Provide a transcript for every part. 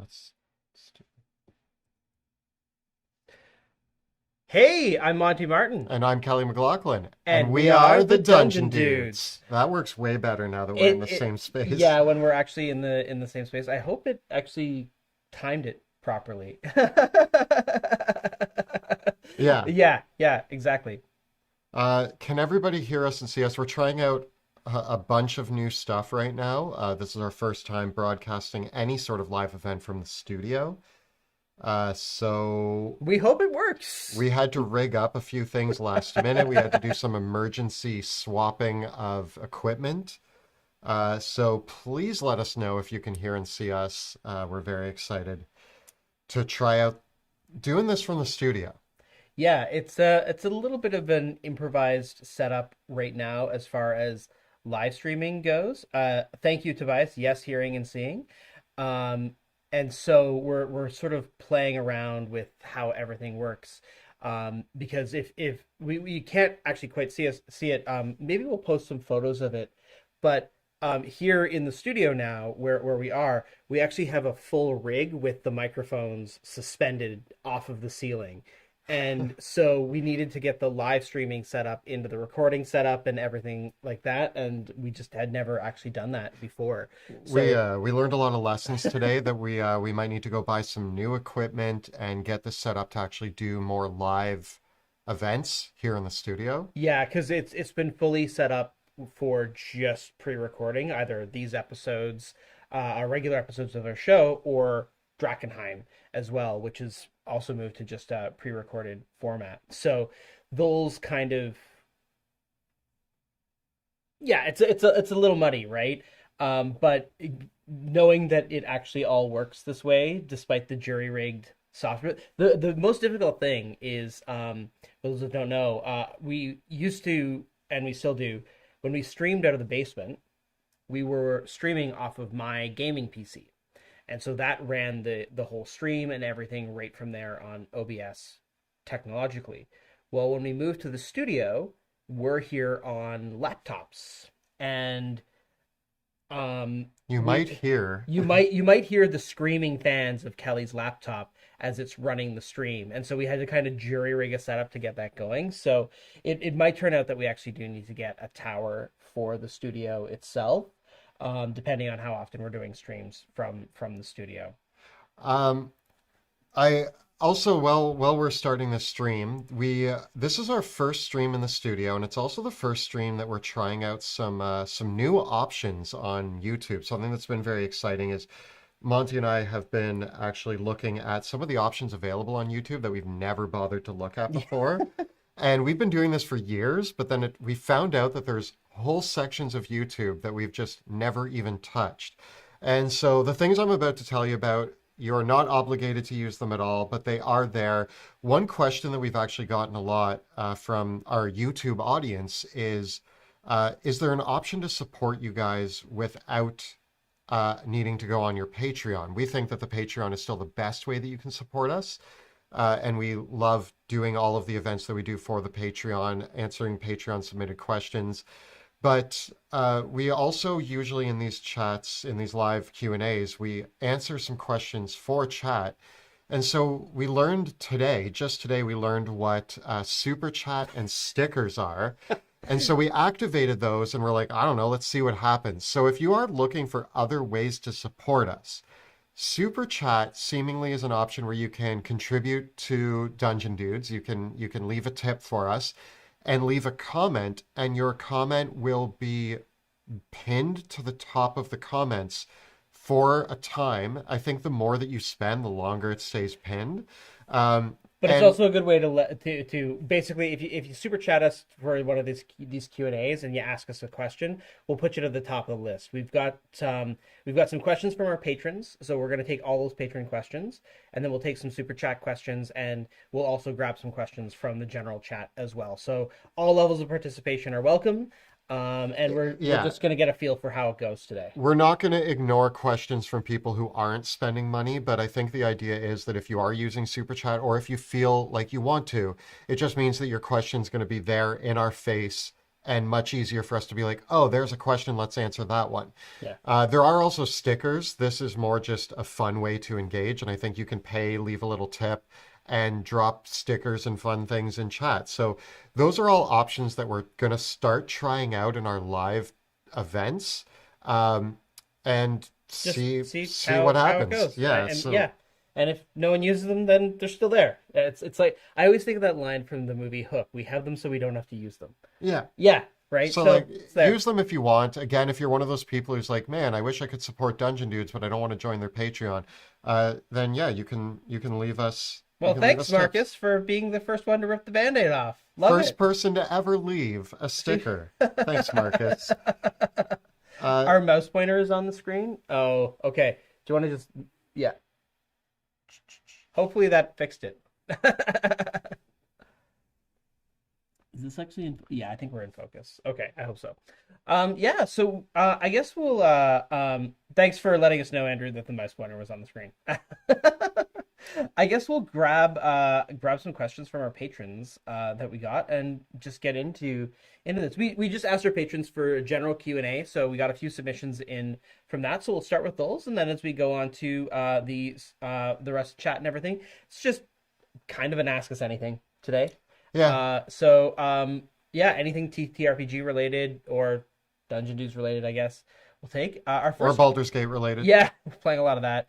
let's do... Hey, I'm Monty Martin, And I'm Kelly McLaughlin, and and we we are are the the Dungeon Dungeon Dudes. Dudes. That works way better now that we're in It, the it, same space. yeah, when we're actually in the same space. I hope it actually timed it properly. Yeah. Yeah, exactly. Can everybody hear us and see us? We're trying out a bunch of new stuff right now. This is our first time broadcasting any sort of live event from the studio. So We hope it works. we had to rig up a few things last minute. We had to do some emergency swapping of equipment. So please let us know if you can hear and see us. We're very excited to try out doing this from the studio. Yeah, it's a little bit of an improvised setup right now as far as live streaming goes. Thank you, Tobias. Yes, hearing and seeing. Um, and so we're sort of playing around with how everything works. Because if we can't actually quite see it, maybe we'll post some photos of it. But here in the studio now, where we are, we actually have a full rig with the microphones suspended off of the ceiling. And so we needed to get the live streaming set up into the recording setup and everything like that. And we just had never actually done that before. We So uh, we learned a lot of lessons today that we might need to go buy some new equipment and get this set up to actually do more live events here in the studio. yeah, because it's been fully set up for just pre-recording, either these episodes, our regular episodes of our show, or Drakkenheim as well, which is also moved to just a pre-recorded format. So those kind of yeah, it's a little muddy, right? But knowing that it actually all works this way, despite the jury rigged software, the most difficult thing is for those that don't know, we used to and we still do when we streamed out of the basement, we were streaming off of my gaming PC, and so that ran the whole stream and everything right from there on OBS technologically. Well, when we moved to the studio, we're here on laptops, and You might we hear, you might hear the screaming fans of Kelly's laptop as it's running the stream. And so we had to kind of jury rig a setup to get that going. So it might turn out that we actually do need to get a tower for the studio itself, depending on how often we're doing streams from the studio. um, I also, while we're starting this stream, we this is our first stream in the studio, and it's also the first stream that we're trying out some new options on YouTube. Something that's been very exciting is Monty and I have been actually looking at some of the options available on YouTube that we've never bothered to look at before. And we've been doing this for years, but then we found out that there's whole sections of YouTube that we've just never even touched. And so the things I'm about to tell you about, you're not obligated to use them at all, but they are there. One question that we've actually gotten a lot from our YouTube audience is there an option to support you guys without needing to go on your Patreon? We think that the Patreon is still the best way that you can support us. And we love doing all of the events that we do for the Patreon, answering Patreon submitted questions. But we also usually in these chats, in these live Q&As, we answer some questions for chat. And so we learned today, just today, we learned what super chat and stickers are. And so we activated those and we're like, I don't know, let's see what happens. So if you are looking for other ways to support us, Super Chat seemingly is an option where you can contribute to Dungeon Dudes. You can leave a tip for us and leave a comment, and your comment will be pinned to the top of the comments for a time. I think the more that you spend, the longer it stays pinned. Um, But it's and also a good way to to basically if you super chat us for one of these Q&As and you ask us a question, we'll put you to the top of the list. We've got some questions from our patrons, so we're going to take all those patron questions, and then we'll take some super chat questions, and we'll also grab some questions from the general chat as well. So all levels of participation are welcome. And we're yeah, just going to get a feel for how it goes today. we're not going to ignore questions from people who aren't spending money, but I think the idea is that if you are using Super Chat or if you feel like you want to, it just means that your question is going to be there in our face and much easier for us to be like, oh, there's a question, let's answer that one. Yeah. There are also stickers. This is more just a fun way to engage, and I think you can pay, leave a little tip, and drop stickers and fun things in chat. So those are all options that we're going to start trying out in our live events, um, and Just see see see what how it happens. goes. Yeah. And So yeah, and if no one uses them, then they're still there. It's like I always think of that line from the movie Hook. We have them so we don't have to use them. yeah. Yeah, right. So like So it's there. use them if you want. Again, if you're one of those people who's like, man, I wish I could support Dungeon Dudes, but I don't want to join their Patreon, then yeah, you can leave us you Well, can leave thanks, us tips. Marcus, for being the first one to rip the Band-Aid off. Love First it. person to ever leave a sticker. Thanks, Marcus. Uh, Our mouse pointer is on the screen. Oh, okay. Do you want to just yeah? Hopefully that fixed it. Is this actually in? Yeah, I think we're in focus. Okay, I hope so. Yeah. So I guess we'll. Thanks for letting us know, Andrew, that the mouse pointer was on the screen. I guess we'll grab some questions from our patrons that we got and just get into this. We just asked our patrons for a general Q&A, so we got a few submissions in from that. So we'll start with those, and then as we go on to the rest of chat and everything, it's just kind of an ask us anything today. yeah, Yeah, anything TTRPG related or Dungeon Dudes related, I guess we'll take. Our or first, Baldur's Gate related. yeah, playing a lot of that.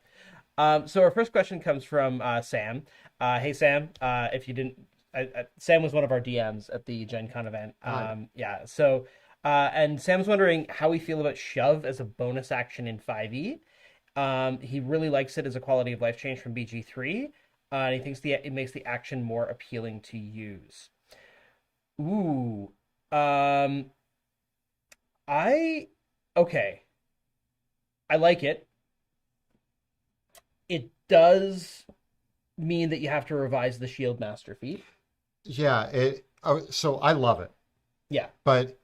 So our first question comes from Sam. Hey Sam, if you didn't, Sam was one of our DMs at the Gen Con event. Hi. Yeah. So, and Sam's wondering how we feel about shove as a bonus action in 5e. He really likes it as a quality of life change from BG3. And he thinks it makes the action more appealing to use. Ooh. Um, I okay. I like it. It does mean that you have to revise the Shield Master feat. Yeah, so I love it. Yeah. But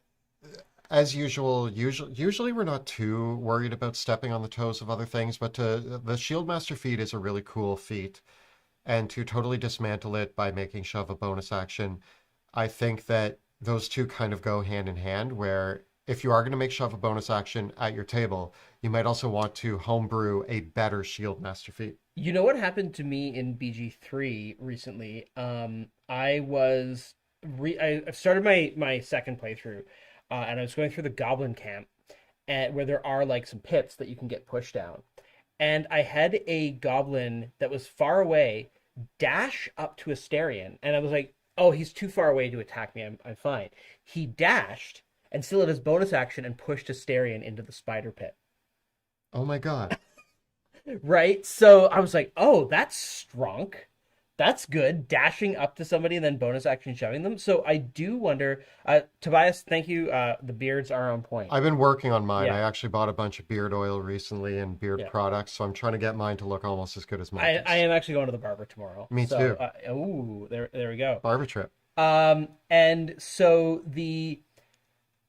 as usually we're not too worried about stepping on the toes of other things, but the Shield Master feat is a really cool feat. And to totally dismantle it by making shove a bonus action, I think that those two kind of go hand in hand, where if you are going to make shove a bonus action at your table, you might also want to homebrew a better Shield Master feat. You know what happened to me in BG3 recently? I started my second playthrough, and I was going through the Goblin camp, and where there are like some pits that you can get pushed down. And I had a goblin that was far away dash up to Asterion, and I was like, "Oh, he's too far away to attack me. I'm fine." He dashed and still had his bonus action and pushed Asterion into the spider pit. Oh my God. Right? So I was like, "Oh, that's strong. That's good." Dashing up to somebody and then bonus action shoving them. So I do wonder. Tobias, thank you. The beards are on point. I've been working on mine. Yeah, I actually bought a bunch of beard oil recently and beard yeah. products, so I'm trying to get mine to look almost as good as I Marcus. am actually going to the barber tomorrow. Me So, too. ooh, there we go. Barber trip. And so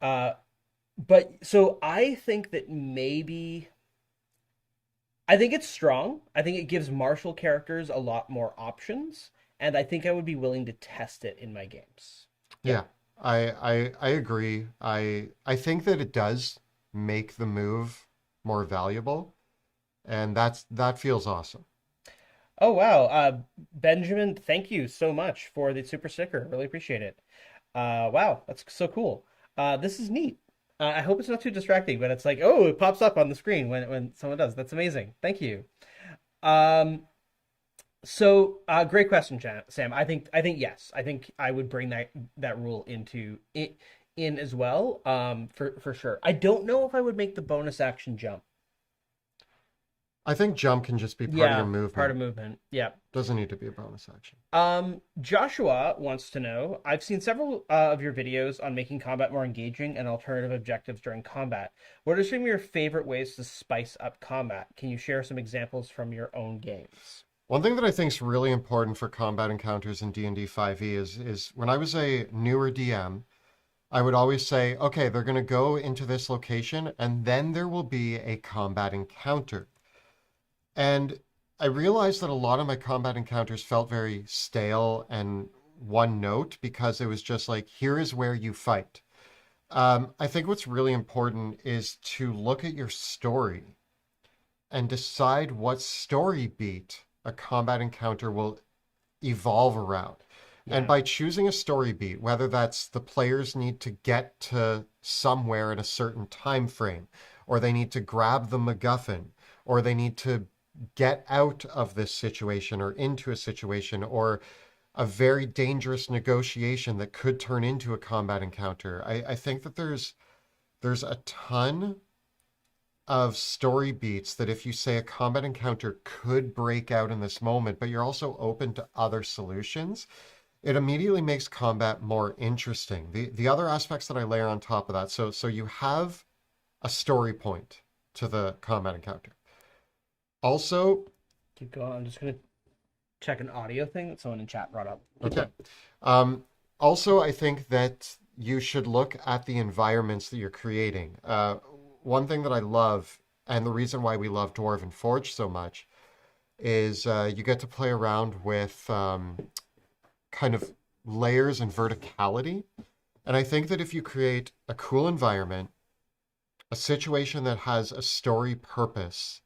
uh, so I think that maybe I think it's strong. I think it gives martial characters a lot more options, and I think I would be willing to test it in my games. Yeah. Yeah, I agree. I think that it does make the move more valuable, and that feels awesome. Oh wow, Benjamin, thank you so much for the super sticker. Really appreciate it. Wow, that's so cool. This is neat. I hope it's not too distracting, but it's like, oh, it pops up on the screen when someone does. That's amazing. Thank you. Um, great question, Sam. I think yes. I think I would bring that rule into it in as well. For sure. I don't know if I would make the bonus action jump. I think jump can just be part of your Yeah, part movement. of movement. Yeah. Doesn't need to be a bonus action. Joshua wants to know, I've seen several of your videos on making combat more engaging and alternative objectives during combat. What are some of your favorite ways to spice up combat? Can you share some examples from your own games? One thing that I think is really important for combat encounters in D&D 5e is when I was a newer DM, I would always say, okay, they're going to go into this location and then there will be a combat encounter. And I realized that a lot of my combat encounters felt very stale and one note because it was just like, here is where you fight. I think what's really important is to look at your story and decide what story beat a combat encounter will evolve around. And Yeah. by choosing a story beat, whether that's the players need to get to somewhere in a certain time frame, or they need to grab the MacGuffin, or they need to get out of this situation or into a situation, or a very dangerous negotiation that could turn into a combat encounter. I think that there's a ton of story beats that if you say a combat encounter could break out in this moment, but you're also open to other solutions, it immediately makes combat more interesting. The other aspects that I layer on top of that, so you have a story point to the combat encounter. Also, Keep going. I'm just gonna check an audio thing that someone in chat brought up. okay. Also, I think that you should look at the environments that you're creating. One thing that I love, and the reason why we love Dwarven Forge so much, is you get to play around with kind of layers and verticality. And I think that if you create a cool environment, a situation that has a story purpose,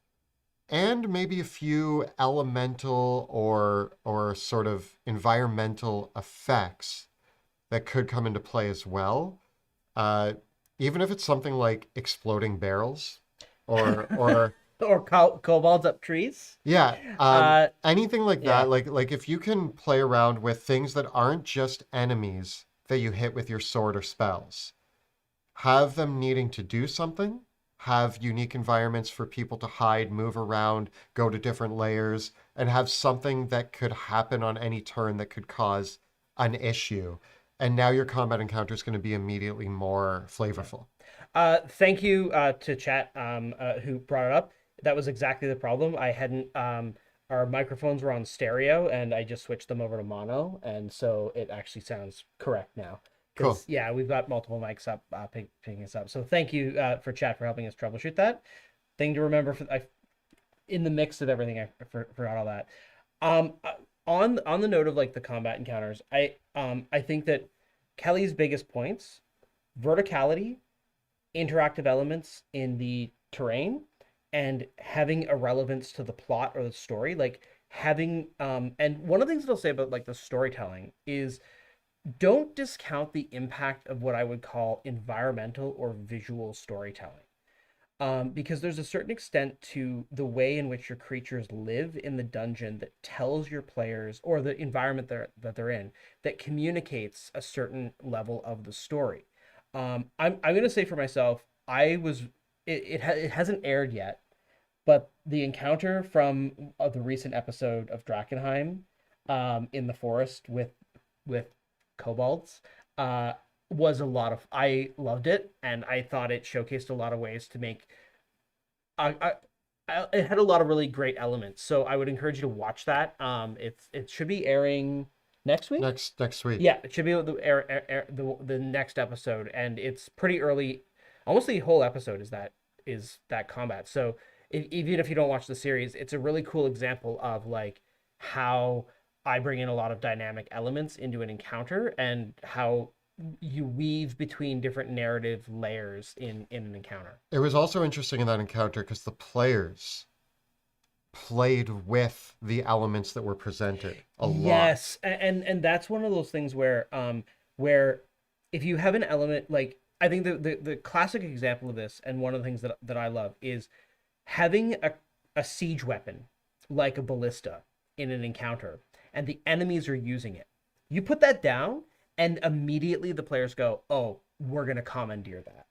and maybe a few elemental or sort of environmental effects that could come into play as well. Uh, Even if it's something like exploding barrels or Or kobolds up trees. yeah, Uh, anything like yeah. that. Like if you can play around with things that aren't just enemies that you hit with your sword or spells, have them needing to do something, have unique environments for people to hide, move around, go to different layers, and have something that could happen on any turn that could cause an issue. And now your combat encounter is going to be immediately more flavorful. Thank you to chat who brought it up. That was exactly the problem. I hadn't our microphones were on stereo and I just switched them over to mono, and so it actually sounds correct now. Cool. Because yeah, we've got multiple mics up picking us up. So thank you for chat for helping us troubleshoot that. Thing to remember for in the mix of everything, I forgot all that. Um, uh, on the note of like the combat encounters, I think that Kelly's biggest points: verticality, interactive elements in the terrain, and having a relevance to the plot or the story. Like having and one of the things that I'll say about like the storytelling is don't discount the impact of what I would call environmental or visual storytelling. Because there's a certain extent to the way in which your creatures live in the dungeon that tells your players, or the environment that they're in, that communicates a certain level of the story. I'm gonna say for myself, it hasn't aired yet, but the encounter from the recent episode of Drakkenheim, in the forest with kobolds, uh, was a lot of. I loved it, and I thought it showcased a lot of ways to make. It had a lot of really great elements, so I would encourage you to watch that. It should be airing next week. Next week. Yeah, it should be the next episode, and it's pretty early. Almost the whole episode is that combat. So even if you don't watch the series, it's a really cool example of like how I bring in a lot of dynamic elements into an encounter, and how you weave between different narrative layers in an encounter. It was also interesting in that encounter because the players played with the elements that were presented a lot. Yes, and that's one of those things where if you have an element, like I think the classic example of this, and one of the things that I love, is having a siege weapon like a ballista in an encounter, and the enemies are using it. You put that down, and immediately the players go, "Oh, we're gonna commandeer that."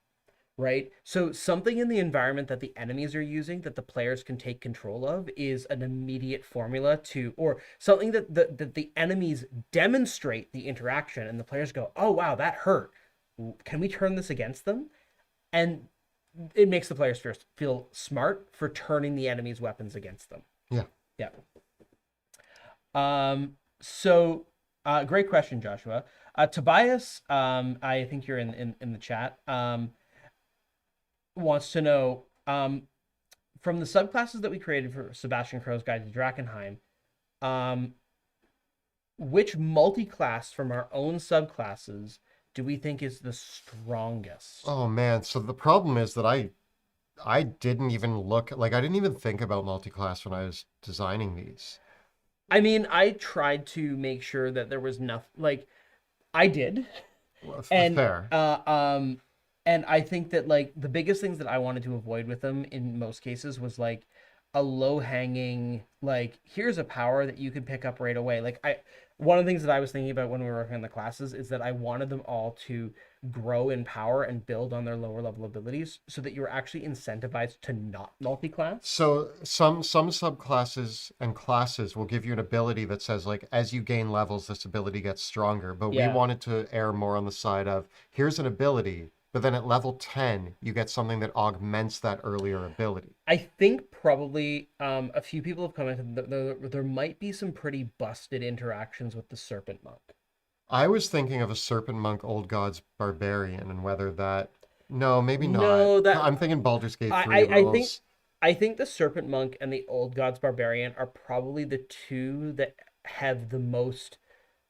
Right? So something in the environment that the enemies are using that the players can take control of is an immediate formula to, or something that the enemies demonstrate the interaction, and the players go, "Oh wow, that hurt. Can we turn this against them?" And it makes the players first feel smart for turning the enemy's weapons against them. Yeah. Yeah. So great question, Joshua. Tobias, I think you're in the chat. Wants to know, from the subclasses that we created for Sebastian Crow's Guide to Drakkenheim, um, which multi-class from our own subclasses do we think is the strongest? Oh man, so the problem is that I didn't even look like I didn't even think about multi-class when I was designing these. I mean, I tried to make sure that there was nothing like I did, Well, and fair. uh, um, and I think that like the biggest things that I wanted to avoid with them in most cases was like a low hanging like here's a power that you can pick up right away. Like I one of the things that I was thinking about when we were working on the classes is that I wanted them all to grow in power and build on their lower level abilities so that you're actually incentivized to not multi-class. So some subclasses and classes will give you an ability that says like as you gain levels, this ability gets stronger. But we Yeah. wanted to err more on the side of here's an ability, but then at level 10, you get something that augments that earlier ability. I think probably a few people have commented that there might be some pretty busted interactions with the Serpent Monk. I was thinking of a Serpent Monk Old Gods Barbarian and whether that. No, maybe not. No, that I'm thinking Baldur's Gate 3 I think rules. the Serpent Monk and the Old Gods Barbarian are probably the two that have the most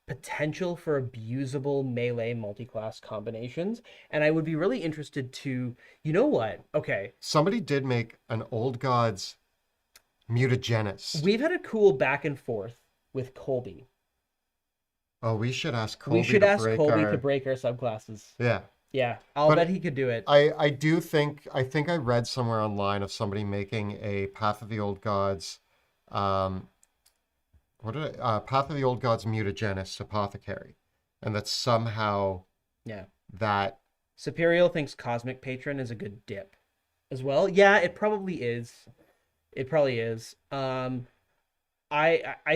potential for abusable melee multi-class combinations. And I would be really interested to, you know what? Okay, Somebody did make an Old Gods mutagenist. we've had a cool back and forth with Colby. Oh, we should ask We Colby should to ask break Colby to our. break our subclasses. Yeah. Yeah, I'll bet But he could do it. I do think I read somewhere online of somebody making a Path of the Old Gods, um, Path of the Old Gods mutagenist apothecary, and that somehow Yeah. that Superior thinks Cosmic Patron is a good dip as well. Yeah, it probably is. It probably is. I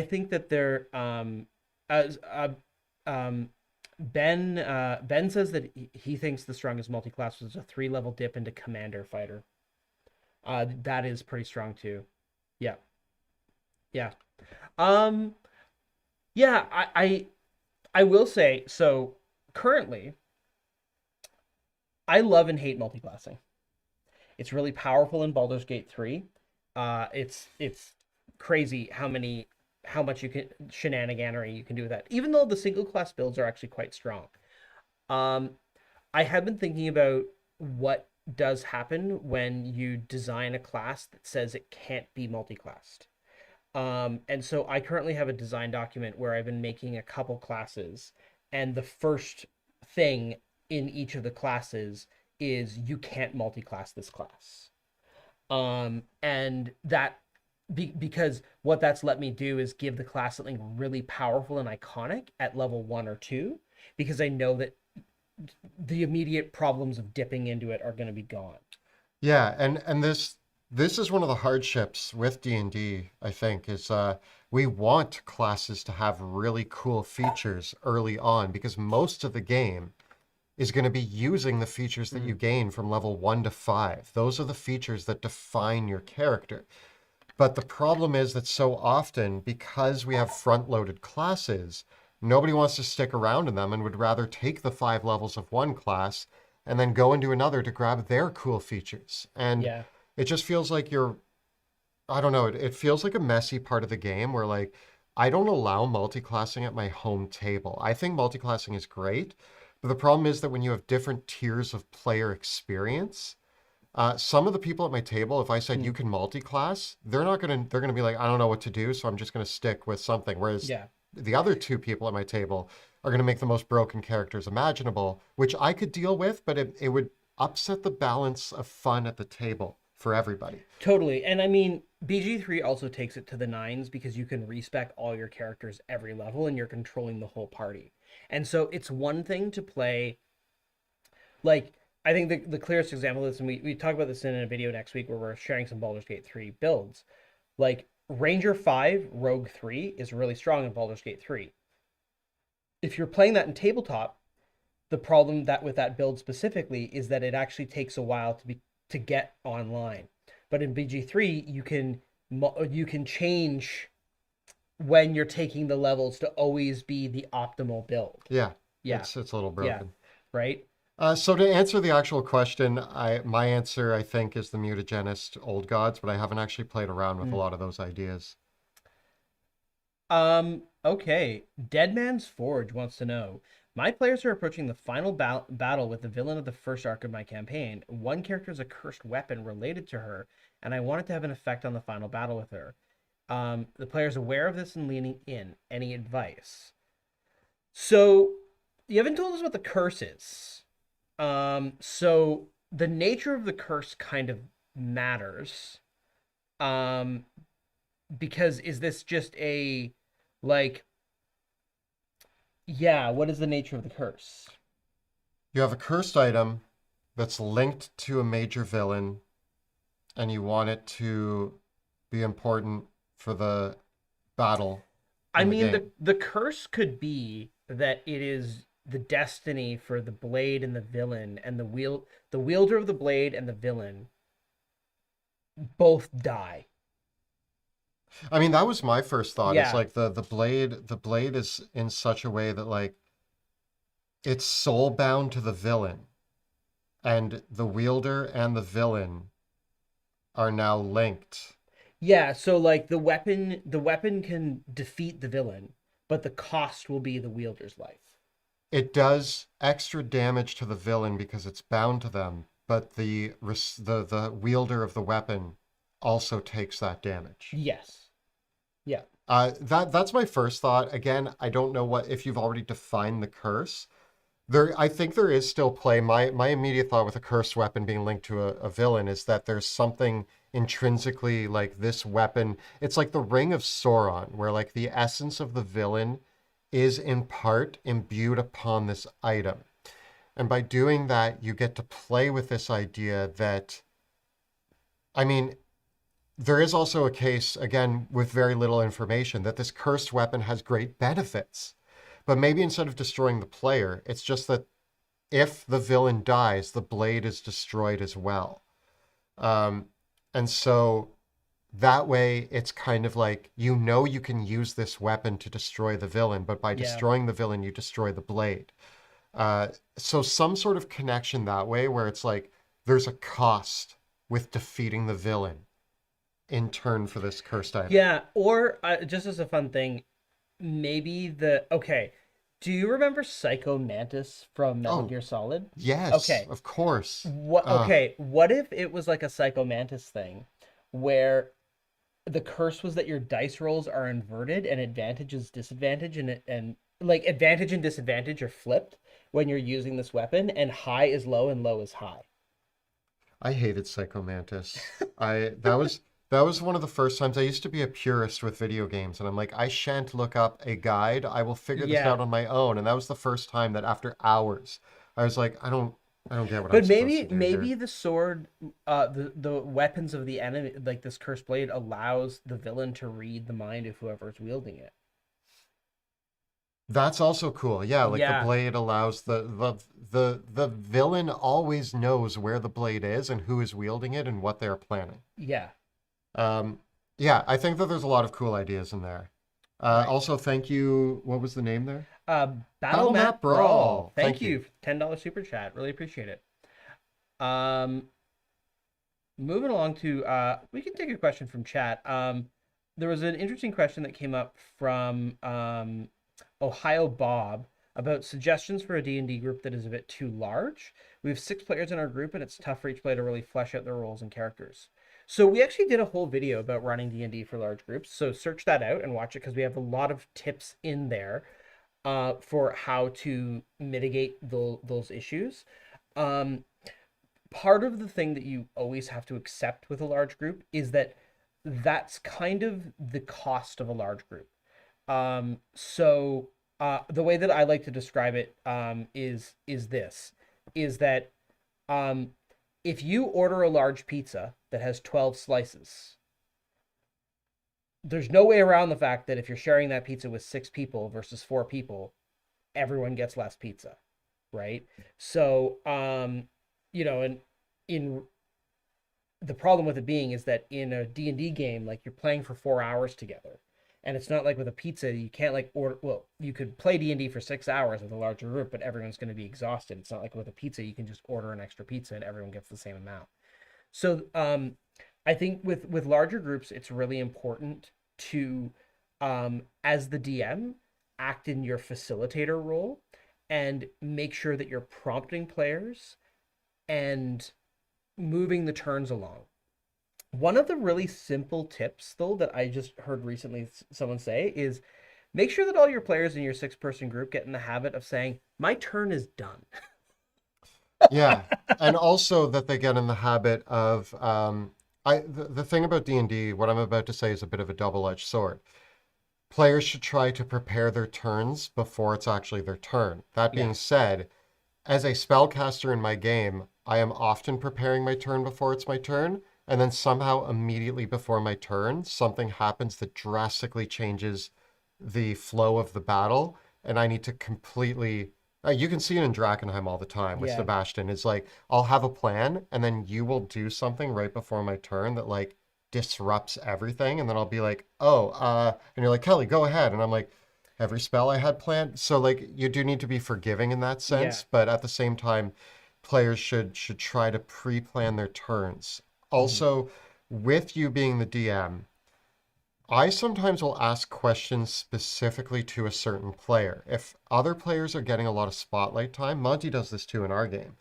think that they're as Ben says that he thinks the strongest multi-class was a 3 level dip into Commander Fighter. That is pretty strong too. Yeah, yeah. Um, yeah. I will say so. Currently, I love and hate multi-classing. It's really powerful in Baldur's Gate 3. It's crazy how much you can shenaniganery you can do with that. Even though the single class builds are actually quite strong. Um, I have been thinking about what does happen when you design a class that says it can't be multi-classed. And so I currently have a design document where I've been making a couple classes, and the first thing in each of the classes is you can't multi-class this class. And that because what that's let me do is give the class something really powerful and iconic at level 1 or 2, because I know that the immediate problems of dipping into it are going to be gone. yeah, and this is one of the hardships with D&D, I think, is we want classes to have really cool features early on because most of the game is going to be using the features that you Mm, gain from level 1 to 5. Those are the features that define your character. But the problem is that so often, because we have front-loaded classes, nobody wants to stick around in them and would rather take the 5 levels of one class and then go into another to grab their cool features. And yeah, it just feels like I don't know, it feels like a messy part of the game where like I don't allow multiclassing at my home table. I think multiclassing is great, but the problem is that when you have different tiers of player experience, some of the people at my table, if I said you mm, can multi-class, they're gonna be like, I don't know what to do, so I'm just gonna stick with something. Whereas yeah. the other two people at my table are gonna make the most broken characters imaginable, which I could deal with, but it would upset the balance of fun at the table for everybody. Totally. And I mean, BG3 also takes it to the nines because you can respec all your characters every level and you're controlling the whole party. And so it's one thing to play like I think the clearest example of this, and we talk about this in a video next week where we're sharing some Baldur's Gate 3 builds. Like Ranger 5, Rogue 3 is really strong in Baldur's Gate 3. If you're playing that in tabletop, the problem that with that build specifically is that it actually takes a while to get online. But in BG3, you can change when you're taking the levels to always be the optimal build. Yeah, Yeah. it's a little Yeah. broken. Right? So to answer the actual question, my answer I think is the mutagenist old gods, but I haven't actually played around with a Mm. lot of those ideas. Okay. Dead Man's Forge wants to know, My players are approaching the final battle with the villain of the first arc of my campaign. One character has a cursed weapon related to her, and I want it to have an effect on the final battle with her. The player is aware of this and leaning in. Any advice? So, you haven't told us what the curse is. So the nature of the curse kind of matters. Um, because is this just a like yeah, what is the nature of the curse? You have a cursed item that's linked to a major villain, and you want it to be important for the battle I in the mean game. the curse could be that it is the destiny for the blade and the villain and the wielder of the blade and the villain both die. I mean, that was my first thought. It's Yeah. like the blade is in such a way that like it's soul bound to the villain, and the wielder and the villain are now linked. Yeah, so like the weapon can defeat the villain, but the cost will be the wielder's life. It does extra damage to the villain because it's bound to them, but the wielder of the weapon also takes that damage. Yes. Yeah. That's my first thought. Again, I don't know what if you've already defined the curse. I think there is still play. My immediate thought with a cursed weapon being linked to a villain is that there's something intrinsically like this weapon. It's like the Ring of Sauron, where like the essence of the villain is in part imbued upon this item. And by doing that, you get to play with this idea that, I mean, there is also a case, again, with very little information, that this cursed weapon has great benefits. But maybe instead of destroying the player, it's just that if the villain dies, the blade is destroyed as well. Um, and so that way, it's kind of like you can use this weapon to destroy the villain, but by Yeah. destroying the villain, you destroy the blade. Uh, so some sort of connection that way, where it's like there's a cost with defeating the villain in turn for this cursed item. Yeah, or just as a fun thing, maybe the okay. Do you remember Psycho Mantis from Metal Oh, Gear Solid? yes, Okay. of course. What Uh, okay, what if it was like a Psycho Mantis thing where the curse was that your dice rolls are inverted and advantage is disadvantage and like advantage and disadvantage are flipped when you're using this weapon and high is low and low is high. I hated Psychomantis. That was one of the first times I used to be a purist with video games, and I'm like, I shan't look up a guide. I will figure this Yeah. out on my own. And that was the first time that after hours, I was like, I don't get what I'm But supposed to maybe do here. maybe the sword the weapons of the enemy like this cursed blade allows the villain to read the mind of whoever's wielding it. That's also cool. Yeah, like the Yeah. blade allows the villain always knows where the blade is and who is wielding it and what they're planning. Yeah. Um, yeah, I think that there's a lot of cool ideas in there. Right. Also, thank you. What was the name there? Battle Battle Map Map Brawl. Brawl. Thank Thank you. you for $10 super chat. Really appreciate it. Um moving along to we can take a question from chat. There was an interesting question that came up from Ohio Bob about suggestions for a D&D group that is a bit too large. We have 6 players in our group and it's tough for each player to really flesh out their roles and characters. So we actually did a whole video about running D&D for large groups. So search that out and watch it because we have a lot of tips in there for how to mitigate those issues. Um, Part of the thing that you always have to accept with a large group is that that's kind of the cost of a large group. The way that I like to describe it is this is that um, if you order a large pizza that has 12 slices, there's no way around the fact that if you're sharing that pizza with 6 people versus 4 people, everyone gets less pizza, right? So, and in the problem with it being is that in a D&D game, like you're playing for 4 hours together. And it's not like with a pizza, you can't like order, well, you could play D&D for 6 hours with a larger group, but everyone's going to be exhausted. It's not like with a pizza, you can just order an extra pizza and everyone gets the same amount. So I think with larger groups, it's really important to, as the DM, act in your facilitator role and make sure that you're prompting players and moving the turns along. One of the really simple tips, though, that I just heard recently someone say is make sure that all your players in your 6-person group get in the habit of saying, "My turn is done." Yeah, and also that they get in the habit of the thing about D&D, what I'm about to say is a bit of a double-edged sword. Players should try to prepare their turns before it's actually their turn. That Yeah. being said, as a spellcaster in my game, I am often preparing my turn before it's my turn, and then somehow immediately before my turn, something happens that drastically changes the flow of the battle, and I need to completely. You can see it in Drakenheim all the time with Yeah. Sebastian. It's like I'll have a plan, and then you will do something right before my turn that like disrupts everything, and then I'll be like, "Oh," and you're like, "Kelly, go ahead," and I'm like, every spell I had planned. So like you do need to be forgiving in that Yeah. sense, but at the same time, players should try to pre-plan their turns. Hmm. Also, with you being the DM, I sometimes will ask questions specifically to a certain player. If other players are getting a lot of spotlight time, Monty does this too in our game,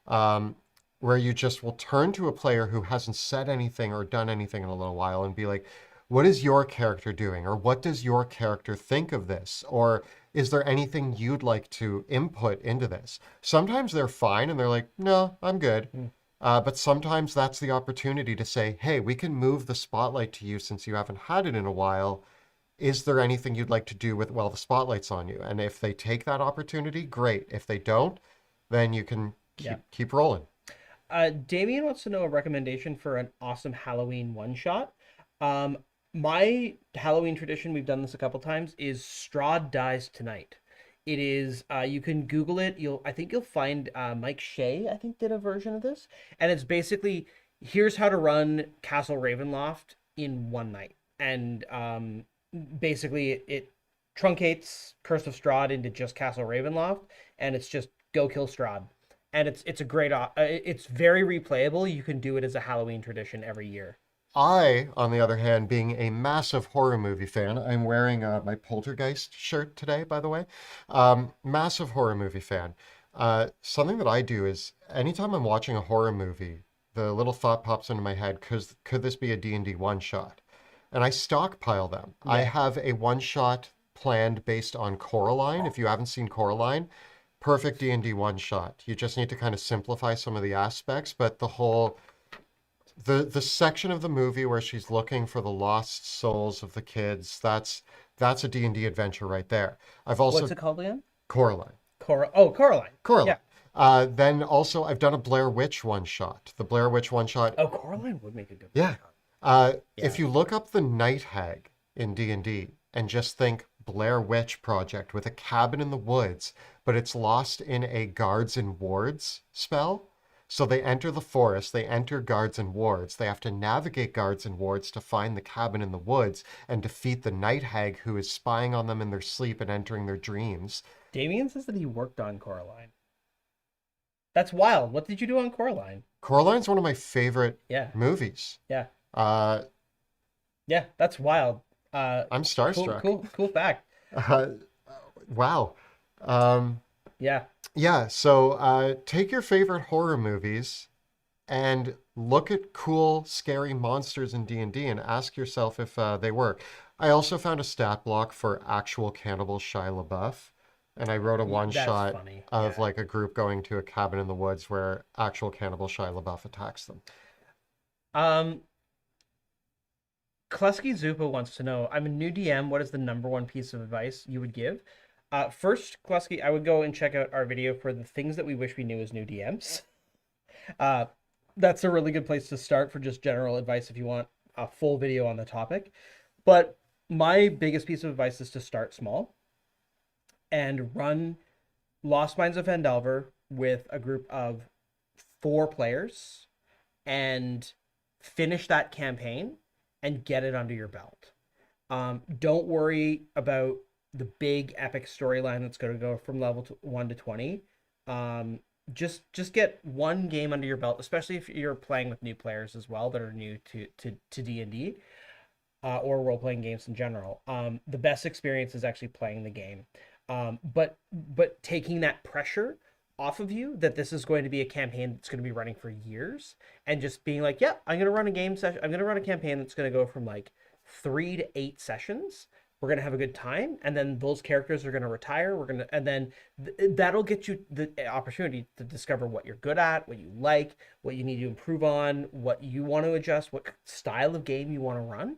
um, where you just will turn to a player who hasn't said anything or done anything in a little while and be like, what is your character doing? Or what does your character think of this? Or is there anything you'd like to input into this? Sometimes they're fine and they're like, no, I'm good. But sometimes that's the opportunity to say, hey, we can move the spotlight to you since you haven't had it in a while. Is there anything you'd like to do with while the spotlight's on you? And if they take that opportunity, great. If they don't, then you can Yeah. keep rolling. Damien wants to know a recommendation for an awesome Halloween one shot. Um, my Halloween tradition, we've done this a couple times, is Strahd Dies Tonight. It is you can Google it. I think you'll find Mike Shea, I think, did a version of this. And it's basically here's how to run Castle Ravenloft in one night. And basically it truncates Curse of Strahd into just Castle Ravenloft, and it's just go kill Strahd, and it's a great it's very replayable. You can do it as a Halloween tradition every year. I, on the other hand, being a massive horror movie fan, I'm wearing my Poltergeist shirt today, by the way. Massive horror movie fan. Something that I do is anytime I'm watching a horror movie, the little thought pops into my head, could this be a D&D one shot? And I stockpile them. I Yeah. have a one shot planned based on Coraline. If you haven't seen Coraline, perfect D&D one shot. You just need to kind of simplify some of the aspects, but the section of the movie where she's looking for the lost souls of the kids, that's a D&D adventure right there. I've What's also it called again? Coraline. Coraline. Coraline. Yeah. Then also I've done a Blair Witch one shot. The Blair Witch one shot. Oh, Coraline would make a good one Yeah. shot. If Yeah. you look up the Night Hag in D&D and just think Blair Witch Project with a cabin in the woods, but it's lost in a guards and wards spell. So they enter the forest, they enter guards and wards. They have to navigate guards and wards to find the cabin in the woods and defeat the Night Hag who is spying on them in their sleep and entering their dreams. Damien says that he worked on Coraline. That's wild. What did you do on Coraline? Coraline's one of my favorite Yeah. movies. Yeah. Uh, Yeah. That's wild. Uh, I'm cool. starstruck. Cool fact. Uh, wow. Um, Yeah. Yeah, so take your favorite horror movies and look at cool, scary monsters in D&D and ask yourself if they work. I also found a stat block for actual cannibal Shia LaBeouf, and I wrote a one That's shot funny. of Yeah. like a group going to a cabin in the woods where actual cannibal Shia LaBeouf attacks them. Um, Klusky Zupa wants to know, I'm a new DM. What is the number one piece of advice you would give? First, Klusky, I would go and check out our video for the things that we wish we knew as new DMs. Uh, that's a really good place to start for just general advice if you want a full video on the topic. But my biggest piece of advice is to start small and run Lost Mines of Phandelver with a group of 4 players and finish that campaign and get it under your belt. Don't worry about the big epic storyline that's going to go from level 1 to 20. Um, just get one game under your belt, especially if you're playing with new players as well that are new to D&D or role playing games in general. The best experience is actually playing the game. But taking that pressure off of you that this is going to be a campaign that's going to be running for years, and just being like, yeah, I'm going to run a game session. I'm going to run a campaign that's going to go from like 3 to 8 sessions. We're going to have a good time, and then those characters are going to retire. And then that'll get you the opportunity to discover what you're good at, what you like, what you need to improve on, what you want to adjust, what style of game you want to run,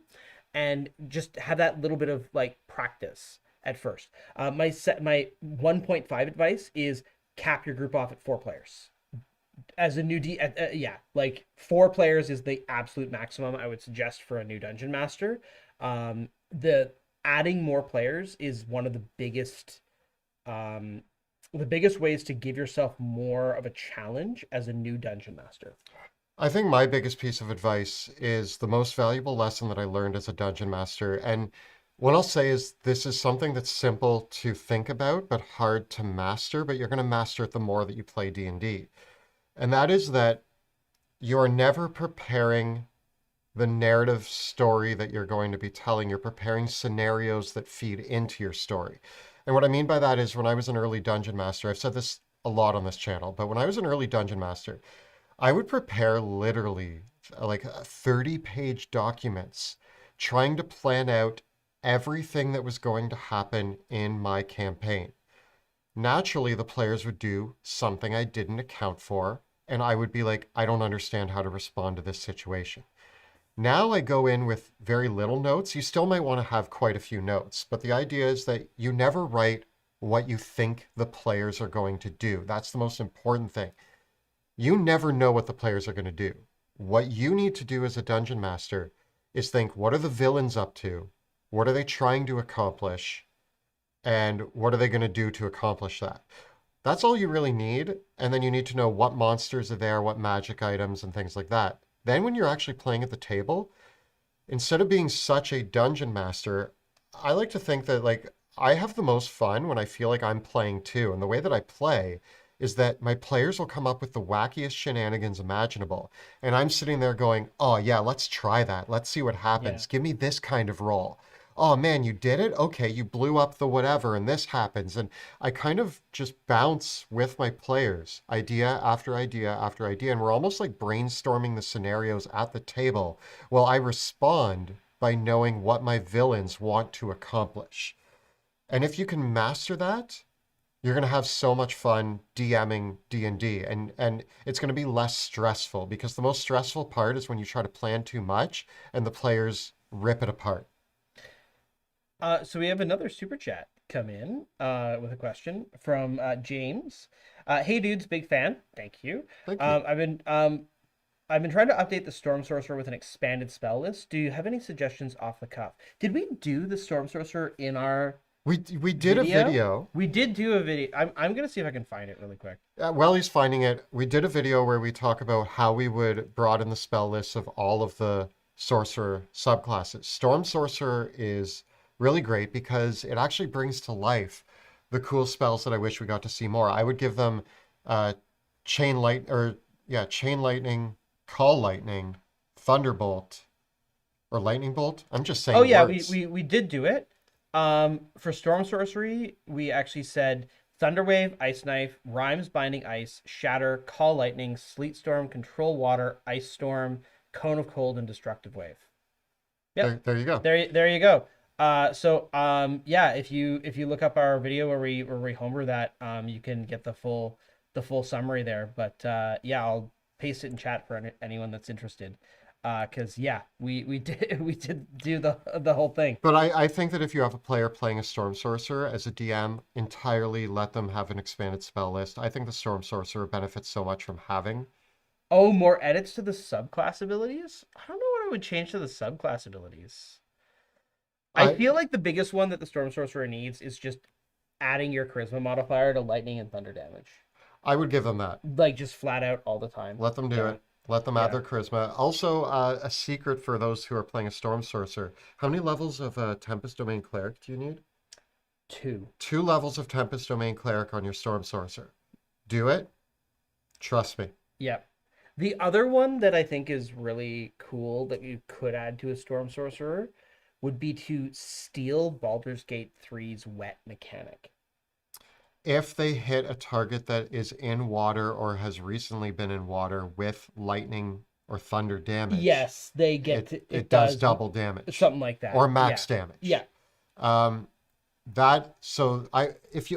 and just have that little bit of like practice at first. My 1.5 advice is cap your group off at 4 players. As a new yeah, like 4 players is the absolute maximum I would suggest for a new dungeon master. The Adding more players is one of um, the biggest ways to give yourself more of a challenge as a new dungeon master. I think my biggest piece of advice is the most valuable lesson that I learned as a dungeon master. And what I'll say is this is something that's simple to think about, but hard to master, but you're going to master it the more that you play D&D. And that is that you're never preparing the narrative story that you're going to be telling. You're preparing scenarios that feed into your story. And what I mean by that is when I was an early dungeon master, I've said this a lot on this channel, but when I was an early dungeon master, I would prepare literally like 30-page documents trying to plan out everything that was going to happen in my campaign. Naturally, the players would do something I didn't account for, and I would be like, I don't understand how to respond to this situation. Now I go in with very little notes. You still might want to have quite a few notes, but the idea is that you never write what you think the players are going to do. That's the most important thing. You never know what the players are going to do. What you need to do as a dungeon master is think, what are the villains up to? What are they trying to accomplish? And what are they going to do to accomplish that? That's all you really need. And then you need to know what monsters are there, what magic items, and things like that. Then when you're actually playing at the table, instead of being such a dungeon master, I like to think that like I have the most fun when I feel like I'm playing too. And the way that I play is that my players will come up with the wackiest shenanigans imaginable. And I'm sitting there going, oh yeah, let's try that. Let's see what Yeah. happens. Give me this kind of roll. Oh man, you did it? Okay, you blew up the whatever and this happens. And I kind of just bounce with my players, idea after idea after idea. And we're almost like brainstorming the scenarios at the table while I respond by knowing what my villains want to accomplish. And if you can master that, you're going to have so much fun DMing D&D, and it's going to be less stressful because the most stressful part is when you try to plan too much and the players rip it apart. So we have another super chat come in with a question from James. Hey dudes, big fan. Thank you. Thank you. Um, I've been um, I've been trying to update the Storm Sorcerer with an expanded spell list. Do you have any suggestions off the cuff? Did we do the Storm Sorcerer in our We did a video? video. We did do a video. I'm gonna see if I can find it really quick. While he's finding it, we did a video where we talk about how we would broaden the spell list of all of the sorcerer subclasses. Storm Sorcerer is really great because it actually brings to life the cool spells that I wish we got to see more. I would give them uh, chain lightning, call lightning, thunderbolt, or lightning bolt. I'm just Oh saying yeah, we words. we we did do it. For Storm Sorcery, we actually said Thunderwave, Ice Knife, Rhymes Binding Ice, Shatter, Call Lightning, Sleet Storm, Control Water, Ice Storm, Cone of Cold, and Destructive Wave. Yep, There you go. there you go. Yeah, if you look up our video where we homer that, you can get the full summary there. But yeah, I'll paste it in chat for anyone that's interested. Cause yeah, we did we did do the whole thing. But I think that if you have a player playing a Storm Sorcerer as a DM, entirely let them have an expanded spell list. I think the Storm Sorcerer benefits so much from having. Oh, more edits to the subclass abilities? I don't know what I would change to the subclass abilities. I I feel like the biggest one that the Storm Sorcerer needs is just adding your charisma modifier to lightning and thunder damage. I would give them that. Like just flat out all the time. Let them do Yeah. it. Let them add Yeah. their charisma. Also, a secret for those who are playing a Storm Sorcerer. How many levels of Tempest Domain Cleric do you need? 2. 2 levels of Tempest Domain Cleric on your Storm Sorcerer. Do it. Trust me. Yeah. The other one that I think is really cool that you could add to a Storm Sorcerer would be to steal Baldur's Gate 3's wet mechanic. if they hit a target that is in water or has recently been in water with lightning or thunder damage, Yes, they get it to, it it does does double damage something like that. or Yeah. max Yeah. damage. Um, that so I if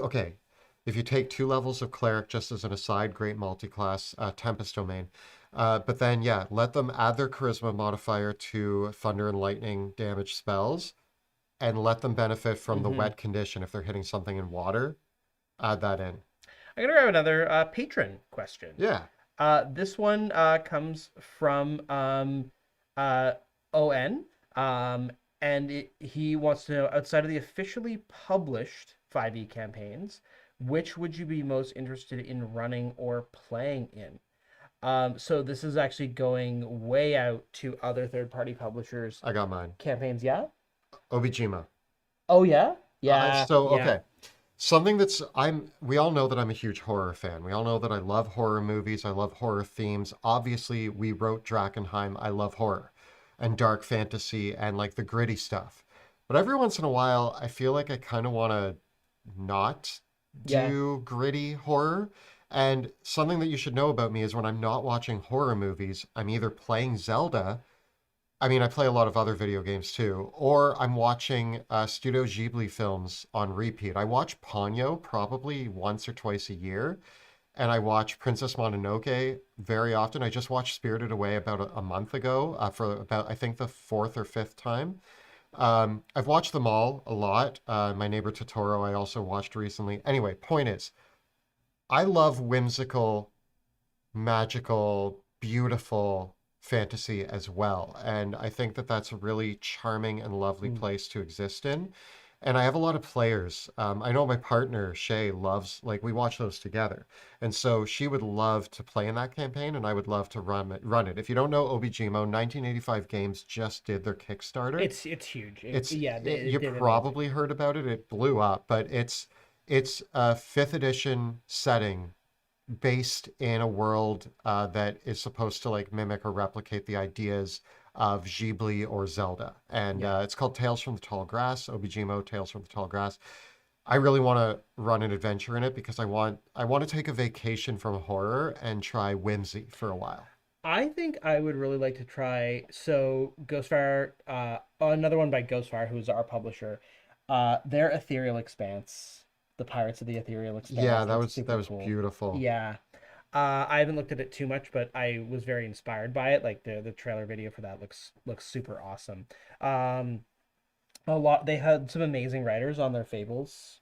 you take two levels of cleric just as an aside, great multi-class Tempest domain. But then yeah, let them add their charisma modifier to thunder and lightning damage spells, and let them benefit from the Hmm. wet condition if they're hitting something in water. Add that in. I'm gonna grab another patron question. Yeah, This one comes from uh, ON, um, and he wants to know, outside of the officially published 5e campaigns, which would you be most interested in running or playing in? So this is actually going way out to other third-party publishers' I got mine. campaigns. Yeah. Obijima. Oh yeah. Yeah. So Yeah. okay, something that's we all know that I'm a huge horror fan. We all know that I love horror movies. I love horror themes. Obviously, we wrote Drakkenheim. I love horror and dark fantasy and like the gritty stuff. But every once in a while, I feel like I kind of want to not Yeah. do gritty horror. And something that you should know about me is when I'm not watching horror movies, I'm either playing Zelda. I mean, I play a lot of other video games too, or I'm watching Studio Ghibli films on repeat. I watch Ponyo probably once or twice a year, and I watch Princess Mononoke very often. I just watched Spirited Away about a month ago for about, I think, the fourth or fifth time. I've watched them all a lot. My Neighbor Totoro, I also watched recently. Anyway, point is, I love whimsical, magical, beautiful fantasy as well. And I think that that's a really charming and lovely Mm. place to exist in. And I have a lot of players. I know my partner, Shay, loves, like, we watch those together. And so she would love to play in that campaign, and I would love to run it. If you don't know Obijimo, 1985 Games just did their Kickstarter. It's huge. Yeah, You it did amazing. probably heard about it. It blew up, but it's a fifth edition setting based in a world that is supposed to like mimic or replicate the ideas of Ghibli or Zelda. And Yeah. it's called Tales from the Tall Grass, Obijimo Tales from the Tall Grass. I really want to run an adventure in it because I want to take a vacation from horror and try whimsy for a while. I think I would really like to try. So Ghostfire, another one by Ghostfire, who's our publisher. Their Ethereal Expanse, the Pirates of the Ethereal Yeah, Expanse, looks that super was cool. beautiful. Yeah. I haven't looked at it too much, but I was very inspired by it. Like the trailer video for that looks super awesome. Um, a lot they had some amazing writers on their Fables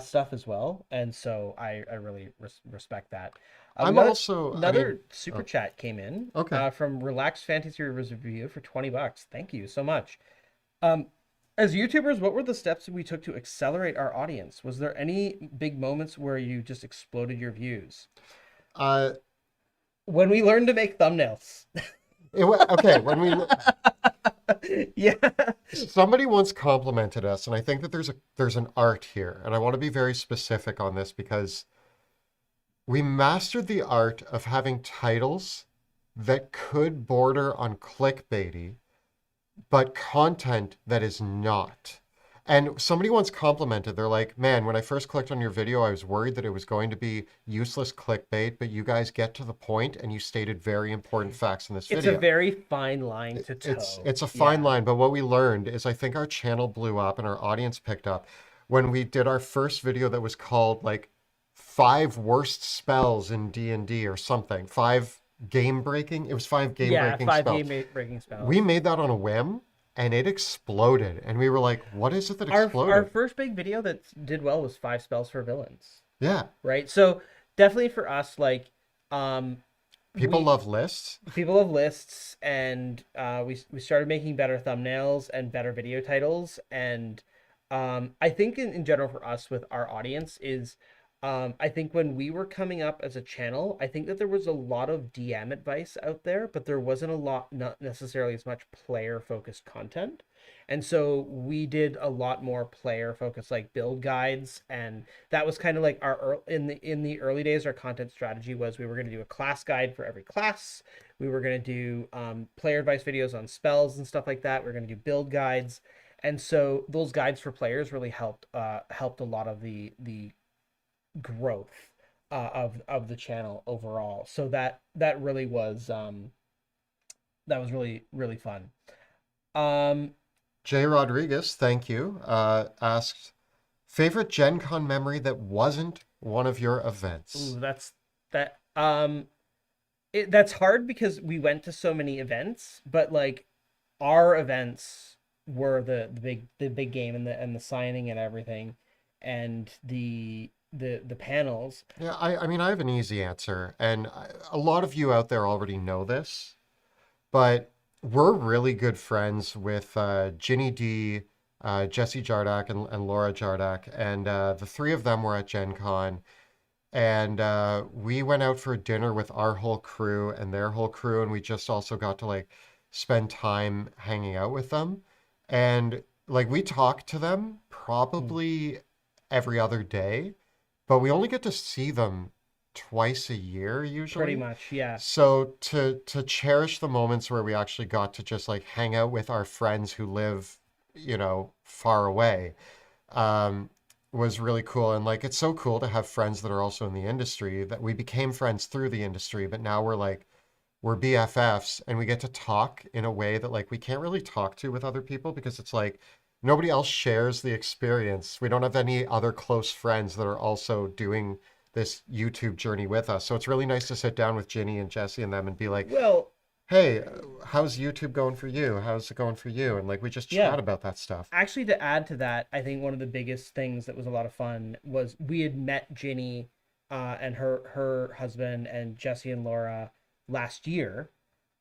stuff as well, and so I really respect that. We I'm got also, I mean, another super oh, chat came in okay. from Relaxed Fantasy Review for $20. Thank you so much. Um, as YouTubers, what were the steps we took to accelerate our audience? Was there any big moments where you just exploded your views? Uh, When we learned to make thumbnails. okay, when we Yeah. somebody once complimented us, and I think that there's an art here, and I want to be very specific on this because we mastered the art of having titles that could border on clickbaity, but content that is not. And somebody once complimented, they're like, man, when I first clicked on your video, I was worried that it was going to be useless clickbait, but you guys get to the point and you stated very important facts in this It's a video. very fine line to toe. It's a fine Yeah. line, but what we learned is I think our channel blew up and our audience picked up when we did our first video that was called like five worst spells in D&D or something. Five game breaking. It was five game Yeah, breaking five spells. game breaking We spells. made that on a whim and it exploded. And we were like, what is it that Our exploded? first big video that did well was five spells for villains, Yeah. right? So definitely for us, like, People we love lists. people have lists, and we started making better thumbnails and better video titles, and I think in general for us with our audience is I think when we were coming up as a channel, I think that there was a lot of DM advice out there, but there wasn't a lot, not necessarily as much player focused content. And so we did a lot more player focused like build guides, and that was kind of like our in the early days our content strategy was we were going to do a class guide for every class. We were going to do player advice videos on spells and stuff like that. We are going to do build guides, and so those guides for players really helped a lot of the growth of the channel overall. So that really was that was really really fun. Um, Jay Rodriguez, thank you, asked favorite Gen Con memory that wasn't one of your events. ooh, that that's hard because we went to so many events, but like our events were the big game and the signing and everything, and the panels. Yeah, I mean, I have an easy answer, and a lot of you out there already know this, but we're really good friends with Ginny D, Jesse Jardak, and Laura Jardak, and the three of them were at Gen Con, and we went out for dinner with our whole crew and their whole crew, and we just also got to like spend time hanging out with them, and like we talk to them Mm, probably every other day, but we only get to see them twice a year pretty usually. much, yeah. So to cherish the moments where we actually got to just like hang out with our friends who live, far away, um, was really cool. And like it's so cool to have friends that are also in the industry that we became friends through the industry, but now we're BFFs and we get to talk in a way that like we can't really talk to with other people because it's like nobody else shares the experience. We don't have any other close friends that are also doing this YouTube journey with us. So it's really nice to sit down with Ginny and Jesse and them and be like, Well, "Hey, how's YouTube going for you? How's it going for you?" And like we just yeah. chat about that stuff. Actually, to add to that, I think one of the biggest things that was a lot of fun was we had met Ginny and her husband and Jesse and Laura last year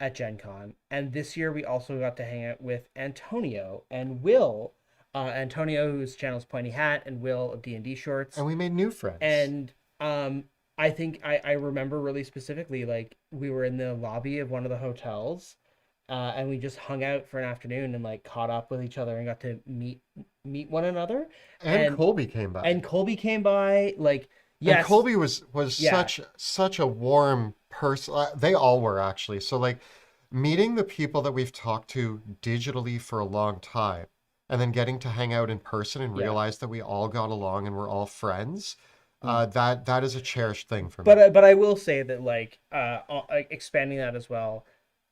at Gen Con. And this year we also got to hang out with Antonio and Will. Antonio, whose channel is Pointy Hat, and Will of D&D Shorts. And we made new friends. And I think I remember really specifically, like we were in the lobby of one of the hotels, and we just hung out for an afternoon and like caught up with each other and got to meet one another. And and Colby came by. and Colby came by. Like, And yes, Colby was yeah, such a warm person. They all were actually. So like meeting the people that we've talked to digitally for a long time and then getting to hang out in person and yeah. realize that we all got along and we're all friends, Mm. that is a cherished thing for But me. but I will say that like expanding that as well,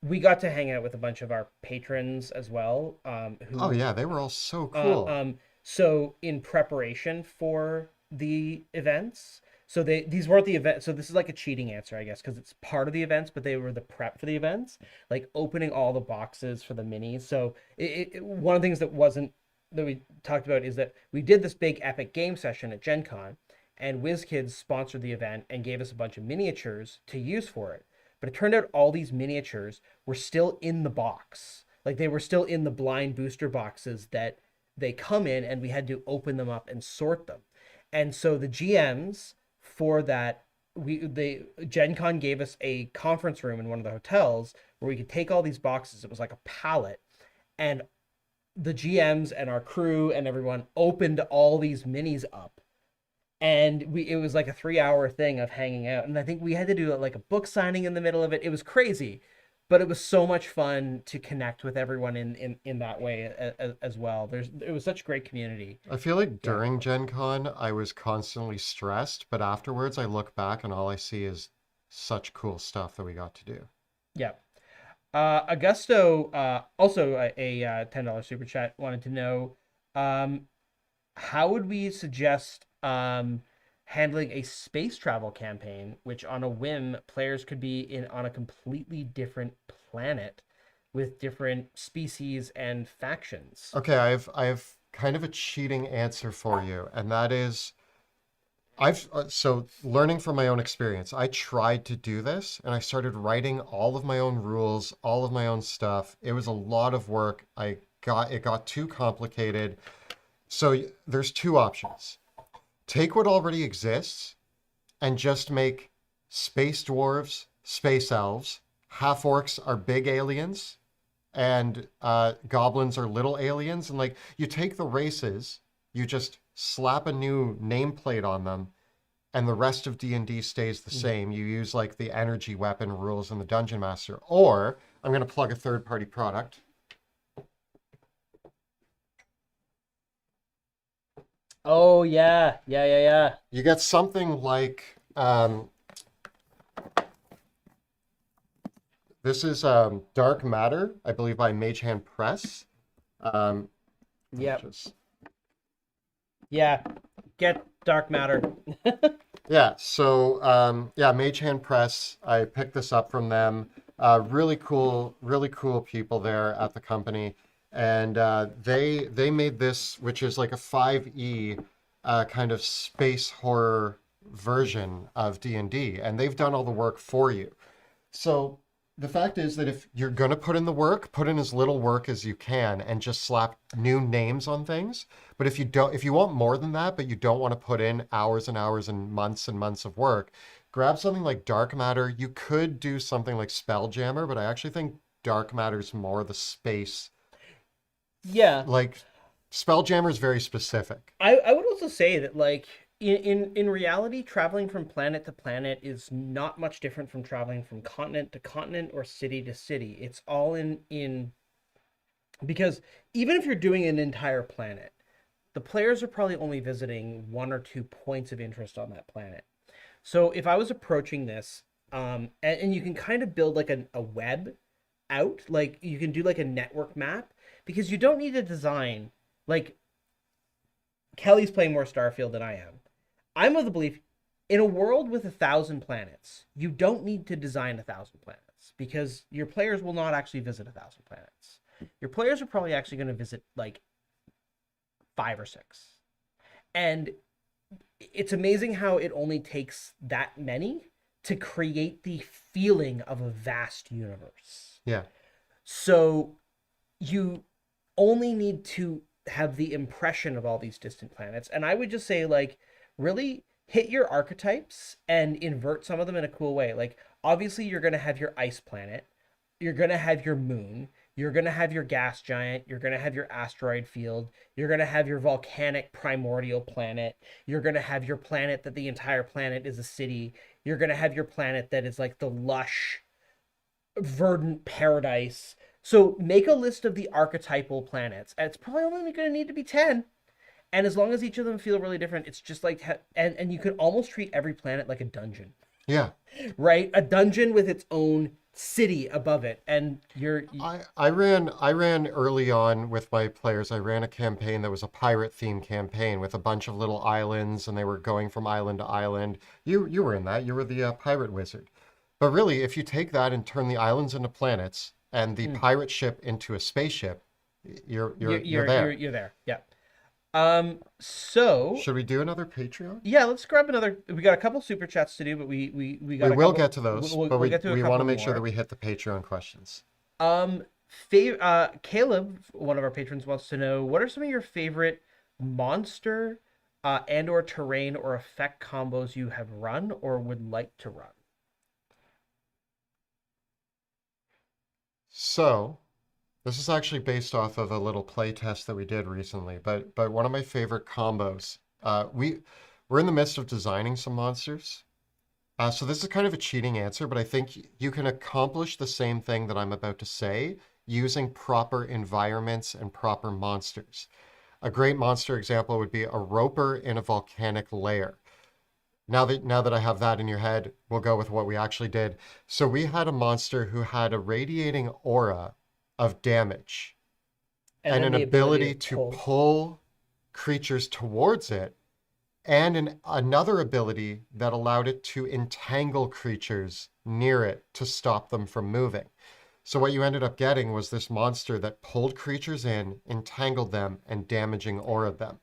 we got to hang out with a bunch of our patrons as well, Oh who yeah, they were all so Uh, cool. um, so in preparation for the events, so these weren't the events. So this is like a cheating answer, I guess, because it's part of the events, but they were the prep for the events, like opening all the boxes for the minis. So one of the things that wasn't that we talked about is that we did this big epic game session at Gen Con, and WizKids sponsored the event and gave us a bunch of miniatures to use for it. But it turned out all these miniatures were still in the box. Like they were still in the blind booster boxes that they come in, and we had to open them up and sort them. And so the GMs for that, Gen Con gave us a conference room in one of the hotels where we could take all these boxes. It was like a pallet, and the GMs and our crew and everyone opened all these minis up, and we it was like a 3 hour thing of hanging out, and I think we had to do like a book signing in the middle of it. It was crazy, but it was so much fun to connect with everyone in that way as well. It was such a great community. I feel like Yeah. during Gen Con, I was constantly stressed, but afterwards I look back and all I see is such cool stuff that we got to do. Yeah. Augusto, also a $10 super chat, wanted to know, um, how would we suggest handling a space travel campaign, which on a whim players could be in on a completely different planet with different species and factions? Okay, I have kind of a cheating answer for you, and that is so learning from my own experience, I tried to do this and I started writing all of my own rules, all of my own stuff. It was a lot of work. It got too complicated. So there's two options. Take what already exists and just make space dwarves, space elves, half orcs are big aliens, and goblins are little aliens. And like you take the races, you just slap a new nameplate on them, and the rest of D&D stays the Mm. same. You use like the energy weapon rules in the Dungeon Master. Or I'm going to plug a third-party product. Oh yeah, yeah, yeah, yeah. You get something like this is Dark Matter, I believe by Mage Hand Press. Um, let me Yep. just Yeah. Get dark matter. Yeah, so yeah, Mage Hand Press. I picked this up from them. Really cool people there at the company, and they made this, which is like a 5e kind of space horror version of D&D, and they've done all the work for you. So the fact is that if you're going to put in the work, put in as little work as you can and just slap new names on things. But if you don't, if you want more than that, but you don't want to put in hours and months of work, grab something like Dark Matter. You could do something like Spelljammer, but I actually think Dark Matter's more the space. Yeah. Like Spelljammer is very specific. I would also say that like in reality, traveling from planet to planet is not much different from traveling from continent to continent or city to city. It's all in because even if you're doing an entire planet, the players are probably only visiting one or two points of interest on that planet. So if I was approaching this, and you can kind of build like a web out, like you can do like a network map because you don't need to design like Kelly's playing more Starfield than I am. I'm of the belief in a world with 1,000 planets, you don't need to design 1,000 planets because your players will not actually visit 1,000 planets. Your players are probably actually going to visit like five or six. And it's amazing how it only takes that many to create the feeling of a vast universe. Yeah. So you only need to have the impression of all these distant planets. And I would just say, like, really hit your archetypes and invert some of them in a cool way. Like, obviously, you're going to have your ice planet, you're going to have your moon, you're going to have your gas giant, you're going to have your asteroid field, you're going to have your volcanic primordial planet, you're going to have your planet that the entire planet is a city, you're going to have your planet that is like the lush verdant paradise. So make a list of the archetypal planets. And it's probably only going to need to be 10. And as long as each of them feel really different, it's just like, and you can almost treat every planet like a dungeon, Yeah. right? A dungeon with its own city above it. And I ran early on with my players. I ran a campaign that was a pirate themed campaign with a bunch of little islands, and they were going from island to island. You were in that. You were the pirate wizard. But really, if you take that and turn the islands into planets and the mm, pirate ship into a spaceship, you're, you're you're, you're, there. you're there. Yeah. So Should we do another Patreon? yeah, let's grab another. We got a couple super chats to do, but we We got a will couple. get to those, We'll, but we'll get to a we want couple to make sure that more. we hit the Patreon questions. Caleb, one of our patrons, wants to know what are some of your favorite monster and or terrain or effect combos you have run or would like to run. So, this is actually based off of a little play test that we did recently, but one of my favorite combos. We're in the midst of designing some monsters. So this is kind of a cheating answer, but I think you can accomplish the same thing that I'm about to say using proper environments and proper monsters. A great monster example would be a roper in a volcanic lair. Now that I have that in your head, we'll go with what we actually did. So we had a monster who had a radiating aura of damage And and then an the ability ability to to pull. pull creatures towards it, and another ability that allowed it to entangle creatures near it to stop them from moving. So what you ended up getting was this monster that pulled creatures in, entangled them, and damaging aura them.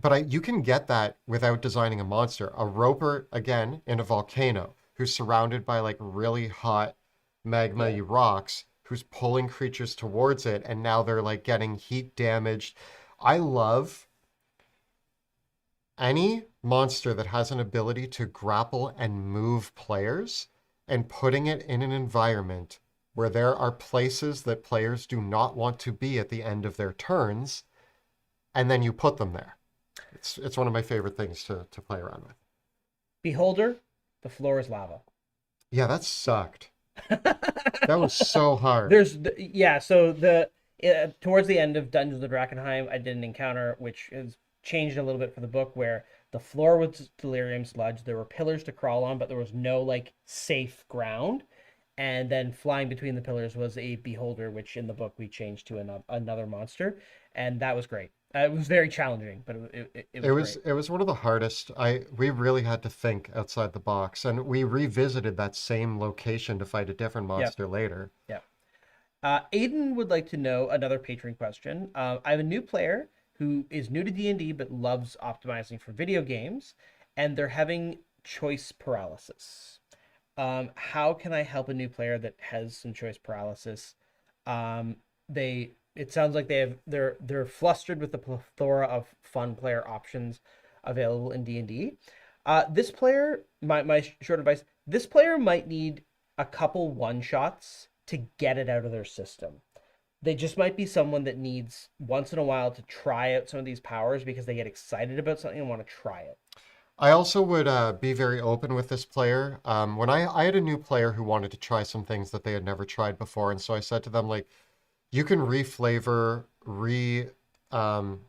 But you can get that without designing a monster. A roper, again, in a volcano, who's surrounded by like really hot magma Yeah. rocks, who's pulling creatures towards it, and now they're like getting heat damaged. I love any monster that has an ability to grapple and move players and putting it in an environment where there are places that players do not want to be at the end of their turns, and then you put them there. It's one of my favorite things to play around with. Beholder, the floor is lava. Yeah, that sucked. That was so hard. Yeah, so the towards the end of Dungeons of Drakkenheim, I did an encounter which is changed a little bit for the book where the floor was delirium sludge. There were pillars to crawl on, but there was no like safe ground. And then flying between the pillars was a beholder, which in the book we changed to another monster, and that was great. It was very challenging, but it It was was great. it was one of the hardest. We really had to think outside the box, and we revisited that same location to fight a different Yep, monster later. yep. Aiden would like to know another patron question. I have a new player who is new to D&D but loves optimizing for video games, and they're having choice paralysis. How can I help a new player that has some choice paralysis? They it sounds like they're flustered with the plethora of fun player options available in D&D. This player, my short advice, this player might need a couple one shots to get it out of their system. They just might be someone that needs once in a while to try out some of these powers because they get excited about something and want to try it. I also would be very open with this player. When I had a new player who wanted to try some things that they had never tried before, and so I said to them like, you can reflavor, um,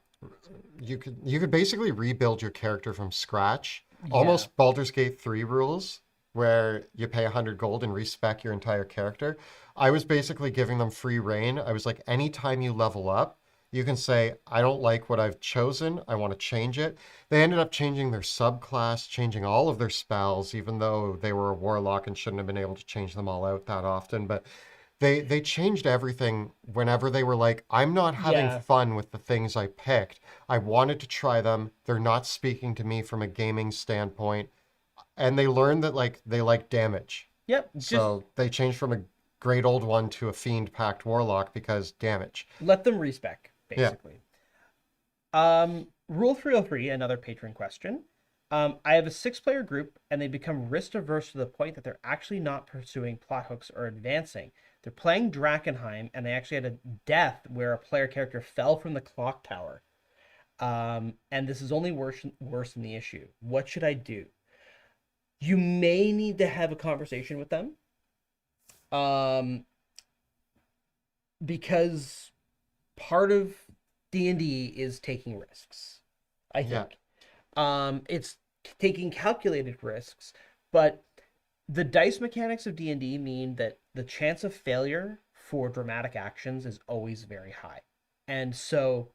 you could basically rebuild your character from scratch, Yeah. almost Baldur's Gate 3 rules, where you pay 100 gold and respec your entire character. I was basically giving them free reign. I was like, anytime you level up, you can say, I don't like what I've chosen. I want to change it. They ended up changing their subclass, changing all of their spells, even though they were a warlock and shouldn't have been able to change them all out that often. But they changed everything whenever they were like, I'm not having Yeah. fun with the things I picked. I wanted to try them. They're not speaking to me from a gaming standpoint. And they learned that like they like damage. Yep. Just So they changed from a great old one to a fiend packed warlock because damage. let them respec, Yeah. basically. Rule 303, another patron question. I have a six-player group, and they become risk averse to the point that they're actually not pursuing plot hooks or advancing. They're playing Drakkenheim, and they actually had a death where a player character fell from the clock tower. And this is only worse than the issue. What should I do? You may need to have a conversation with them, um, because part of D&D is taking risks. I Yeah. think it's taking calculated risks, but the dice mechanics of D&D mean that the chance of failure for dramatic actions is always very high. And so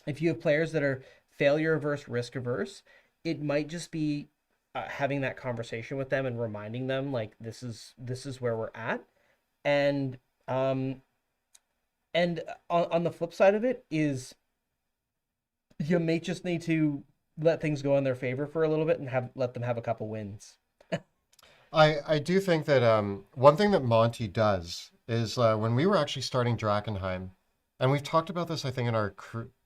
if you have players that are failure averse, risk averse, it might just be having that conversation with them and reminding them like this is where we're at. And um on the flip side of it is you may just need to let things go in their favor for a little bit and have let them have a couple wins. I do think that one thing that Monty does is when we were actually starting Drakkenheim, and we've talked about this, I think, in our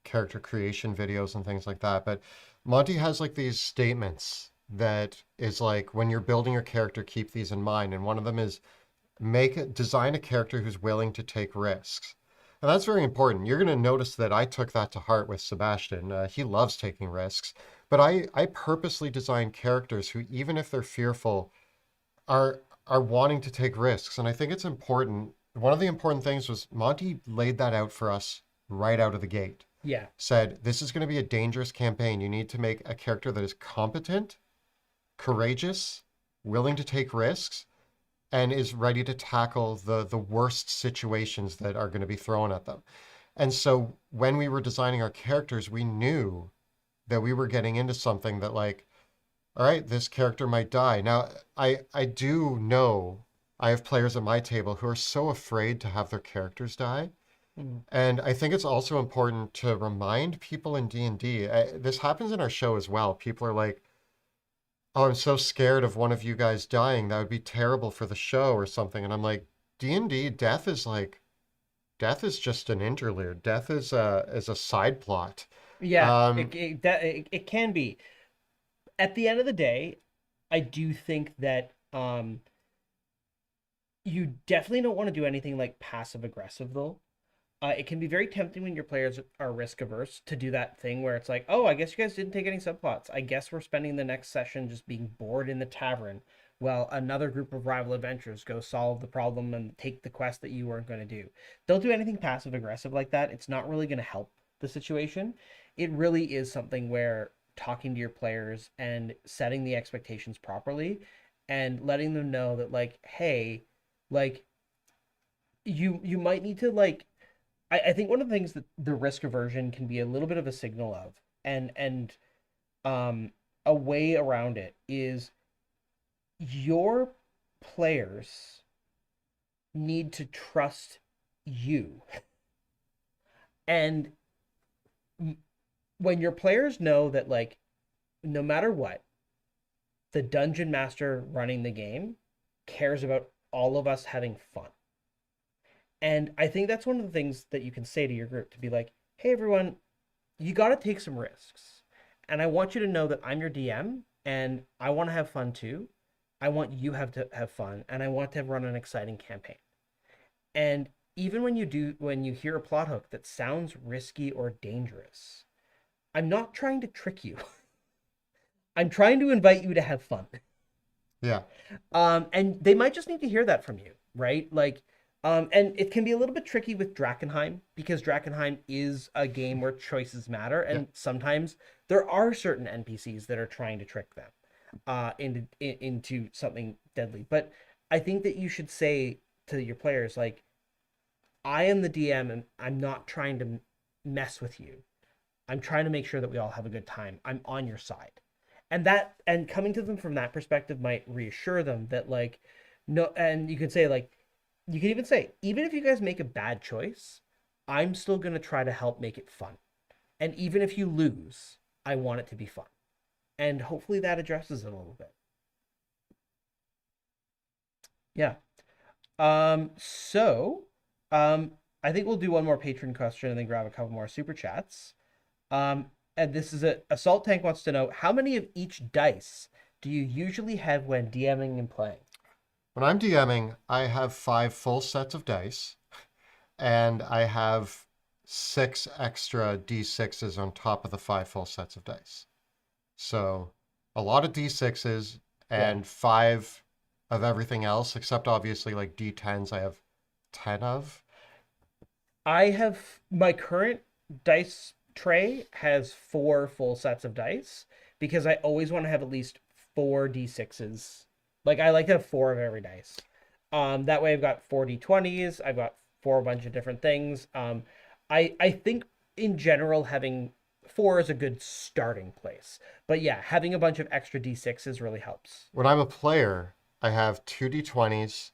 character creation videos and things like that, but Monty has like these statements that is like, when you're building your character, keep these in mind. And one of them is design a character who's willing to take risks. And that's very important. You're going to notice that I took that to heart with Sebastian. He loves taking risks, but I purposely design characters who, even if they're fearful, are wanting to take risks. And I think it's important. One of the important things was Monty laid that out for us right out of the gate. Yeah. Said, this is going to be a dangerous campaign. You need to make a character that is competent, courageous, willing to take risks, and is ready to tackle the worst situations that are going to be thrown at them. And so when we were designing our characters, we knew that we were getting into something that like, all right, this character might die. Now, I do know I have players at my table who are so afraid to have their characters die. Mm. And I think it's also important to remind people in D&D. This happens in our show as well. People are like, "Oh, I'm so scared of one of you guys dying. That would be terrible for the show or something." And I'm like, D&D, death is just an interlude. Death is a side plot. Yeah, Um, it can be. At the end of the day, I do think that you definitely don't want to do anything like passive aggressive though. It can be very tempting when your players are risk averse to do that thing where it's like, oh, I guess you guys didn't take any subplots. I guess we're spending the next session just being bored in the tavern while another group of rival adventurers go solve the problem and take the quest that you weren't going to do. Don't do anything passive aggressive like that. It's not really going to help the situation. it really is something where talking to your players and setting the expectations properly and letting them know that like, hey, like you might need to like I think one of the things that the risk aversion can be a little bit of a signal of and um a way around it is your players need to trust you. And when your players know that like no matter what, the dungeon master running the game cares about all of us having fun. And I think that's one of the things that you can say to your group to be like, hey, everyone, you got to take some risks. And I want you to know that I'm your DM and I want to have fun too. I want you have to have fun and I want to run an exciting campaign. And even when you hear a plot hook that sounds risky or dangerous, I'm not trying to trick you. I'm trying to invite you to have fun. Yeah. And they might just need to hear that from you, right? Like, and it can be a little bit tricky with Drakkenheim because Drakkenheim is a game where choices matter, Yeah. and sometimes there are certain NPCs that are trying to trick them into something deadly. But I think that you should say to your players, like, I am the DM, and I'm not trying to mess with you. I'm trying to make sure that we all have a good time. I'm on your side. And coming to them from that perspective might reassure them that like no and you could say like you can even say even if you guys make a bad choice, I'm still going to try to help make it fun. And even if you lose, I want it to be fun. And hopefully that addresses it a little bit. Yeah. So um I think we'll do one more patron question and then grab a couple more super chats. And this is a Assault Tank wants to know how many of each dice do you usually have when DMing and playing? When I'm DMing, I have 5 full sets of dice, and I have 6 extra D6s on top of the 5 full sets of dice. So a lot of D6s Yeah. and 5 of everything else, except obviously like D10s, I have 10 of. I have my current dice tray has 4 full sets of dice because I always want to have at least 4 D6s. Like I like to have 4 of every dice. That way I've got 4 D20s. I've got four bunch of different things. I think in general having four is a good starting place. But yeah, having a bunch of extra D6s really helps. When I'm a player, I have 2 D20s,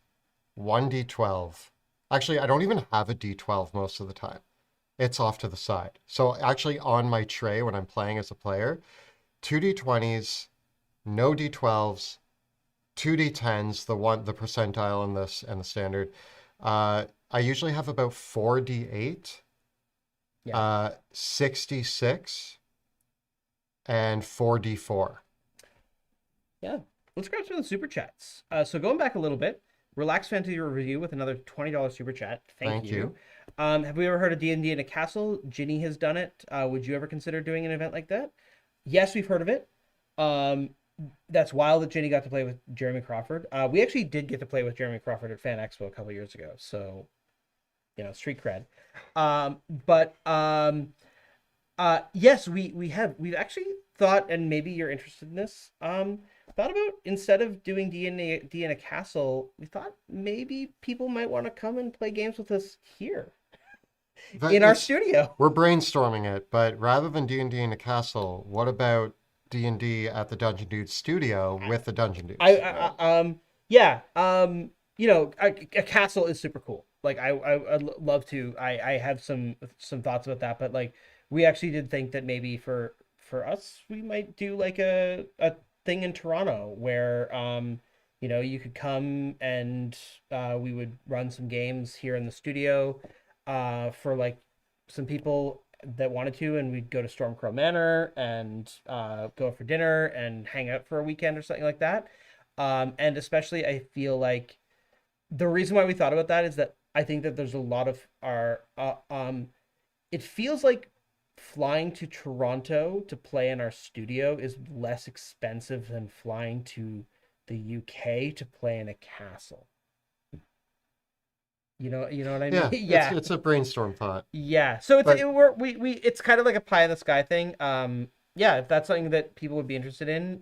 1 D12. Actually, I don't even have a D12 most of the time. It's off to the side. So actually on my tray when I'm playing as a player, 2 D20s, no D12s, 2 D10s, the percentile and the standard. I usually have about 4 D8, Yeah. 66, and 4 D4. Yeah. Let's grab some of the super chats. So going back a little bit, Relax Fantasy Review with another $20 super chat. Thank Thank you. you. Have we ever heard of D&D in a castle? Ginny has done it. Would you ever consider doing an event like that? Yes, we've heard of it. Um, that's wild that Ginny got to play with Jeremy Crawford. We actually did get to play with Jeremy Crawford at Fan Expo a couple years ago. So, street cred. But yes, we've actually thought, and maybe you're interested in this. Thought about instead of doing D in a castle, we thought maybe people might want to come and play games with us here But in our it's studio. we're brainstorming it, but rather than D&D in a castle, what about D&D at the Dungeon Dudes studio with the Dungeon I, Dudes? yeah, a castle is super cool. Like I'd love to. I have some thoughts about that, but like we actually did think that maybe for us we might do like a thing in Toronto where you could come and we would run some games here in the studio for like some people that wanted to, and we'd go to Stormcrow Manor and go for dinner and hang out for a weekend or something like that. And especially, I feel like the reason why we thought about that is that I think that there's a lot of our it feels like flying to Toronto to play in our studio is less expensive than flying to the UK to play in a castle. You know what I mean? Yeah, Yeah. it's a brainstorm thought. Yeah. So it's But it's kind of like a pie in the sky thing. Yeah, if that's something that people would be interested in,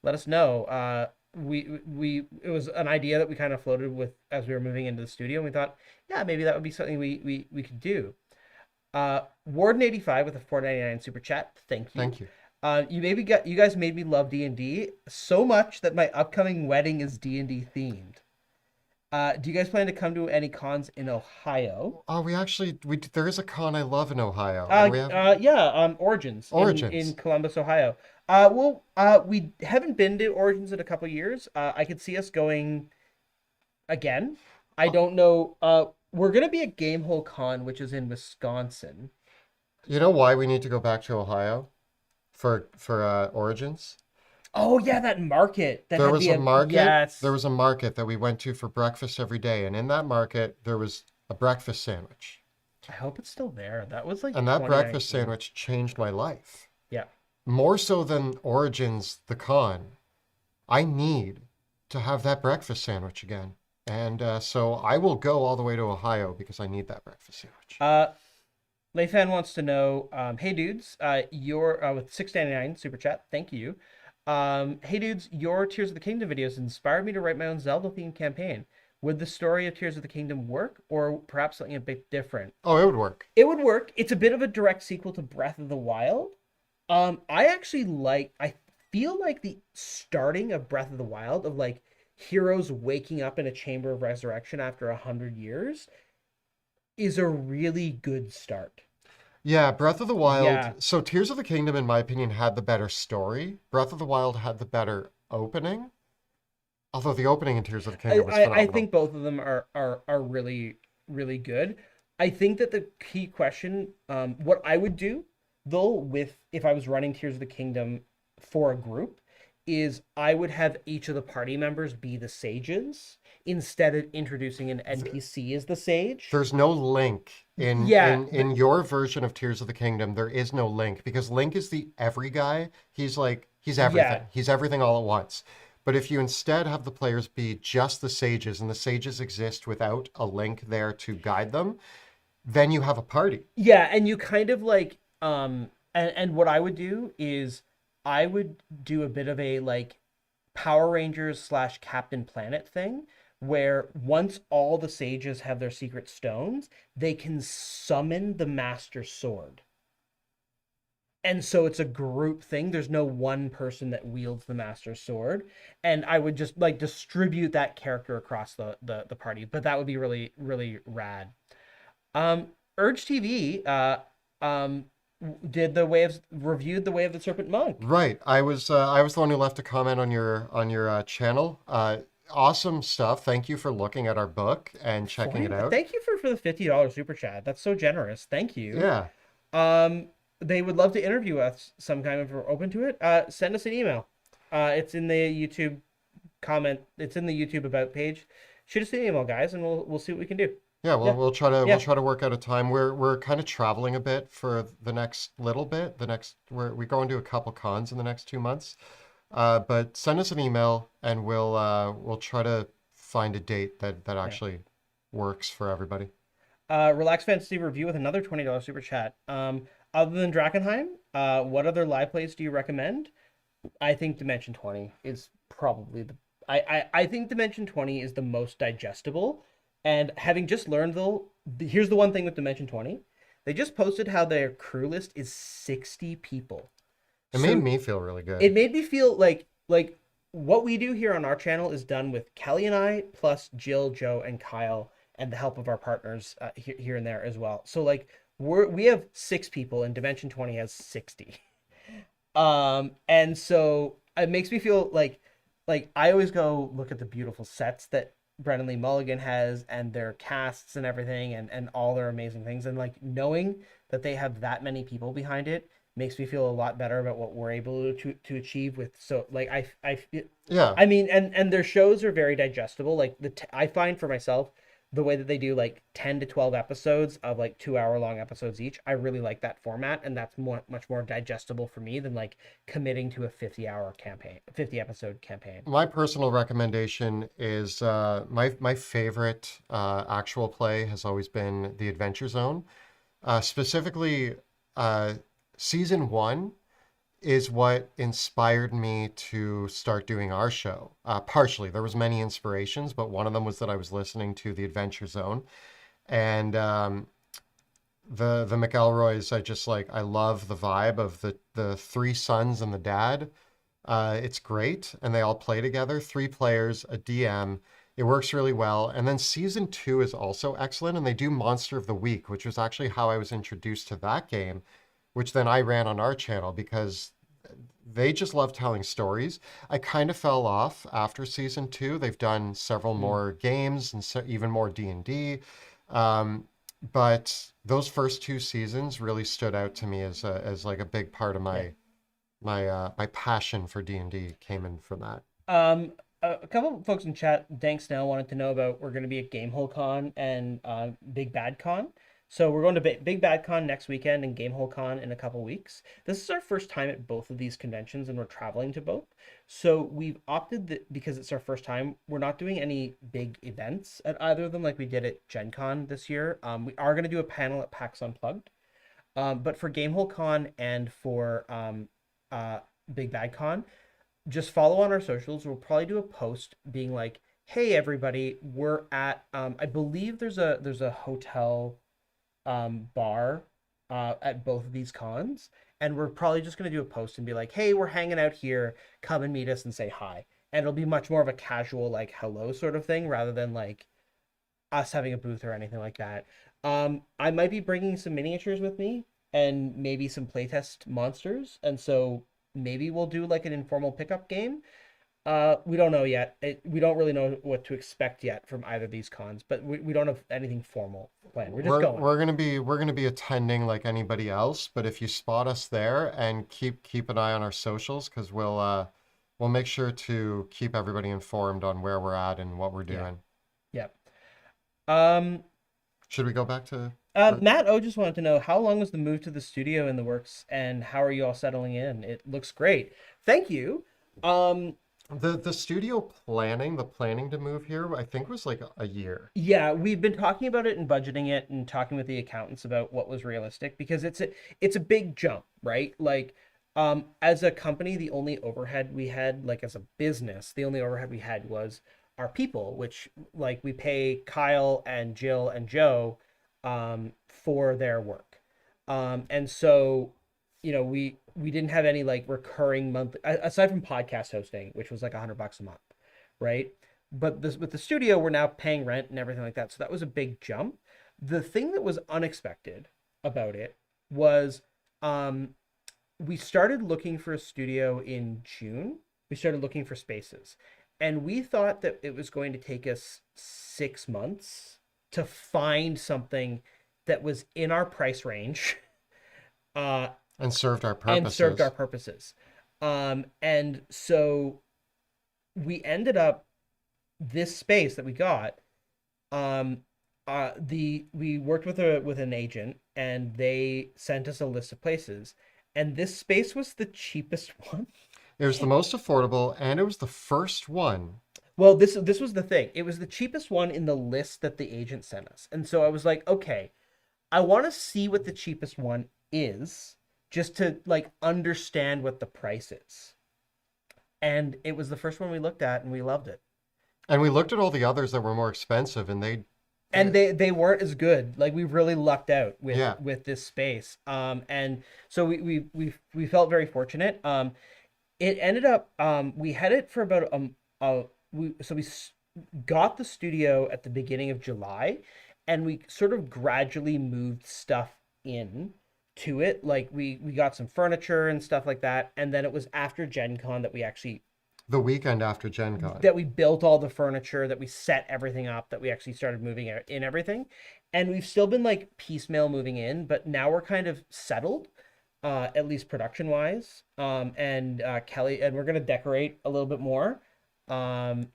let us know. We it was an idea that we kind of floated with as we were moving into the studio, and we thought, yeah, maybe that would be something we could do. Warden85 with a 4.99 super chat. Thank you. thank you. You guys made me love D&D so much that my upcoming wedding is D&D themed. Do you guys plan to come to any cons in Ohio? Oh, we there is a con I love in Ohio, and we have Yeah, Origins in Origins. Columbus, Ohio. We haven't been to Origins in a couple years. I could see us going again. I Uh, don't know. We're gonna be at Gamehole Con, which is in Wisconsin. You know why we need to go back to Ohio for Origins? Oh yeah, that market that There had was the a market. There yes. was a market that we went to for breakfast every day, and in that market there was a breakfast sandwich, I hope it's still there. That was like and that breakfast 2019. sandwich changed my life Yeah. more so than Origins the con. I need to have that breakfast sandwich again, and so I will go all the way to Ohio because I need that breakfast sandwich. Uh, Layfan wants to know, hey dudes, your with 6.99 super chat, thank you. Hey dudes, your Tears of the Kingdom videos inspired me to write my own Zelda themed campaign. Would the story of Tears of the Kingdom work, or perhaps something a bit different? Oh, it would work. It would work. It's a bit of a direct sequel to Breath of the Wild. I feel like the starting of Breath of the Wild of like heroes waking up in a chamber of resurrection after 100 years is a really good start. Yeah, Breath of the Yeah, Wild. So Tears of the Kingdom, in my opinion, had the better story. Breath of the Wild had the better opening. Although the opening in Tears of the Kingdom was I phenomenal. think both of them are really good. I think that the key question, what I would do though, with if I was running Tears of the Kingdom for a group, is I would have each of the party members be the sages instead of introducing an NPC as the sage. There's no Link in Yeah, in your version of Tears of the Kingdom. There is no Link because Link is the every guy. He's everything. yeah, He's everything all at once. But if you instead have the players be just the sages and the sages exist without a Link there to guide them, then you have a party. yeah, and you kind of like and what I would do is I would do a bit of a like Power Rangers slash Captain Planet thing where once all the sages have their secret stones, they can summon the Master Sword. And so it's a group thing. There's no one person that wields the Master Sword. And I would just like distribute that character across the party. But that would be really rad. Urge TV um did the waves reviewed the Way of the Serpent Monk. Right. I was the one who left a comment on your channel. Awesome stuff. Thank you for looking at our book and checking it out. Thank you for the $50 super chat. That's so generous. Thank you. Yeah. Um, they would love to interview us sometime if we're open to it. Send us an email. It's in the YouTube comment. It's in the YouTube about page. Shoot us an email, guys, and we'll see what we can do. Yeah, Yeah, we'll yeah, try to work out a time. We're kind of traveling a bit for the next little bit. We go into a couple cons in the next 2 months. But send us an email and we'll try to find a date that yeah. actually works for everybody. Relax Fantasy review with another $20 super chat. Other than Drakenheim, what other live plays do you recommend? I think Dimension 20 is probably I think Dimension 20 is the most digestible. And having just learned though, here's the one thing with Dimension 20. They just posted how their crew list is 60 people. It made So me feel really good. it made me feel like what we do here on our channel is done with Kelly and I plus Jill, Joe, and Kyle, and the help of our partners here and there as well. So like we have 6 people, and Dimension 20 has 60. And so it makes me feel like I always go look at the beautiful sets that Brennan Lee Mulligan has and their casts and everything and all their amazing things, and like knowing that they have that many people behind it makes me feel a lot better about what we're able to achieve with. So like Yeah. I mean, and their shows are very digestible. Like I find for myself, the way that they do like 10 to 12 episodes of like 2 hour long episodes each. I really like that format, and that's much more digestible for me than like committing to a 50-hour campaign, 50 episode campaign. My personal recommendation is my favorite actual play has always been The Adventure Zone. Specifically, uh, season one is what inspired me to start doing our show. Partially, there was many inspirations, but one of them was that I was listening to The Adventure Zone, and the McElroys. I just like I love the vibe of the three sons and the dad. It's great, and they all play together. Three players, a DM. It works really well. And then season two is also excellent, and they do Monster of the Week, which was actually how I was introduced to that game, which then I ran on our channel because they just love telling stories. I kind of fell off after season two. They've done several Mm, more games and even more D&D. Um, but those first two seasons really stood out to me as like a big part of yeah. my passion for D&D came in from that. A couple of folks in chat, Dank Snell, wanted to know about we're going to be at Gamehole Con and Big Bad Con. So we're going to Big Bad Con next weekend and Gamehole Con in a couple weeks. This is our first time at both of these conventions, and we're traveling to both. So we've because it's our first time. We're not doing any big events at either of them like we did at Gen Con this year. We are going to do a panel at PAX Unplugged. But for Gamehole Con and for uh, Big Bad Con, just follow on our socials. We'll probably do a post being like, "Hey everybody, we're at I believe there's a hotel bar at both of these cons, and we're probably just gonna do a post and be like, "Hey, we're hanging out here. Come and meet us and say hi." And it'll be much more of a casual like hello sort of thing rather than like us having a booth or anything like that. I might be bringing some miniatures with me and maybe some playtest monsters, and so maybe we'll do like an informal pickup game. We don't know yet. We don't really know what to expect yet from either of these cons, but we don't have anything formal planned. We're just going. We're gonna be attending like anybody else, but if you spot us there and keep an eye on our socials, because we'll make sure to keep everybody informed on where we're at and what we're Yeah, doing. yeah. Um, Should we go back to Matt O just wanted to know how long was the move to the studio in the works, and how are you all settling in? It looks great. Thank you. Um, the studio planning? The planning to move here, I think, was like a year. Yeah, we've been talking about it and budgeting it and talking with the accountants about what was realistic because it's a big jump, right? Like as a company, the only overhead we had, like as a business, the only overhead we had was our people, which like we pay Kyle and Jill and Joe for their work. And so, we didn't have any like recurring monthly aside from podcast hosting, which was like $100 a month, right? But this with the studio, we're now paying rent and everything like that. So that was a big jump. The thing that was unexpected about it was um, we started looking for a studio in June. We started looking for spaces. And we thought that it was going to take us 6 months to find something that was in our price range uh, And served our and served our purposes. purposes. And so we ended up this space that we got. Um, the we worked with an agent, and they sent us a list of places, and this space was the cheapest one. It was the most affordable, and it was the first one. Well, this was the thing. It was the cheapest one in the list that the agent sent us. And so I was like, okay, I want to see what the cheapest one is just to like understand what the price is. And it was the first one we looked at and we loved it. And we looked at all the others that were more expensive, and And they they weren't as good. Like we really lucked out yeah. with this space. And so we felt very fortunate. It ended up we had it for about we so we got the studio at the beginning of July, and we sort of gradually moved stuff in to it. Like we got some furniture and stuff like that, and then it was after Gen Con that we actually The weekend after Gen Con. that we built all the furniture, that we set everything up, that we actually started moving out in everything. And we've still been like piecemeal moving in, but now we're kind of settled, at least production wise. And Kelly, and we're gonna decorate a little bit more.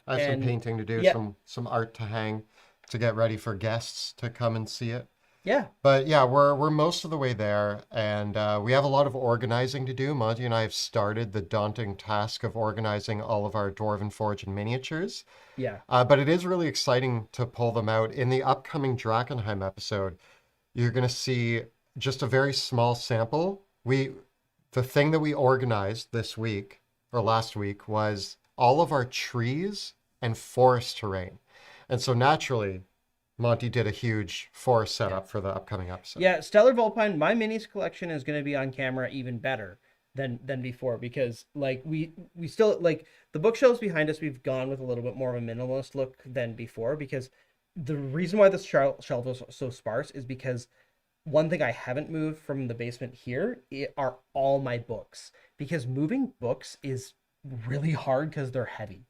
I have some And painting to do, yeah, some art to hang. to get ready for guests to come and see it. Yeah. But yeah, we're most of the way there, and we have a lot of organizing to do. Monty and I have started the daunting task of organizing all of our Dwarven Forge and miniatures. Yeah. But it is really exciting to pull them out. In the upcoming Drakenheim episode, you're going to see just a very small sample. The thing that we organized this week or last week was all of our trees and forest terrain. And so naturally, Monty did a huge forest Yeah. setup for the upcoming episode. Yeah, Stellar Vulpine, my minis collection is going to be on camera even better than before, because like we still like the bookshelves behind us, we've gone with a little bit more of a minimalist look than before, because the reason why this shelf is so sparse is because one thing I haven't moved from the basement here are all my books, because moving books is really hard because they're heavy.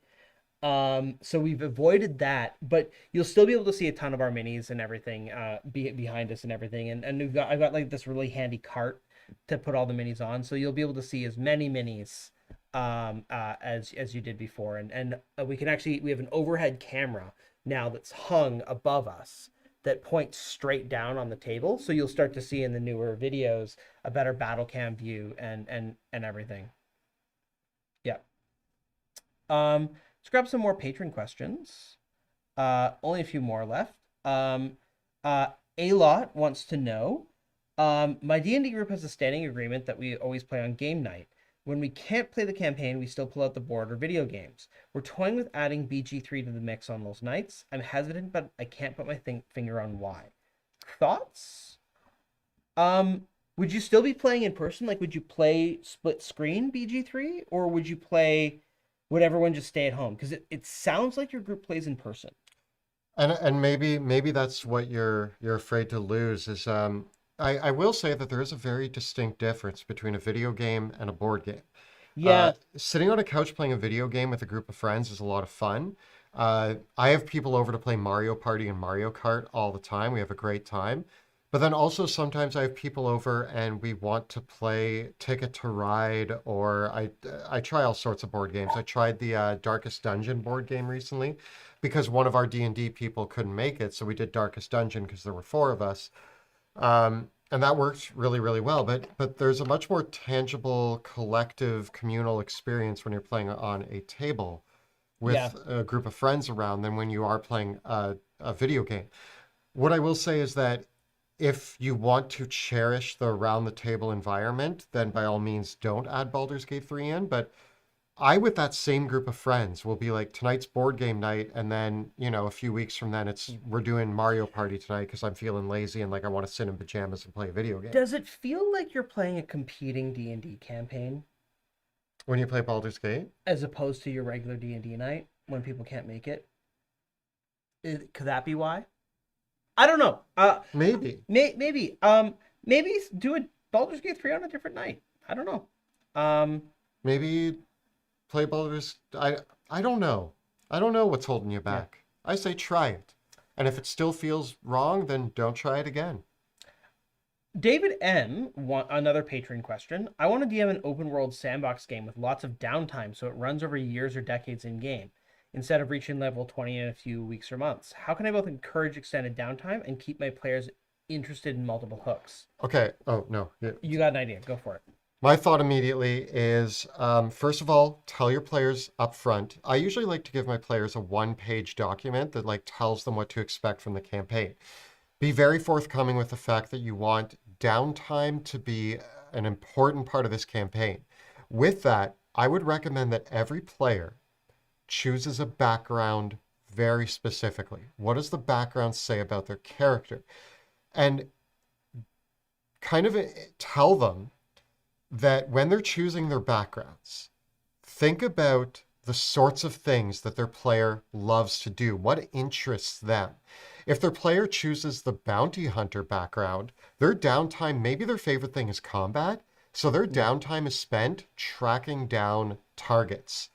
So we've avoided that, but you'll still be able to see a ton of our minis and everything behind us and everything. And I've got like this really handy cart to put all the minis on, so you'll be able to see as many minis as you did before. And we have an overhead camera now that's hung above us that points straight down on the table, so you'll start to see in the newer videos a better battle cam view and everything. Yeah. Let's grab some more patron questions. Only a few more left. A lot wants to know. My D&D group has a standing agreement that we always play on game night. When we can't play the campaign, we still pull out the board or video games. We're toying with adding BG3 to the mix on those nights. I'm hesitant, but I can't put my finger on why. Thoughts? Would you still be playing in person? Like, would you play split screen BG3, or would you play would everyone just stay at home? Because it sounds like your group plays in person. And maybe that's what you're afraid to lose is I will say that there is a very distinct difference between a video game and a board game. Yeah. Sitting on a couch playing a video game with a group of friends is a lot of fun. I have people over to play Mario Party and Mario Kart all the time. We have a great time. But then also sometimes I have people over and we want to play Ticket to Ride, or I try all sorts of board games. I tried the Darkest Dungeon board game recently because one of our D&D people couldn't make it, so we did Darkest Dungeon because there were four of us. And that worked really, really well. But there's a much more tangible, collective, communal experience when you're playing on a table Yeah. with a group of friends around than when you are playing a video game. What I will say is that if you want to cherish the around the table environment, then by all means don't add Baldur's Gate 3 in. But I, with that same group of friends, will be like, tonight's board game night, and then, a few weeks from then, we're doing Mario Party tonight because I'm feeling lazy and like I want to sit in pajamas and play a video game. Does it feel like you're playing a competing D&D campaign When you play Baldur's Gate? as opposed to your regular D&D night when people can't make it? Could that be why? I don't know. Maybe. Maybe do a Baldur's Gate 3 on a different night. I don't know. Maybe play Baldur's. I don't know. I don't know what's holding you back. I say try it. And if it still feels wrong, then don't try it again. David M, another patron question. I want to DM an open world sandbox game with lots of downtime so it runs over years or decades in game, instead of reaching level 20 in a few weeks or months. How can I both encourage extended downtime and keep my players interested in multiple hooks? Okay. Oh, no. Yeah. You got an idea. Go for it. My thought immediately is, first of all, tell your players up front. I usually like to give my players a one-page document that like tells them what to expect from the campaign. Be very forthcoming with the fact that you want downtime to be an important part of this campaign. With that, I would recommend that every player chooses a background very specifically. What does the background say about their character? And kind of tell them that when they're choosing their backgrounds, think about the sorts of things that their player loves to do, what interests them. If their player chooses the bounty hunter background, their downtime, maybe their favorite thing is combat, so their downtime is spent tracking down targets.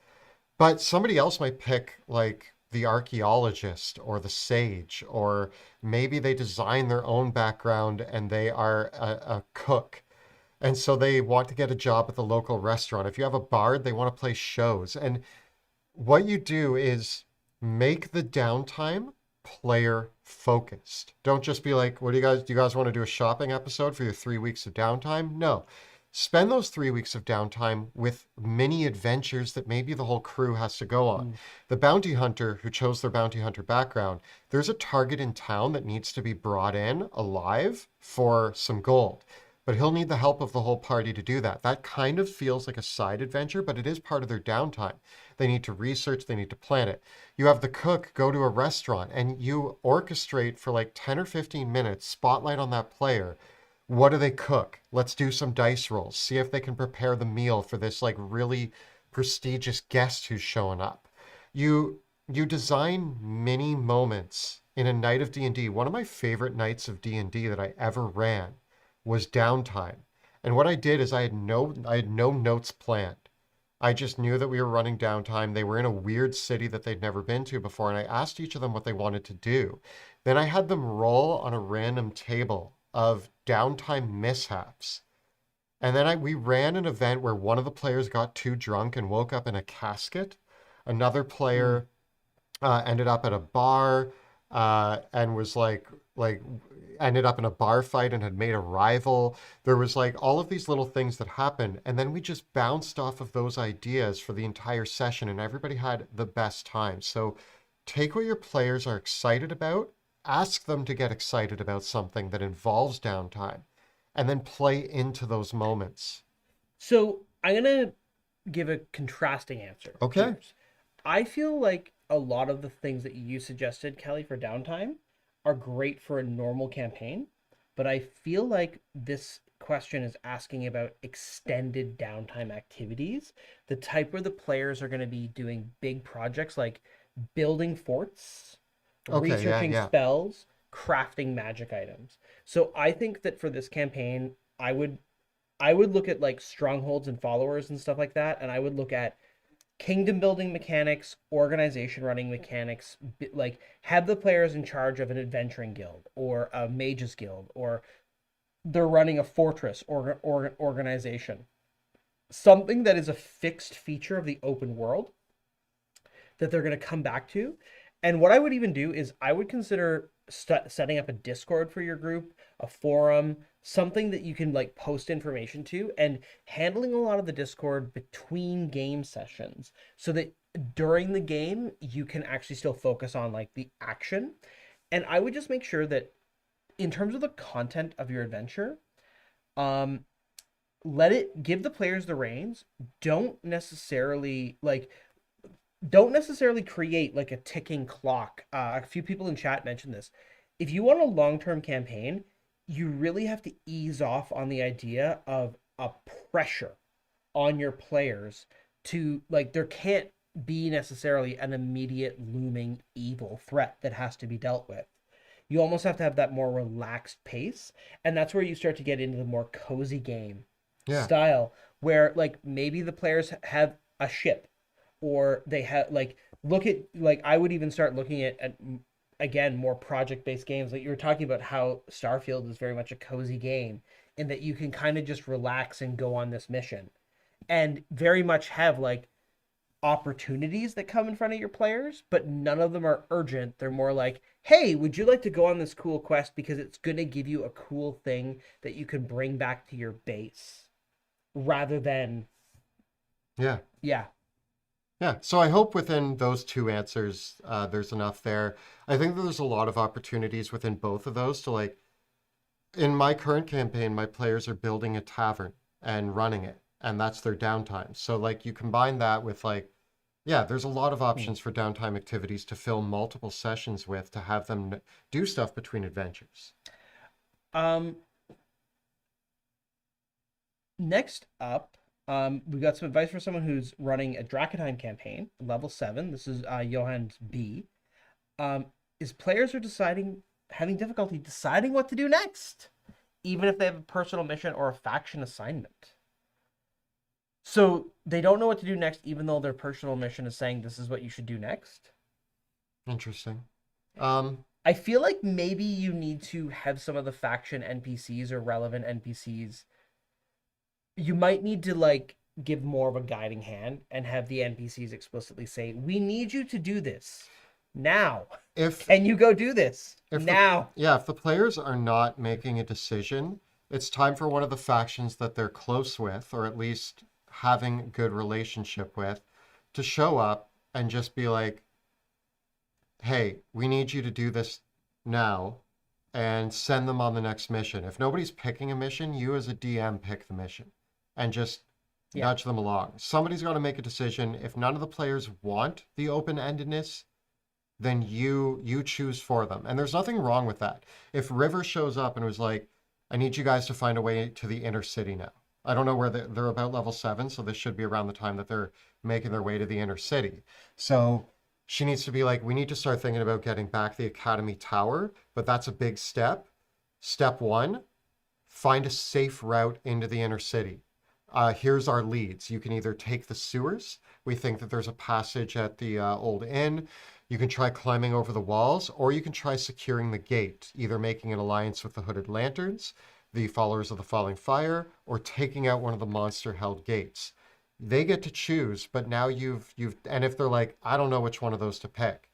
But somebody else might pick like the archaeologist or the sage, or maybe they design their own background and they are a cook. And so they want to get a job at the local restaurant. If you have a bard, they want to play shows. And what you do is make the downtime player focused. Don't just be like, what do you guys want to do a shopping episode for your 3 weeks of downtime? No. Spend those 3 weeks of downtime with mini adventures that maybe the whole crew has to go on. Mm. The bounty hunter who chose their bounty hunter background, there's a target in town that needs to be brought in alive for some gold. But he'll need the help of the whole party to do that. That kind of feels like a side adventure, but it is part of their downtime. They need to research, they need to plan it. You have the cook go to a restaurant and you orchestrate for like 10 or 15 minutes, spotlight on that player. What do they cook? Let's do some dice rolls. See if they can prepare the meal for this like really prestigious guest who's showing up. You design mini moments in a night of D&D. One of my favorite nights of D&D that I ever ran was downtime. And what I did is I had no notes planned. I just knew that we were running downtime. They were in a weird city that they'd never been to before, and I asked each of them what they wanted to do. Then I had them roll on a random table of downtime mishaps. And then we ran an event where one of the players got too drunk and woke up in a casket. Another Mm. player ended up at a bar and was like ended up in a bar fight and had made a rival. There was like all of these little things that happened, and then we just bounced off of those ideas for the entire session, and everybody had the best time. So take what your players are excited about, ask them to get excited about something that involves downtime, and then play into those moments. So I'm gonna give a contrasting answer to Okay. yours. I feel like a lot of the things that you suggested, Kelly, for downtime are great for a normal campaign, but I feel like this question is asking about extended downtime activities, the type where the players are going to be doing big projects like building forts, Okay, yeah, researching yeah. spells, crafting magic items. So I think that for this campaign, I would I would look at like strongholds and followers and stuff like that, and I would look at kingdom building mechanics, organization running mechanics, like have the players in charge of an adventuring guild or a mages guild, or they're running a fortress or organization. Something that is a fixed feature of the open world that they're going to come back to. And what I would even do is I would consider setting up a Discord for your group, a forum, something that you can like post information to, and handling a lot of the Discord between game sessions so that during the game you can actually still focus on like the action. And I would just make sure that in terms of the content of your adventure, um, let it give the players the reins. Don't necessarily like don't necessarily create like a ticking clock. A few people in chat mentioned this. If you want a long-term campaign, you really have to ease off on the idea of a pressure on your players to like there can't be necessarily an immediate looming evil threat that has to be dealt with. You almost have to have that more relaxed pace, and that's where you start to get into the more cozy game Yeah. style where like maybe the players have a ship or they have like look at like I would even start looking at again more project based games like you were talking about how Starfield is very much a cozy game and that you can kind of just relax and go on this mission and very much have like opportunities that come in front of your players, but none of them are urgent. They're more like, hey, would you like to go on this cool quest because it's going to give you a cool thing that you can bring back to your base rather than, Yeah. yeah. Yeah, so I hope within those two answers, there's enough there. I think that there's a lot of opportunities within both of those to like, in my current campaign, my players are building a tavern and running it, and that's their downtime. So like you combine that with like, yeah, there's a lot of Hmm. options for downtime activities to fill multiple sessions with to have them do stuff between adventures. Um, Next up, we've got some advice for someone who's running a Drakkenheim campaign, level 7. This is Johann's B. Um, is players are having difficulty deciding what to do next, even if they have a personal mission or a faction assignment. So they don't know what to do next, even though their personal mission is saying this is what you should do next. Interesting. Um, I feel like maybe you need to have some of the faction NPCs or relevant NPCs. You might need to like give more of a guiding hand and have the NPCs explicitly say, "We need you to do this." now. If Can you go do this if the now? yeah, if the players are not making a decision, it's time for one of the factions that they're close with, or at least having a good relationship with, to show up and just be like, hey, we need you to do this now, and send them on the next mission. If nobody's picking a mission, you as a DM pick the mission and just Yeah. nudge them along. Somebody's got to make a decision. If none of the players want the open-endedness, then you choose for them. And there's nothing wrong with that. If River shows up and was like, I need you guys to find a way to the inner city now. I don't know where they're about level 7, so this should be around the time that they're making their way to the inner city. So she needs to be like, we need to start thinking about getting back the Academy Tower, but that's a big step. Step 1, find a safe route into the inner city. Here's our leads. You can either take the sewers. We think that there's a passage at the old inn. You can try climbing over the walls, or you can try securing the gate, either making an alliance with the Hooded Lanterns, the Followers of the Falling Fire, or taking out one of the monster-held gates. They get to choose, but now and if they're like, I don't know which one of those to pick,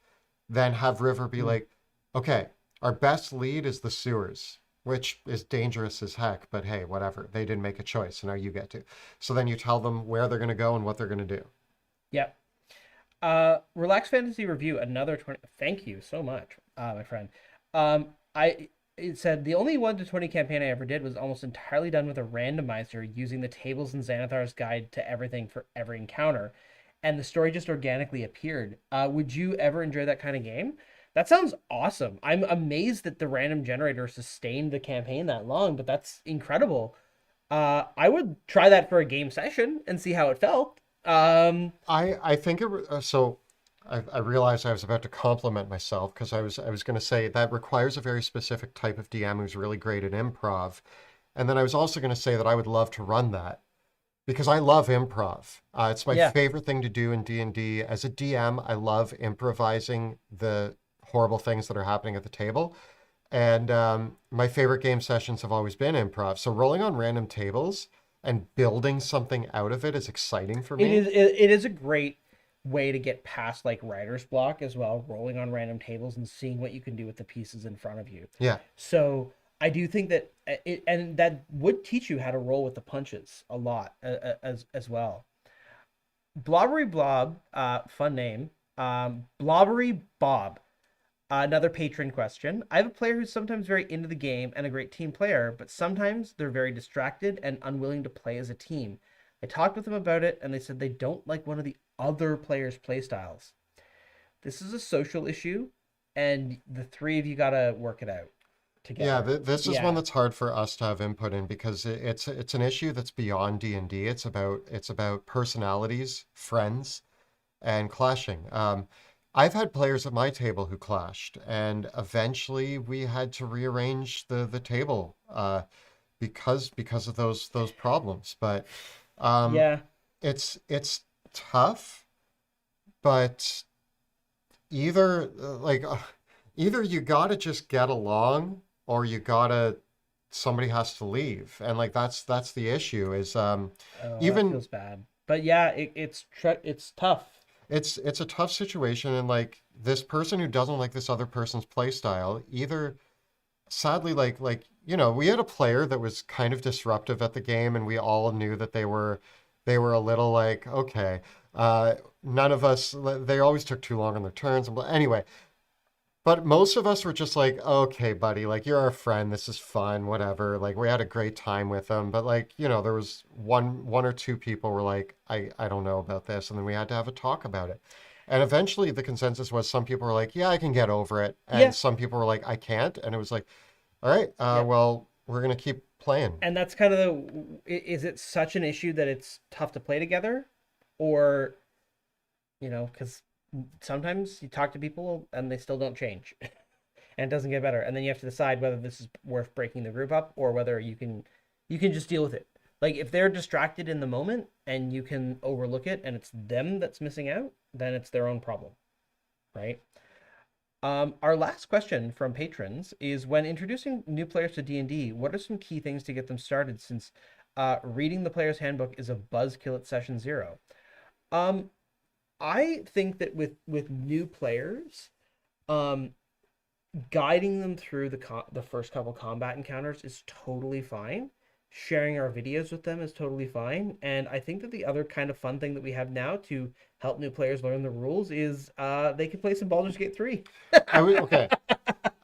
then have River be Mm. like, okay, our best lead is the sewers, which is dangerous as heck, but hey, whatever. They didn't make a choice, so now you get to. So then you tell them where they're going to go and what they're going to do. Yep. Relax Fantasy Review, another 20. Thank you so much, my friend. I It said the only 1 to 20 campaign I ever did was almost entirely done with a randomizer using the tables in Xanathar's Guide to Everything for every encounter, and the story just organically appeared. Would you ever enjoy that kind of game? That sounds awesome. I'm amazed that the random generator sustained the campaign that long, but that's incredible. I would try that for a game session and see how it felt. I think so. I realized I was about to compliment myself because I was going to say that requires a very specific type of DM who's really great at improv, and then I was also going to say that I would love to run that because I love improv. It's my Yeah. favorite thing to do in D&D. As a DM, I love improvising the horrible things that are happening at the table. And my favorite game sessions have always been improv. So rolling on random tables and building something out of it is exciting for It me. is it is a great way to get past like writer's block as well, rolling on random tables and seeing what you can do with the pieces in front of you. Yeah. So I do think that and that would teach you how to roll with the punches a lot as well. Blobbery Blob, fun name. Blobbery Bob, another patron question. I have a player who's sometimes very into the game and a great team player, but sometimes they're very distracted and unwilling to play as a team. I talked with them about it, and they said they don't like one of the other players' playstyles. This is a social issue, and the three of you gotta work it out Yeah, together. this is one Yeah, that's hard for us to have input in because it's an issue that's beyond D&D. It's about personalities, friends, and clashing. I've had players at my table who clashed, and eventually we had to rearrange the table because of those problems. But um, yeah, it's tough, but either either you gotta just get along or you gotta somebody has to leave, and like that's the issue is oh, that even feels bad. But yeah, it's tough. it's a tough situation, and like this person who doesn't like this other person's play style either sadly we had a player that was kind of disruptive at the game, and we all knew that they were a little like okay, none of us, they always took too long on their turns, and anyway. But most of us were just like, okay, buddy, like you're our friend. This is fun, whatever. Like we had a great time with them. But like, there was one or two people were like, I don't know about this. And then we had to have a talk about it. And eventually the consensus was some people were like, yeah, I can get over it. And Yeah, some people were like, I can't. And it was like, all right, yeah. well, we're gonna keep playing. And that's kind of is it such an issue that it's tough to play together? Or, because sometimes you talk to people and they still don't change and it doesn't get better. And then you have to decide whether this is worth breaking the group up or whether you can just deal with it. Like if they're distracted in the moment and you can overlook it and it's them that's missing out, then it's their own problem, right? Our last question from patrons is when introducing new players to D&D, what are some key things to get them started since reading the player's handbook is a buzzkill at session 0? Um, I think that with new players, Um, Guiding them through the first couple combat encounters is totally fine. Sharing our videos with them is totally fine. And I think that the other kind of fun thing that we have now to help new players learn the rules is they can play some Baldur's Gate 3. Okay.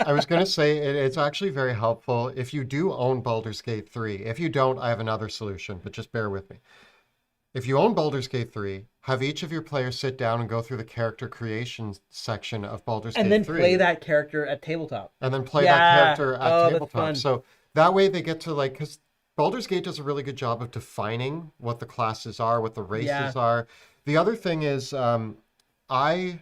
I was going to say it's actually very helpful if you do own Baldur's Gate 3. If you don't, I have another solution, but just bear with me. If you own Baldur's Gate 3, have each of your players sit down and go through the character creation section of Baldur's And Gate then play 3 that character at tabletop. and then play that Yeah. character at Oh, that's tabletop. fun. So that way they get to like, because Baldur's Gate does a really good job of defining what the classes are, what the Yeah. races are. The other thing is, I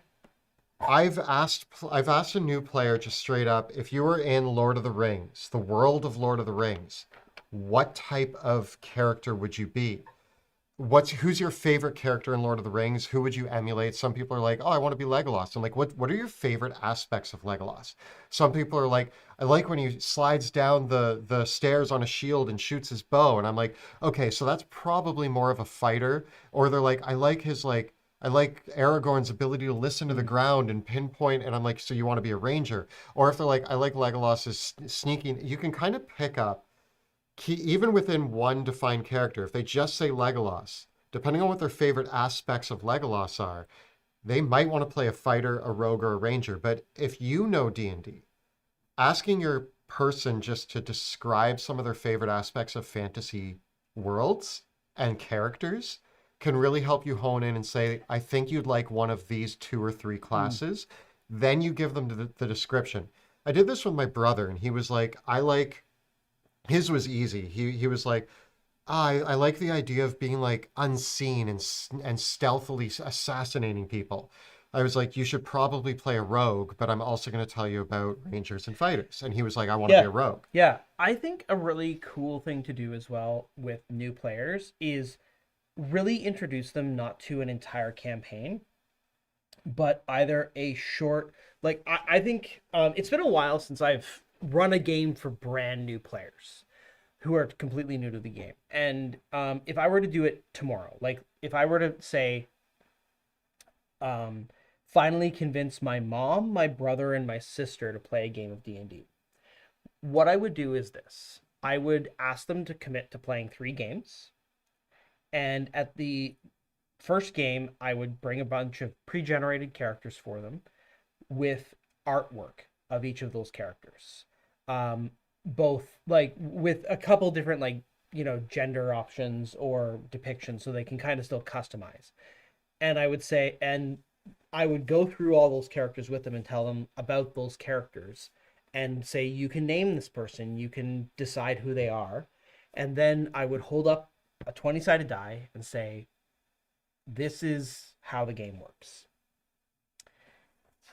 I've asked a new player just straight up, if you were in Lord of the Rings, the world of Lord of the Rings, what type of character would you be? Who's your favorite character in Lord of the Rings? Who would you emulate? Some people are like, "Oh, I want to be Legolas." I'm like, "What are your favorite aspects of Legolas?" Some people are like, "I like when he slides down the stairs on a shield and shoots his bow." And I'm like, "Okay, so that's probably more of a fighter." Or they're like, I like Aragorn's ability to listen to the Mm. ground and pinpoint." And I'm like, "So you want to be a ranger?" Or if they're like, "I like Legolas's sneaking," you can kind of pick up even within one defined character, if they just say Legolas, depending on what their favorite aspects of Legolas are, they might want to play a fighter, a rogue, or a ranger. But if you know D&D, asking your person just to describe some of their favorite aspects of fantasy worlds and characters can really help you hone in and say, I think you'd like one of these two or three Mm. classes. Then you give them the description. I did this with my brother, and he was like, I like his was easy. He was like, I like the idea of being like unseen and stealthily assassinating people. I was like, you should probably play a rogue, but I'm also going to tell you about rangers and fighters. And he was like, I want to be Yeah. a rogue. Yeah. I think a really cool thing to do as well with new players is really introduce them not to an entire campaign, but either a short, like, I think it's been a while since I've run a game for brand new players who are completely new to the game. And if I were to do it tomorrow, like if I were to say, um, finally convince my mom, my brother, and my sister to play a game of D&D, what I would do is this. I would ask them to commit to playing 3 games. And at the first game, I would bring a bunch of pre-generated characters for them with artwork of each of those characters. Both like with a couple different like, gender options or depictions so they can kind of still customize. And I would say, and I would go through all those characters with them and tell them about those characters and say, you can name this person, you can decide who they are. And then I would hold up a 20-sided die and say, this is how the game works.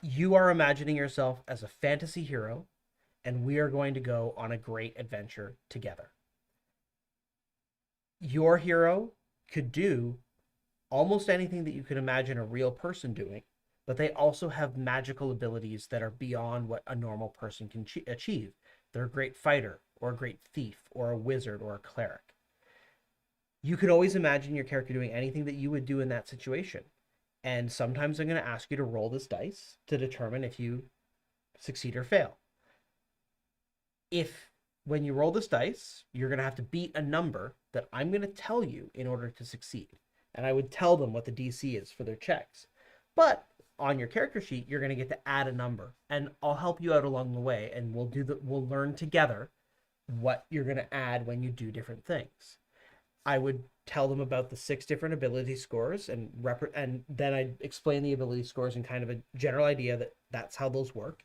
You are imagining yourself as a fantasy hero, and we are going to go on a great adventure together. Your hero could do almost anything that you could imagine a real person doing, but they also have magical abilities that are beyond what a normal person can achieve. They're a great fighter, or a great thief, or a wizard, or a cleric. You could always imagine your character doing anything that you would do in that situation. And sometimes I'm going to ask you to roll this dice to determine if you succeed or fail. If when you roll this dice, you're going to have to beat a number that I'm going to tell you in order to succeed. And I would tell them what the DC is for their checks. But on your character sheet, you're going to get to add a number, and I'll help you out along the way, and we'll learn together what you're going to add when you do different things. I would tell them about the 6 different ability scores and then I'd explain the ability scores and kind of a general idea that that's how those work.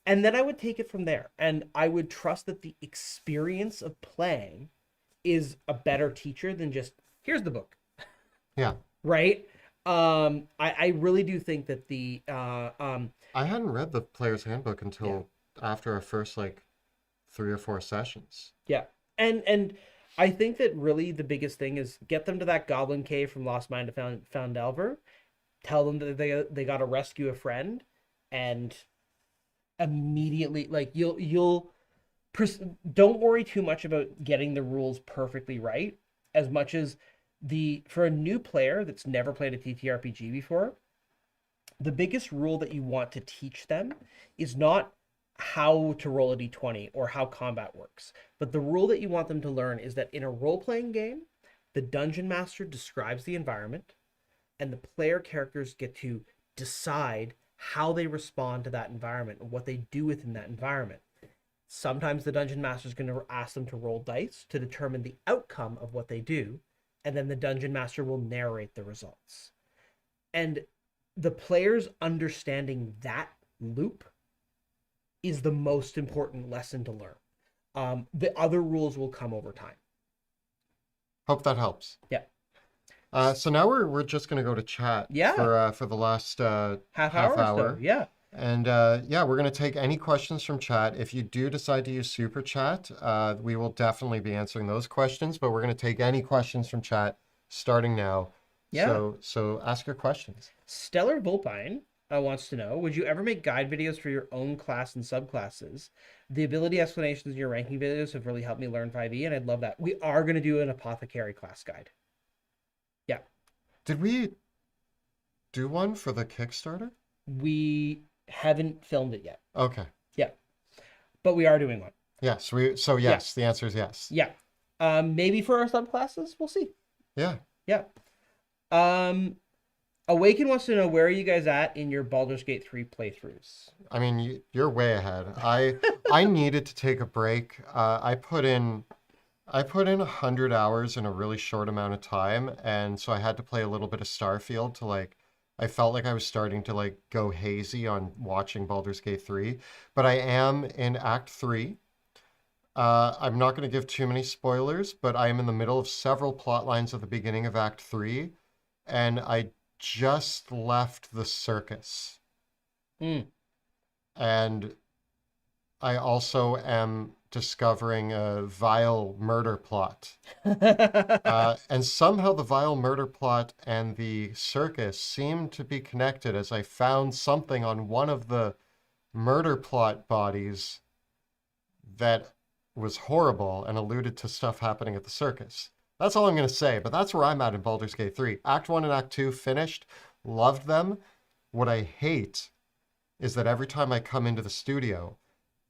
And then I would take it from there. And I would trust that the experience of playing is a better teacher than just here's the book, Yeah. right? I really do think that the I hadn't read the player's handbook yeah. until after our first like 3 or 4 sessions. Yeah. And I think that really the biggest thing is get them to that goblin cave from Lost Mine to Found Delver. Tell them that they got to rescue a friend, and immediately like you'll don't worry too much about getting the rules perfectly right as much as the for a new player that's never played a TTRPG before, the biggest rule that you want to teach them is not how to roll a d20 or how combat works, but the rule that you want them to learn is that in a role-playing game, the dungeon master describes the environment, and the player characters get to decide how they respond to that environment and what they do within that environment. Sometimes the dungeon master is going to ask them to roll dice to determine the outcome of what they do, and then the dungeon master will narrate the results. And the players understanding that loop is the most important lesson to learn. The other rules will come over time. Hope that helps. Yeah. So now we're just gonna go to chat Yeah. for the last Half half hour or so. hour. Yeah. And yeah, we're going to take any questions from chat. If you do decide to use Super Chat, we will definitely be answering those questions, but we're going to take any questions from chat starting now. Yeah. So ask your questions. Stellar Vulpine wants to know, would you ever make guide videos for your own class and subclasses? The ability explanations in your ranking videos have really helped me learn 5e, and I'd love that. We are going to do an apothecary class guide. Yeah. Did we do one for the Kickstarter? We haven't filmed it yet. Okay. Yeah. But we are doing one. Yes. Yes, the answer is yes. Yeah. Maybe for our subclasses, we'll see. Yeah. Yeah. Awaken wants to know, where are you guys at in your Baldur's Gate 3 playthroughs? I mean, you're way ahead. I needed to take a break. I put in 100 hours in a really short amount of time, and so I had to play a little bit of Starfield to like I felt like I was starting to like go hazy on watching Baldur's Gate 3, but I am in Act 3. I'm not going to give too many spoilers, but I am in the middle of several plot lines at the beginning of Act 3, and I just left the circus. Mm. And I also am discovering a vile murder plot. And somehow the vile murder plot and the circus seem to be connected, as I found something on one of the murder plot bodies that was horrible and alluded to stuff happening at the circus. That's all I'm going to say, but that's where I'm at in Baldur's Gate 3. Act 1 and Act 2 finished, loved them. What I hate is that every time I come into the studio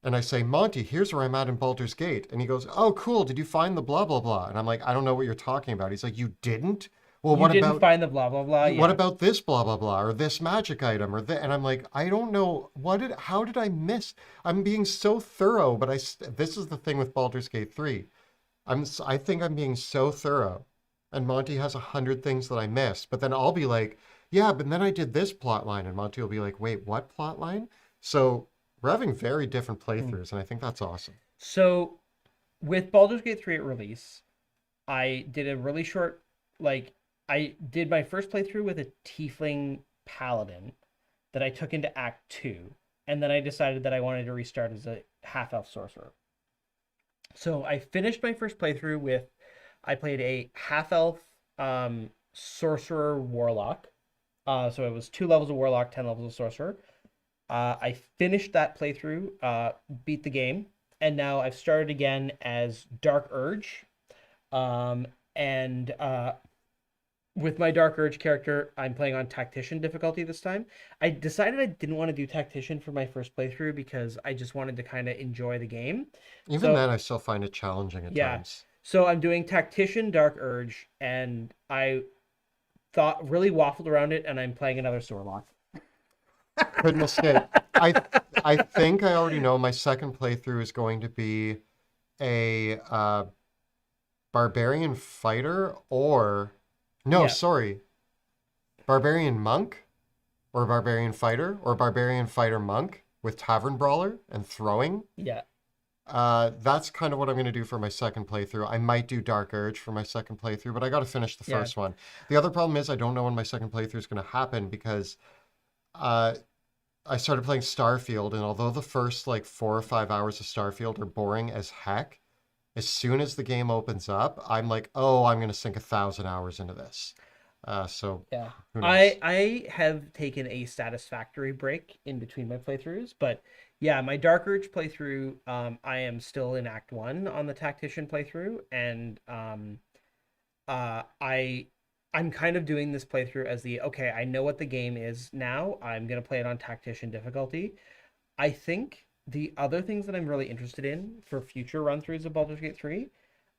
and I say, Monty, here's where I'm at in Baldur's Gate. And he goes, oh, cool. Did you find the blah, blah, blah? And I'm like, I don't know what you're talking about. He's like, you didn't? Well, You didn't find the blah, blah, blah. what Yeah. about this blah, blah, blah, or this magic item or that? And I'm like, I don't know. How did I miss? I'm being so thorough, but this is the thing with Baldur's Gate 3. I think I'm being so thorough. And Monty has 100 things that I missed. But then I'll be like, yeah, but then I did this plot line. And Monty will be like, wait, what plot line? So we're having very different playthroughs, and I think that's awesome. So with Baldur's Gate 3 at release, I did a really short, I did my first playthrough with a tiefling paladin that I took into Act 2, and then I decided that I wanted to restart as a half-elf sorcerer. So I finished my first playthrough with, I played a half-elf sorcerer warlock. So it was 2 levels of warlock, 10 levels of sorcerer. I finished that playthrough, beat the game, and now I've started again as Dark Urge. And with my Dark Urge character, I'm playing on Tactician difficulty this time. I decided I didn't want to do Tactician for my first playthrough because I just wanted to kind of enjoy the game. Even then, I still find it challenging at times. So I'm doing Tactician, Dark Urge, and I thought really waffled around it, and I'm playing another Sorlock. Couldn't escape. I think I already know my second playthrough is going to be a barbarian fighter barbarian monk or barbarian fighter or barbarian fighter monk with tavern brawler and throwing. Yeah. That's kind of what I'm going to do for my second playthrough. I might do Dark Urge for my second playthrough, but I got to finish the first one. The other problem is I don't know when my second playthrough is going to happen because I started playing Starfield, and although the first like 4 or 5 hours of Starfield are boring as heck, as soon as the game opens up, I'm like, oh, I'm going to sink 1,000 hours into this. So yeah, who knows? I have taken a satisfactory break in between my playthroughs, but yeah, my Dark Urge playthrough, I am still in Act 1 on the Tactician playthrough, and I I'm kind of doing this playthrough as the okay, I know what the game is now. I'm gonna play it on tactician difficulty. I think the other things that I'm really interested in for future run throughs of Baldur's Gate 3,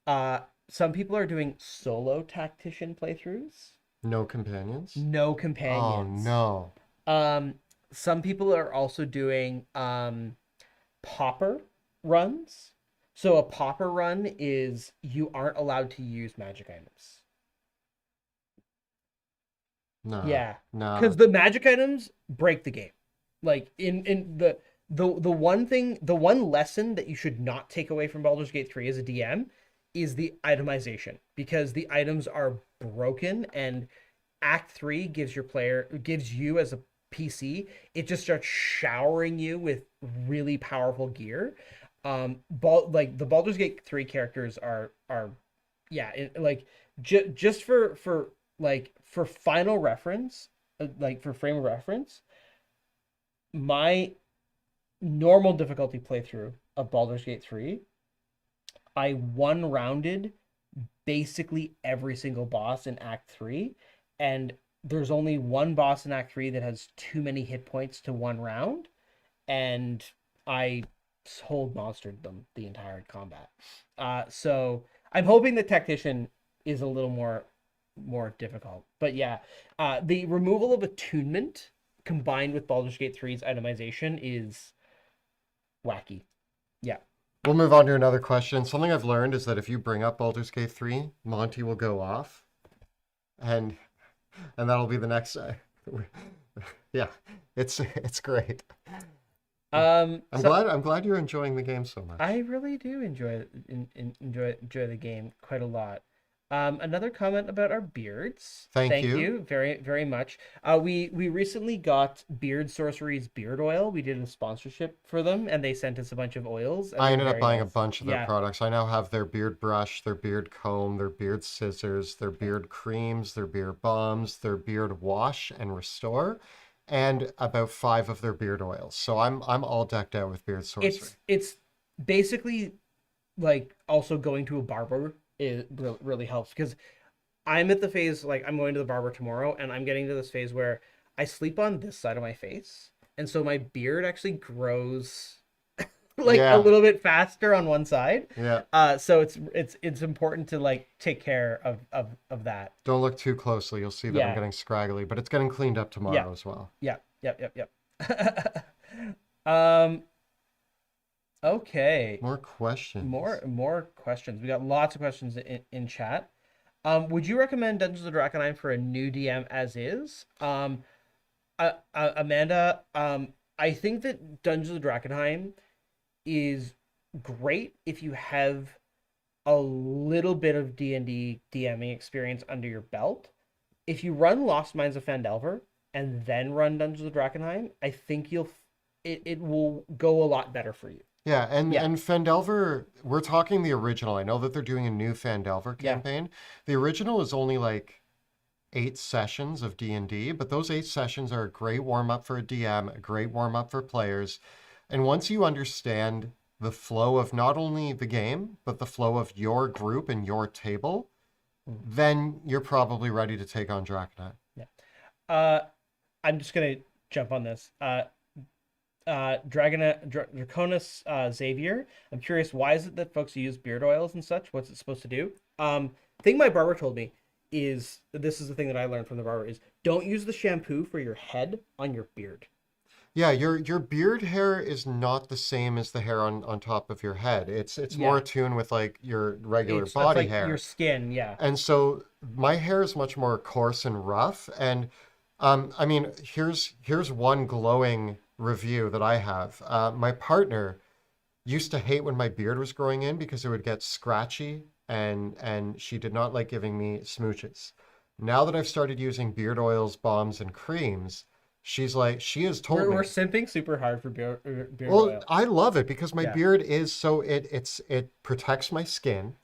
uh, some people are doing solo tactician playthroughs, No companions? no Oh companions. no. Um, some people are also doing popper runs. So a popper run is you aren't allowed to use magic items. Nah. Yeah, Nah. because the magic items break the game. Like in the one thing, the one lesson that you should not take away from Baldur's Gate 3 as a DM is the itemization because the items are broken and Act 3 gives you as a PC, it just starts showering you with really powerful gear. Like the Baldur's Gate 3 characters are yeah, like just for like for final reference, like for frame of reference, my normal difficulty playthrough of Baldur's Gate 3, I one rounded basically every single boss in Act 3, and there's only one boss in Act 3 that has too many hit points to one round, and I hold monstered them the entire combat. So I'm hoping the tactician is a little more difficult. But yeah, the removal of attunement combined with Baldur's Gate 3's itemization is wacky. Yeah. We'll move on to another question. Something I've learned is that if you bring up Baldur's Gate 3, Monty will go off, and that'll be the next. Yeah, it's great. So I'm glad you're enjoying the game so I much. really do enjoy the game quite a lot. Another comment about our beards. Thank Thank you. you very much. We recently got Beard Sorcery's beard oil. We did a sponsorship for them, and they sent us a bunch of oils, and I they're ended up very buying a nice. bunch of their Yeah, products. I now have their beard brush, their beard comb, their beard scissors, their yeah. beard creams, their beard balms, their beard wash and restore, and about five of their beard oils. So I'm all decked out with beard sorcery. It's basically like also going to a barber is really helps because I'm at the phase like I'm going to the barber tomorrow and I'm getting to this phase where I sleep on this side of my face and so my beard actually grows like a Yeah, little bit faster on one side. yeah. So it's important to like take care of that. Don't look too closely. You'll see that I'm Yeah, getting scraggly, but it's getting cleaned up yeah, tomorrow as well. yep. um. Okay. More questions. More questions. We got lots of questions in chat. Would you recommend Dungeons of Dragonheim for a new DM as is? Amanda, I think that Dungeons of Dragonheim is great if you have a little bit of D&D DMing experience under your belt. If you run Lost Mines of Phandelver and then run Dungeons of Dragonheim, I think it will go a lot better for you. Yeah, Yeah, and Fandelver, we're talking the original. I know that they're doing a new Fandelver yeah. campaign. The original is only like 8 sessions of D&D, but those 8 sessions are a great warm up for a DM, a great warm up for players. And once you understand the flow of not only the game, but the flow of your group and your table, Mm, then you're probably ready to take on Draconite. yeah. Uh, I'm just gonna jump on this. Draconis Xavier. I'm curious, why is it that folks use beard oils and such? What's it supposed to do? Thing my barber told me is this is the thing that I learned from the barber is don't use the shampoo for your head on your beard. Yeah, your beard hair is not the same as the hair on top of your head. It's more Yeah, attuned with like your regular that's body like your hair. skin. Yeah. And so my hair is much more coarse and rough. And I mean, here's one glowing review that I have. My partner used to hate when my beard was growing in because it would get scratchy, and she did not like giving me smooches. Now that I've started using beard oils, balms, and creams, she has told We're me. simping super hard for beard Well, oil. I love it because my Yeah. beard is so it protects my skin,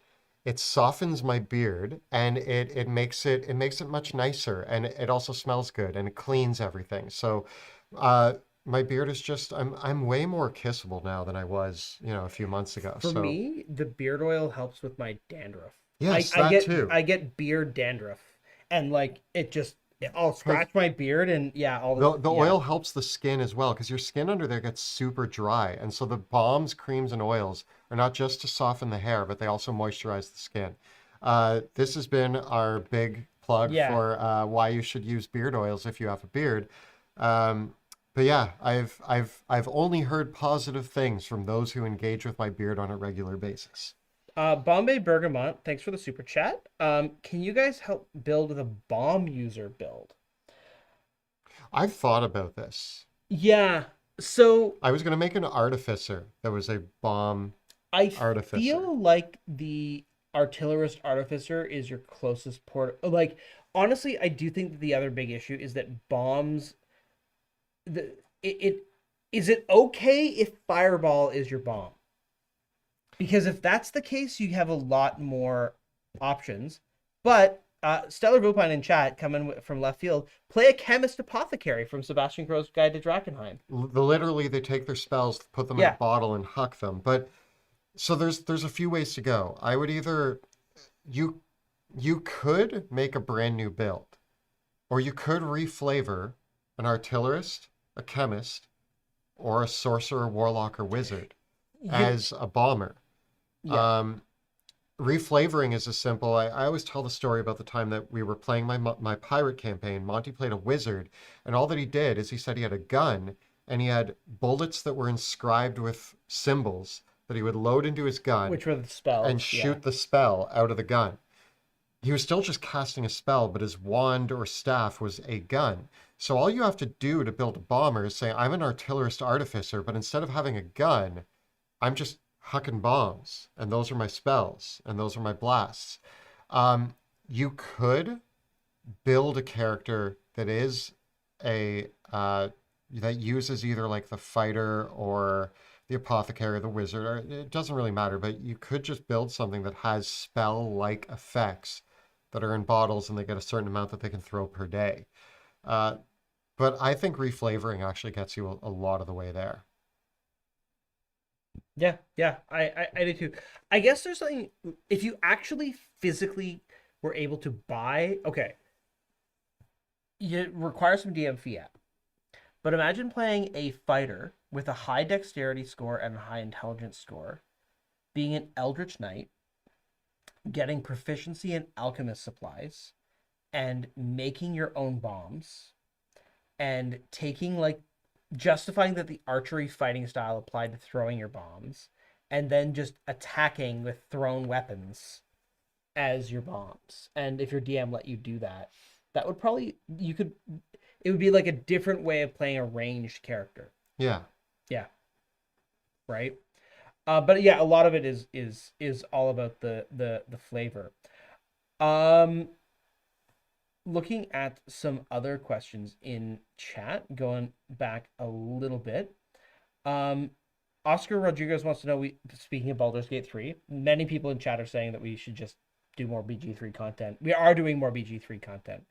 it softens my beard, and it makes it much nicer, and it also smells good, and it cleans everything. So, uh, my beard is just I'm way more kissable now than I was, a few months ago. For So, me, the beard oil helps with my dandruff. yes, that too. I get beard dandruff, and like I'll Because scratch my beard and yeah, all this, the yeah. oil helps the skin as well, because your skin under there gets super dry. And so the balms, creams, and oils are not just to soften the hair, but they also moisturize the skin. This has been our big plug Yeah. for why you should use beard oils if you have a beard. Um, but yeah, I've only heard positive things from those who engage with my beard on a regular basis. Bombay Bergamot, thanks for the super chat. Can you guys help build the bomb user build? I've thought about this. Yeah. So I was going to make an artificer that was a bomb I artificer. feel like the artillerist artificer is your closest port. Like honestly, I do think that the other big issue is that bombs the it is it okay if fireball is your bomb? Because if that's the case, you have a lot more options. But Stellar Bupine in chat, coming from left field, play a chemist apothecary from Sebastian Crow's Guide to Drakenheim. Literally, they take their spells, put them in a Yeah, bottle, and huck them. But so there's a few ways to go. I would either you you could make a brand new build, or you could reflavor an artillerist, a chemist, or a sorcerer, warlock, or wizard you as a bomber. yeah, Um, Reflavoring is as simple. I always tell the story about the time that we were playing my pirate campaign. Monty played a wizard, and all that he did is he said he had a gun and he had bullets that were inscribed with symbols that he would load into his gun which were the and spells. Yeah, shoot the spell out of the gun. He was still just casting a spell, but his wand or staff was a gun. So all you have to do to build a bomber is say, I'm an artillerist artificer, but instead of having a gun, I'm just hucking bombs, and those are my spells, and those are my blasts. Um, you could build a character that is a that uses either like the fighter or the apothecary or the wizard, or it doesn't really matter, but you could just build something that has spell-like effects that are in bottles and they get a certain amount that they can throw per day. Uh, but I think reflavoring actually gets you a lot of the way there. yeah, yeah. I do too. I guess there's something if you actually physically were able to buy. Okay, you require some DM fiat. But imagine playing a fighter with a high dexterity score and a high intelligence score, being an Eldritch Knight, getting proficiency in alchemist supplies, and making your own bombs, and taking like justifying that the archery fighting style applied to throwing your bombs, and then just attacking with thrown weapons as your bombs. And if your DM let you do that, that would probably you could it would be like a different way of playing a ranged character. Yeah. Yeah, right. But yeah, a lot of it is all about the flavor. Um, Looking at some other questions in chat, going back a little bit. Um, Oscar Rodriguez wants to know. Speaking of Baldur's Gate 3, many people in chat are saying that we should just do more BG3 content. We are doing more BG3 content.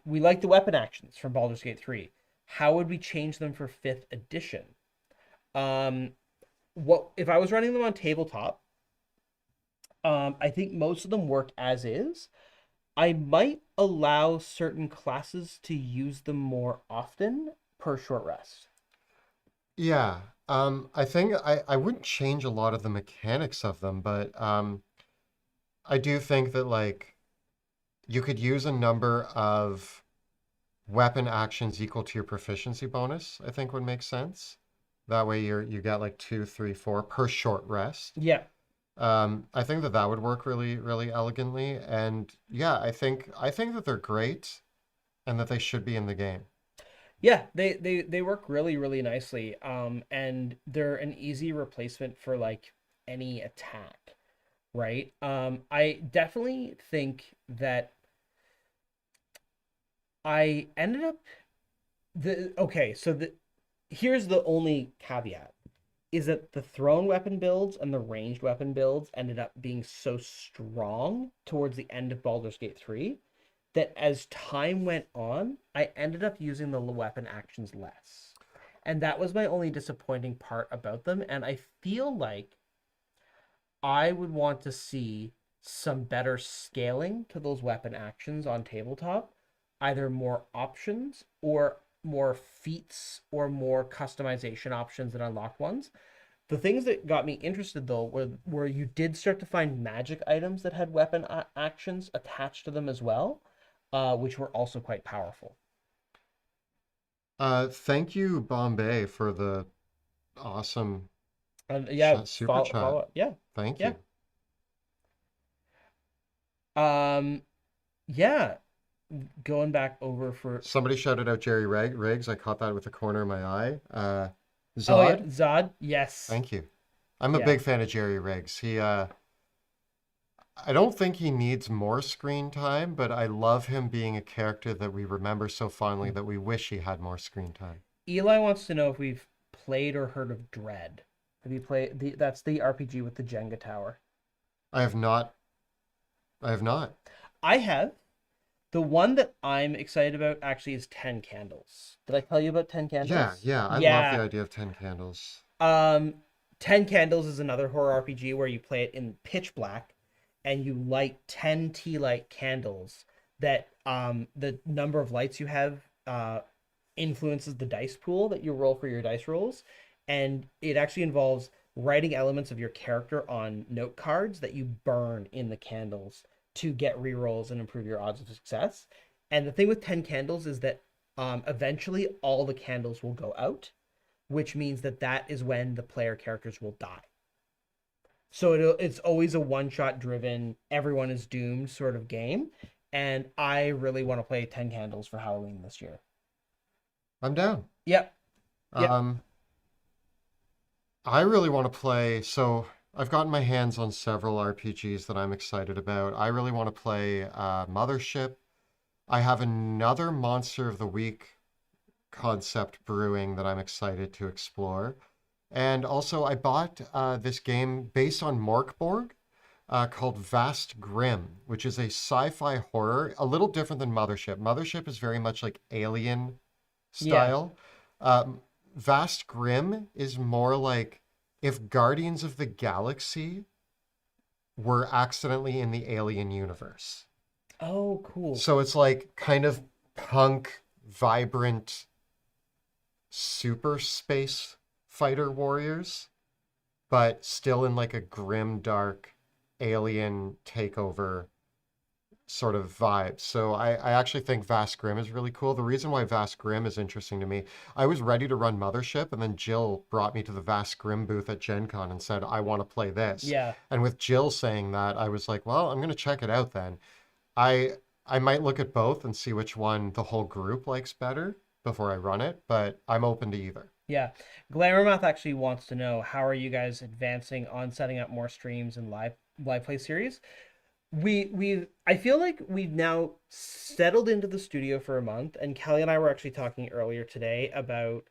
We like the weapon actions from Baldur's Gate 3. How would we change them for 5th edition? Um, what if I was running them on tabletop? I think most of them work as is. I might allow certain classes to use them more often per short rest. Yeah. I think I wouldn't change a lot of the mechanics of them, but I do think that like you could use a number of weapon actions equal to your proficiency bonus, I think would make sense. That way you get like two, three, four per short rest. Yeah, I think that that would work really, really elegantly. And yeah, I think that they're great and that they should be in the game. yeah, they work really nicely. And they're an easy replacement for like any attack, right? I definitely think that I ended up the okay. So the here's the only caveat is that the thrown weapon builds and the ranged weapon builds ended up being so strong towards the end of Baldur's Gate 3 that as time went on, I ended up using the weapon actions less. And that was my only disappointing part about them. And I feel like I would want to see some better scaling to those weapon actions on tabletop, either more options or more feats or more customization options than unlocked ones. The things that got me interested though were where you did start to find magic items that had weapon actions attached to them as well, which were also quite powerful. Thank you, Bombay, for the awesome And yeah, super follow chat. up. Yeah, Thank yeah. you. Um, yeah. Going back over for Somebody shouted out Jerry Riggs. I caught that with the corner of my eye. oh yeah, Zod, Zod. Yes. thank you. I'm a Yeah. big fan of Jerry Riggs. I don't think he needs more screen time, but I love him being a character that we remember so fondly that we wish he had more screen time. Eli wants to know if we've played or heard of Dread. Have you played that's the RPG with the Jenga tower. I have not. I have not. I have. The one that I'm excited about actually is 10 Candles. Did I tell you about 10 Yeah, Candles? yeah, I love the Yeah. idea of 10 candles. Um 10 Candles is another horror RPG where you play it in pitch black and you light 10 tea light candles that the number of lights you have influences the dice pool that you roll for your dice rolls, and it actually involves writing elements of your character on note cards that you burn in the candles to get rerolls and improve your odds of success. And the thing with 10 candles is that eventually all the candles will go out, which means that that is when the player characters will die. So it's always a one shot driven, everyone is doomed sort of game. And I really want to play 10 Candles for Halloween this year. I'm down. Yep. Yep. Um, I really want to play. So I've gotten my hands on several RPGs that I'm excited about. I really want to play Mothership. I have another Monster of the Week concept brewing that I'm excited to explore. And also, I bought this game based on Morkborg called Vast Grimm, which is a sci-fi horror, a little different than Mothership. Mothership is very much like Alien Yeah. style. Um, Vast Grimm is more like if Guardians of the Galaxy were accidentally in the Alien universe. Oh, cool. So it's like kind of punk, vibrant, super space fighter warriors, but still in like a grim, dark alien takeover sort of vibe. So I actually think Vast Grimm is really cool. The reason why Vast Grimm is interesting to me, I was ready to run Mothership, and then Jill brought me to the Vast Grimm booth at Gen Con and said, I want to play this. Yeah. And with Jill saying that, I was like, well, I'm going to check it out then. I I might look at both and see which one the whole group likes better before I run it, but I'm open to either. Yeah. Glamourmouth actually wants to know how are you guys advancing on setting up more streams and live play series? We I feel like we've now settled into the studio for a month, and Kelly and I were actually talking earlier today about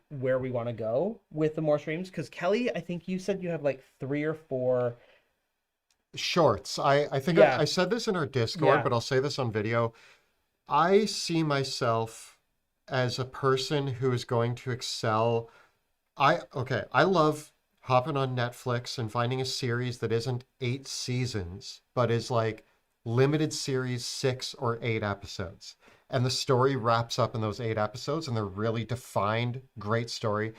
where we want to go with the more streams, because Kelly, I think you said you have like three or four. Shorts. I think Yeah. I said this in our Discord, Yeah. but I'll say this on video. I see myself as a person who is going to excel. I love hopping on Netflix and finding a series that isn't 8 seasons, but is like limited series 6 or 8 episodes. And the story wraps up in those 8 episodes and they're really defined, great story.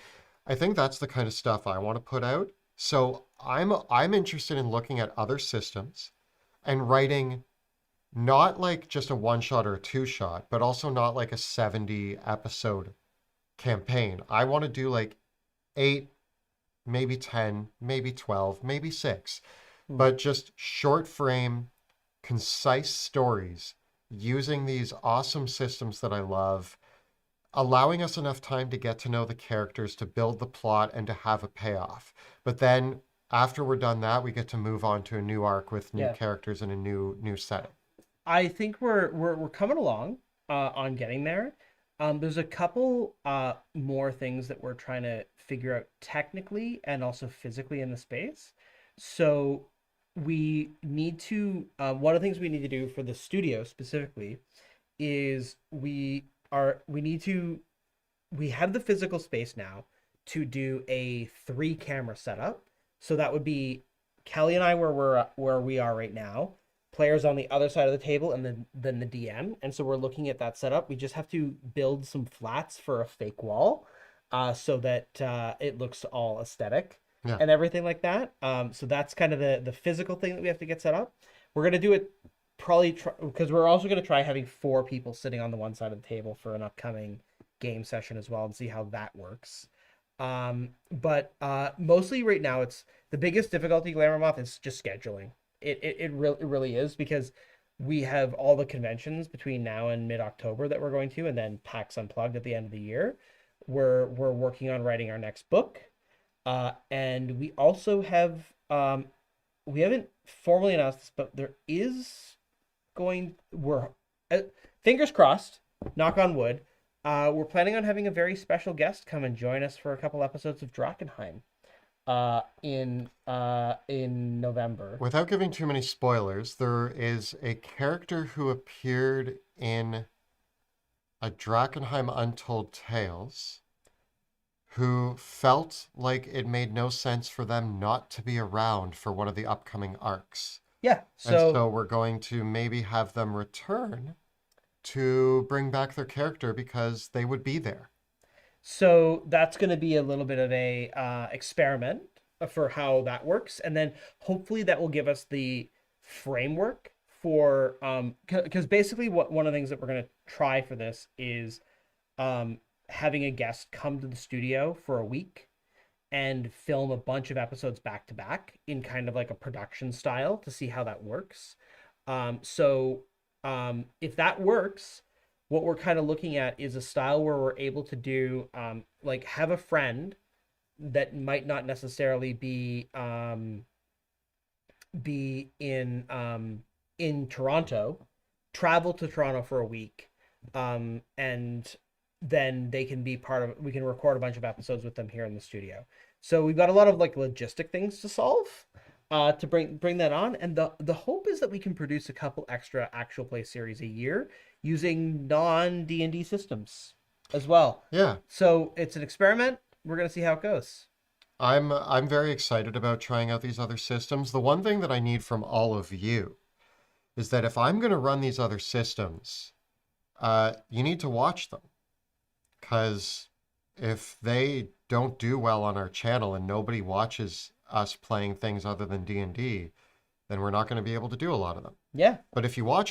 I think that's the kind of stuff I want to put out. So I'm interested in looking at other systems and writing not like just a one shot or a two shot, but also not like a 70 episode campaign. I want to do like eight, maybe 10, maybe 12, maybe six, Hmm. but just short frame, concise stories using these awesome systems that I love, allowing us enough time to get to know the characters, to build the plot, and to have a payoff. But then after we're done that, we get to move on to a new arc with new Yeah. characters and a new setting. I think we're coming along on getting there. There's a couple more things that we're trying to figure out technically and also physically in the space. So we need to one of the things we need to do for the studio specifically is we need to we have the physical space now to do a three camera setup. So that would be Kelly and I where we are right now. Players on the other side of the table, and then the DM. And so we're looking at that setup. We just have to build some flats for a fake wall, so that it looks all aesthetic Yeah. and everything like that. So that's kind of the physical thing that we have to get set up. We're gonna do it probably because we're also gonna try having four people sitting on the one side of the table for an upcoming game session as well, and see how that works. But mostly right now, it's the biggest difficulty, Glamour Moth, is just scheduling. It really is, because we have all the conventions between now and mid October that we're going to, and then PAX Unplugged at the end of the year. We're working on writing our next book, and we also have we haven't formally announced this, but there is we're uh, fingers crossed, knock on wood. We're planning on having a very special guest come and join us for a couple episodes of Drakkenheim in November. Without giving too many spoilers, there is a character who appeared in a Drakkenheim Untold Tales who felt like it made no sense for them not to be around for one of the upcoming arcs. Yeah, And so so we're going to maybe have them return to bring back their character because they would be there. so that's going to be a little bit of a experiment for how that works, and then hopefully that will give us the framework for because basically what one of the things that we're going to try for this is having a guest come to the studio for a week and film a bunch of episodes back to back in kind of like a production style to see how that works. If that works, what we're kind of looking at is a style where we're able to do like have a friend that might not necessarily be in Toronto, travel to Toronto for a week, and then they can be part of. We can record a bunch of episodes with them here in the studio. So we've got a lot of like logistic things to solve, to bring that on, and the hope is that we can produce a couple extra actual play series a year using non D&D systems as well. Yeah, So it's an experiment. We're gonna see how it goes. I'm very excited about trying out these other systems. The one thing that I need from all of you is that if I'm going to run these other systems, you need to watch them. Because if they don't do well on our channel and nobody watches us playing things other than D&D, then we're not going to be able to do a lot of them. Yeah. But if you watch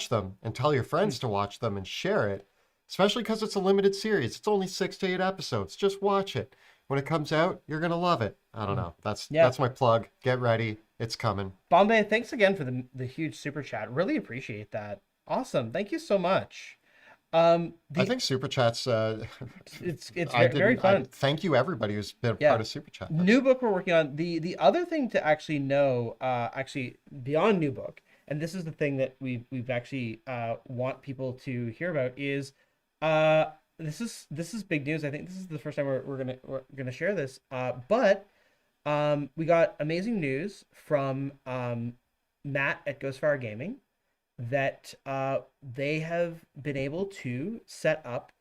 them and tell your friends to watch them and share it, especially because it's a limited series, it's only 6 to 8 episodes. Just watch it. When it comes out, you're gonna love it. I don't know. That's Yeah. that's my plug. Get ready. It's coming. Bombay, thanks again for the huge super chat. Really appreciate that. Awesome. Thank you so much. I The think Super Chats. it's I very didn't. I fun. thank you everybody who's been a Yeah. part of Super Chat. New book we're working on. The other thing to actually know, actually beyond new book, and this is the thing that we've actually want people to hear about is uh this is big news. I think this is the first time we're gonna share this. But we got amazing news from Matt at Ghostfire Gaming that they have been able to set up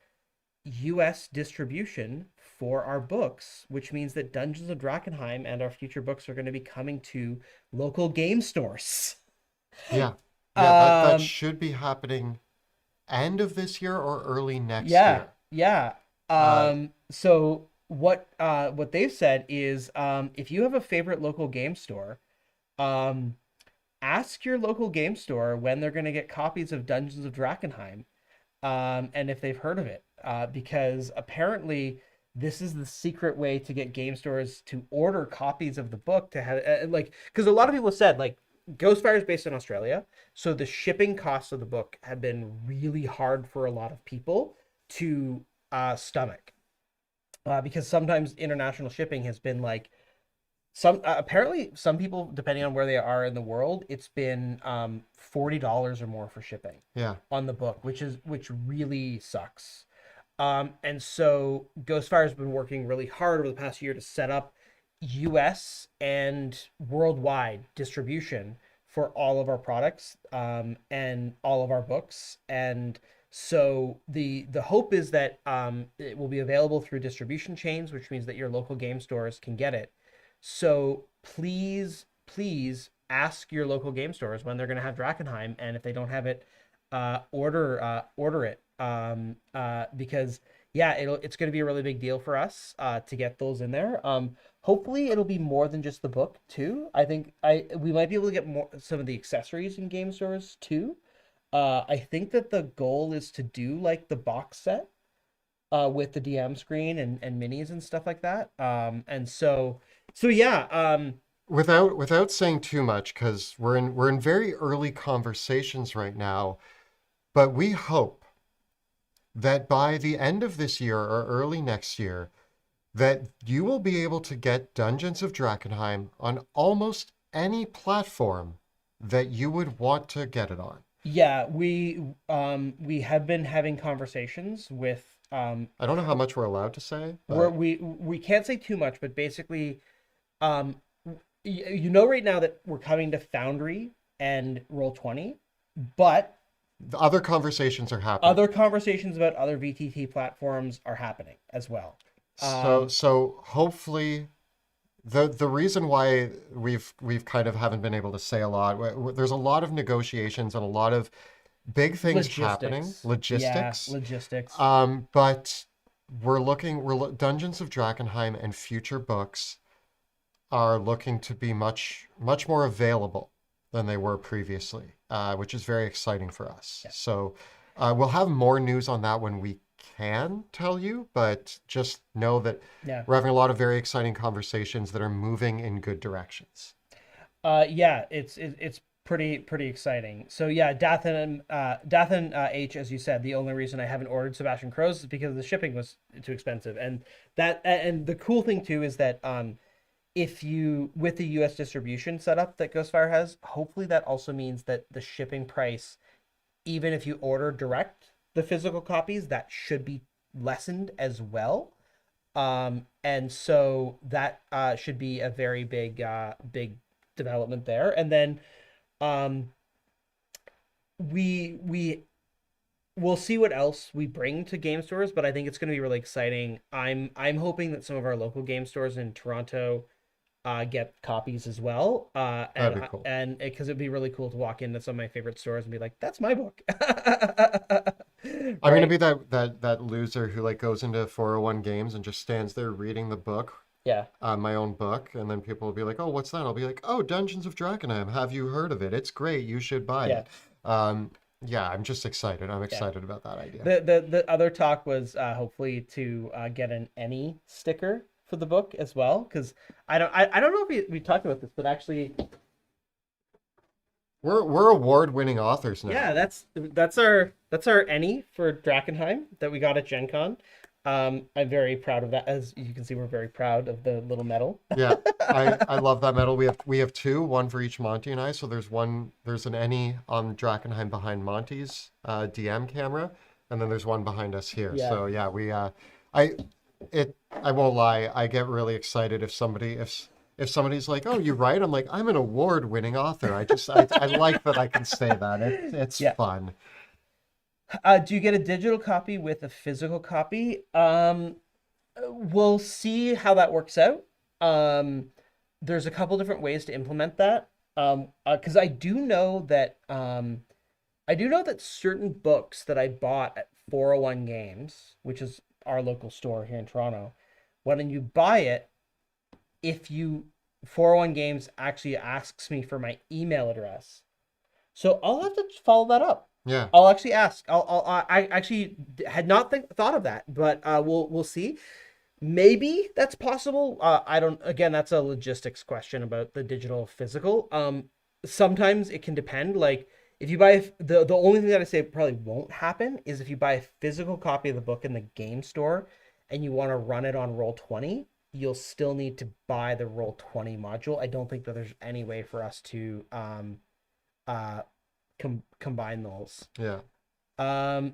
US distribution for our books, which means that Dungeons of Drakkenheim and our future books are going to be coming to local game stores. Yeah, yeah. That Um, should be happening end of this year or early next yeah, year. yeah. Uh, So what they've said is if you have a favorite local game store, um, ask your local game store when they're going to get copies of Dungeons of Drakkenheim, and if they've heard of it, because apparently this is the secret way to get game stores to order copies of the book to have like because a lot of people said like Ghostfire is based in Australia, so the shipping costs of the book have been really hard for a lot of people to stomach, because sometimes international shipping has been like some apparently some people depending on where they are in the world it's been $40 or more for shipping yeah, on the book, which really sucks. And so Ghostfire has been working really hard over the past year to set up US and worldwide distribution for all of our products, and all of our books. And so the hope is that it will be available through distribution chains, which means that your local game stores can get it. So please ask your local game stores when they're going to have Drakkenheim, and if they don't have it, order it. Because yeah, it's going to be a really big deal for us to get those in there. Hopefully it'll be more than just the book too. I think I we might be able to get more some of the accessories in game stores too. I think that the goal is to do like the box set with the DM screen and minis and stuff like that. And so yeah, Without saying too much, because we're in very early conversations right now, but we hope that by the end of this year or early next year, that you will be able to get Dungeons of Drakkenheim on almost any platform that you would want to get it on. yeah, we have been having conversations with I don't know how much we're allowed to say, where but we can't say too much, but basically um you know right now that we're coming to Foundry and Roll20, but the other conversations are happening. other conversations about other VTT platforms are happening as well. So so hopefully the reason why we've kind of haven't been able to say a lot, there's a lot of negotiations and a lot of big things happening, Logistics. Yeah, logistics. logistics. But Dungeons of Drakkenheim and future books are looking to be much more available than they were previously, which is very exciting for us. Yeah. So we'll have more news on that when we can tell you, but just know that Yeah. we're having a lot of very exciting conversations that are moving in good directions. Yeah, it's pretty exciting. So yeah, Dathan H, as you said, the only reason I haven't ordered Sebastian Crows is because the shipping was too expensive. And the cool thing too is that if you with the US distribution setup that Ghostfire has, hopefully that also means that the shipping price, even if you order direct the physical copies, that should be lessened as well. And so that should be a very big development there. And then um, we we'll see what else we bring to game stores, but I think it's going to be really exciting. I'm hoping that some of our local game stores in Toronto get copies as well. That'd be cool. And because it'd be really cool to walk into some of my favorite stores and be like, "That's my book," I'm gonna right? be that loser who like goes into 401 games and just stands there reading the book, Yeah, my own book, and then people will be like, "Oh, what's that?" I'll be like, "Oh, Dungeons of Drakkenheim. Have you heard of it? It's great. You should buy yeah, it." Yeah, I'm just excited. I'm yeah. excited about that idea. The other talk was hopefully to get an any sticker for the book as well, because I don't know if we talked about this, but actually, We're award-winning authors now. yeah, that's our any for Drakkenheim that we got at Gen Con. I'm very proud of that. As you can see, we're very proud of the little medal. Yeah, I love that medal. We have two, one for each Monty and I. So there's an Ennie on Drakkenheim behind Monty's DM camera, and then there's one behind us here. Yeah, So yeah, I I won't lie, I get really excited if somebody's like, "Oh, you write?" I'm like, "I'm an award-winning author." I like that I can say that. It's yeah. fun. Do you get a digital copy with a physical copy? We'll see how that works out. Um, there's a couple different ways to implement that. Because I do know that certain books that I bought at 401 Games, which is our local store here in Toronto, when you buy it, if you 401 Games actually asks me for my email address. So I'll have to follow that up. Yeah. I'll actually ask. I actually had not thought of that, but we'll see. Maybe that's possible. I don't. Again, that's a logistics question about the digital physical. Sometimes it can depend. Like if you buy the only thing that I say probably won't happen is if you buy a physical copy of the book in the game store and you want to run it on Roll20, you'll still need to buy the Roll20 module. I don't think that there's any way for us to uh combine those. Yeah. Um,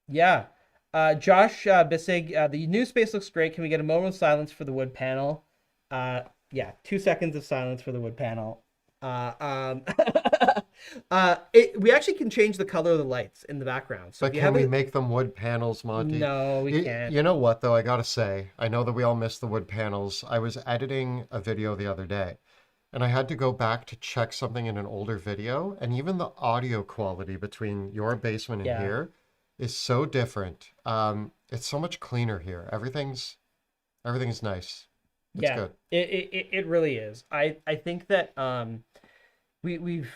yeah. Josh Bissig, the new space looks great. Can we get a moment of silence for the wood panel? Yeah, 2 seconds of silence for the wood panel. Uh, um, We actually can change the color of the lights in the background. So if But you can have we it, make them wood panels, Monty? no, we can't. You know what, though, I gotta say, I know that we all miss the wood panels. I was editing a video the other day, and I had to go back to check something in an older video, and even the audio quality between your basement and Yeah, here is so different. It's so much cleaner here. Everything's nice. It's yeah, good. it really is. I think that we've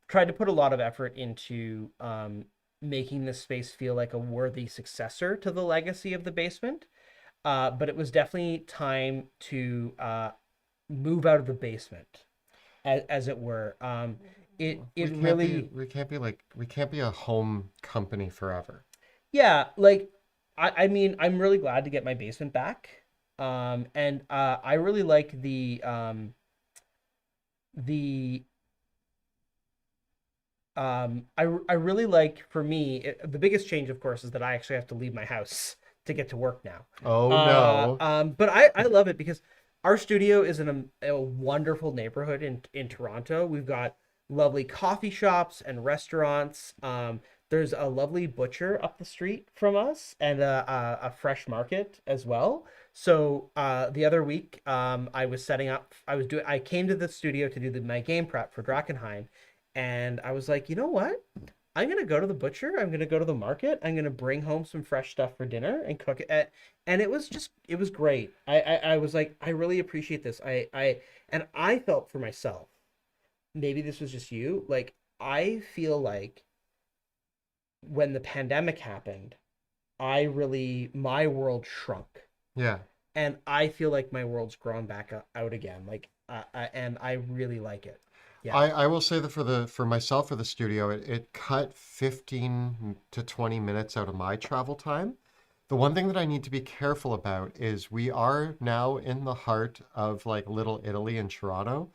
tried to put a lot of effort into making this space feel like a worthy successor to the legacy of the basement. But it was definitely time to move out of the basement, as it were. It really, We can't be a home company forever. yeah, like I mean, I'm really glad to get my basement back. And I really like the I really like, for me, the biggest change, of course, is that I actually have to leave my house to get to work now. Oh no. But I love it because our studio is in a wonderful neighborhood in Toronto. We've got lovely coffee shops and restaurants. There's a lovely butcher up the street from us and a fresh market as well. So the other week, I was setting up. I came to the studio to do my game prep for Drakkenheim, and I was like, you know what? I'm gonna go to the butcher. I'm gonna go to the market. I'm gonna bring home some fresh stuff for dinner and cook it. And it was great. I was like, I really appreciate this. And I felt for myself. Maybe this was just you. Like, I feel like when the pandemic happened, my world shrunk, Yeah. and I feel like my world's grown back out again. Like, and I really like it. Yeah. I will say that for myself for the studio, it cut 15 to 20 minutes out of my travel time. The one thing that I need to be careful about is we are now in the heart of like Little Italy in Toronto.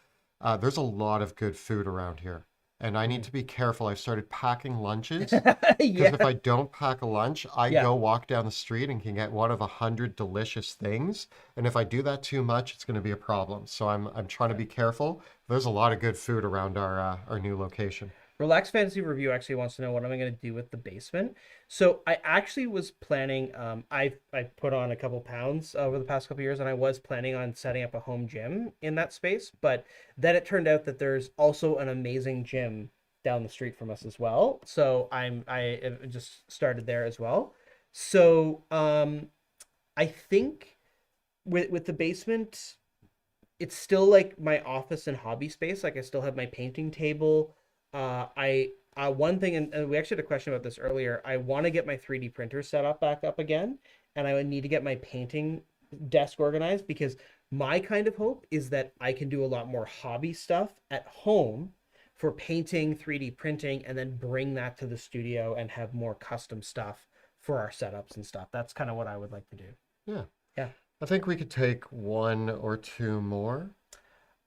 There's a lot of good food around here, and I need Mm. to be careful. I've started packing lunches because if Yeah. I don't pack a lunch, I Yeah. go walk down the street and can get one of 100 delicious things. And if I do that too much, it's going to be a problem. So I'm trying to be careful. There's a lot of good food around our new location. Relax Fantasy Review actually wants to know what am I going to do with the basement. So I actually was planning. I put on a couple pounds over the past couple years, and I was planning on setting up a home gym in that space. But then it turned out that there's also an amazing gym down the street from us as well. So I just started there as well. So I think with the basement, it's still like my office and hobby space. Like, I still have my painting table. I One thing, and we actually had a question about this earlier. I want to get my 3D printer set up back up again, and I would need to get my painting desk organized, because my kind of hope is that I can do a lot more hobby stuff at home for painting, 3D printing, and then bring that to the studio and have more custom stuff for our setups and stuff. That's kind of what I would like to do. Yeah. Yeah. I think we could take one or two more.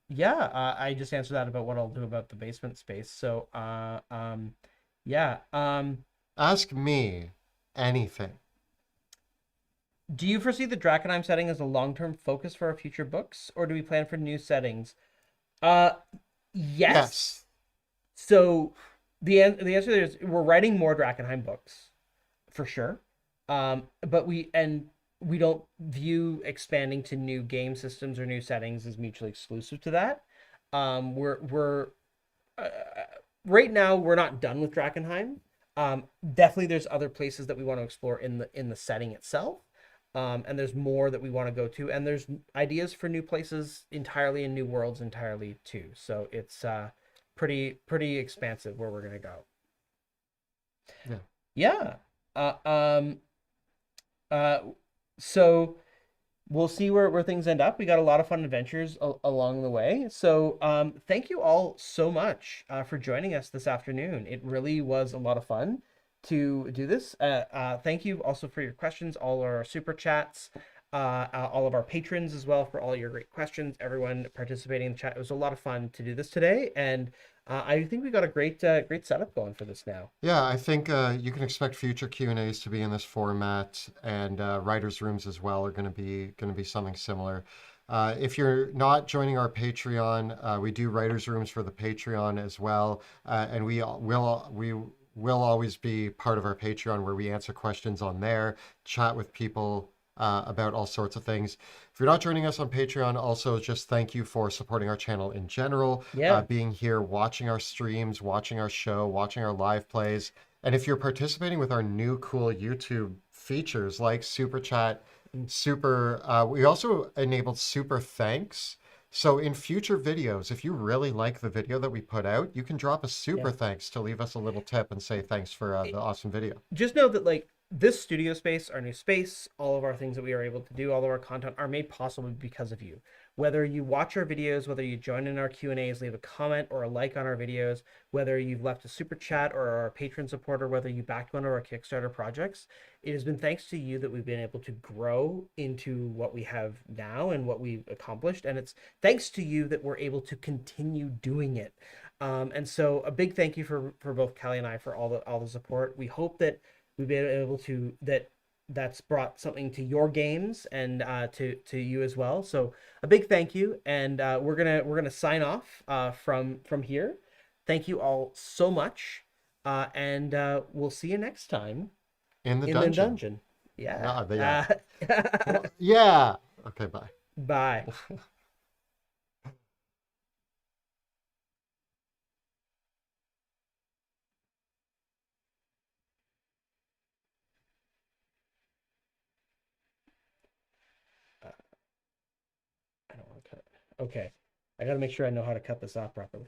Yeah, I just answered that about what I'll do about the basement space. So, yeah. Ask me anything. Do you foresee the Drakenheim setting as a long-term focus for our future books, or do we plan for new settings? Uh, yes. Yes. So the answer there is we're writing more Drakenheim books for sure. But we don't view expanding to new game systems or new settings as mutually exclusive to that. We're uh, right now we're not done with Drakenheim. Definitely, there's other places that we want to explore in the setting itself, and there's more that we want to go to, and there's ideas for new places entirely and new worlds entirely too. So it's pretty expansive where we're gonna go. Yeah. Yeah. Uh, um. Uh. So we'll see where things end up. We got a lot of fun adventures along the way. So, thank you all so much for joining us this afternoon. It really was a lot of fun to do this. Thank you also for your questions, all our super chats, all of our patrons as well for all your great questions. Everyone participating in the chat. It was a lot of fun to do this today, and I think we got a great setup going for this now. Yeah, I think you can expect future Q&As to be in this format, and writers' rooms as well are going to be something similar. If you're not joining our Patreon, we do writers' rooms for the Patreon as well, and we will always be part of our Patreon where we answer questions on there, chat with people about all sorts of things. If you're not joining us on Patreon, also just thank you for supporting our channel in general, Yeah, being here, watching our streams, watching our show, watching our live plays. And if you're participating with our new cool YouTube features like Super Chat, we also enabled Super Thanks. So in future videos, if you really like the video that we put out, you can drop a yeah. super thanks to leave us a little tip and say thanks for the awesome video. Just know that like this studio space, our new space, all of our things that we are able to do, all of our content are made possible because of you. Whether you watch our videos, whether you join in our Q&As, leave a comment or a like on our videos, whether you've left a super chat or are a patron supporter, whether you backed one of our Kickstarter projects, it has been thanks to you that we've been able to grow into what we have now and what we've accomplished. And it's thanks to you that we're able to continue doing it. And so a big thank you for both Callie and I for all the support. We hope that we've been able to that's brought something to your games and to you as well. So a big thank you, and we're gonna sign off from here. Thank you all so much, and we'll see you next time In the in the dungeon. dungeon. Yeah. Yeah, yeah. Well, yeah. Okay, bye. Bye. I don't want to cut. Okay, I got to make sure I know how to cut this off properly.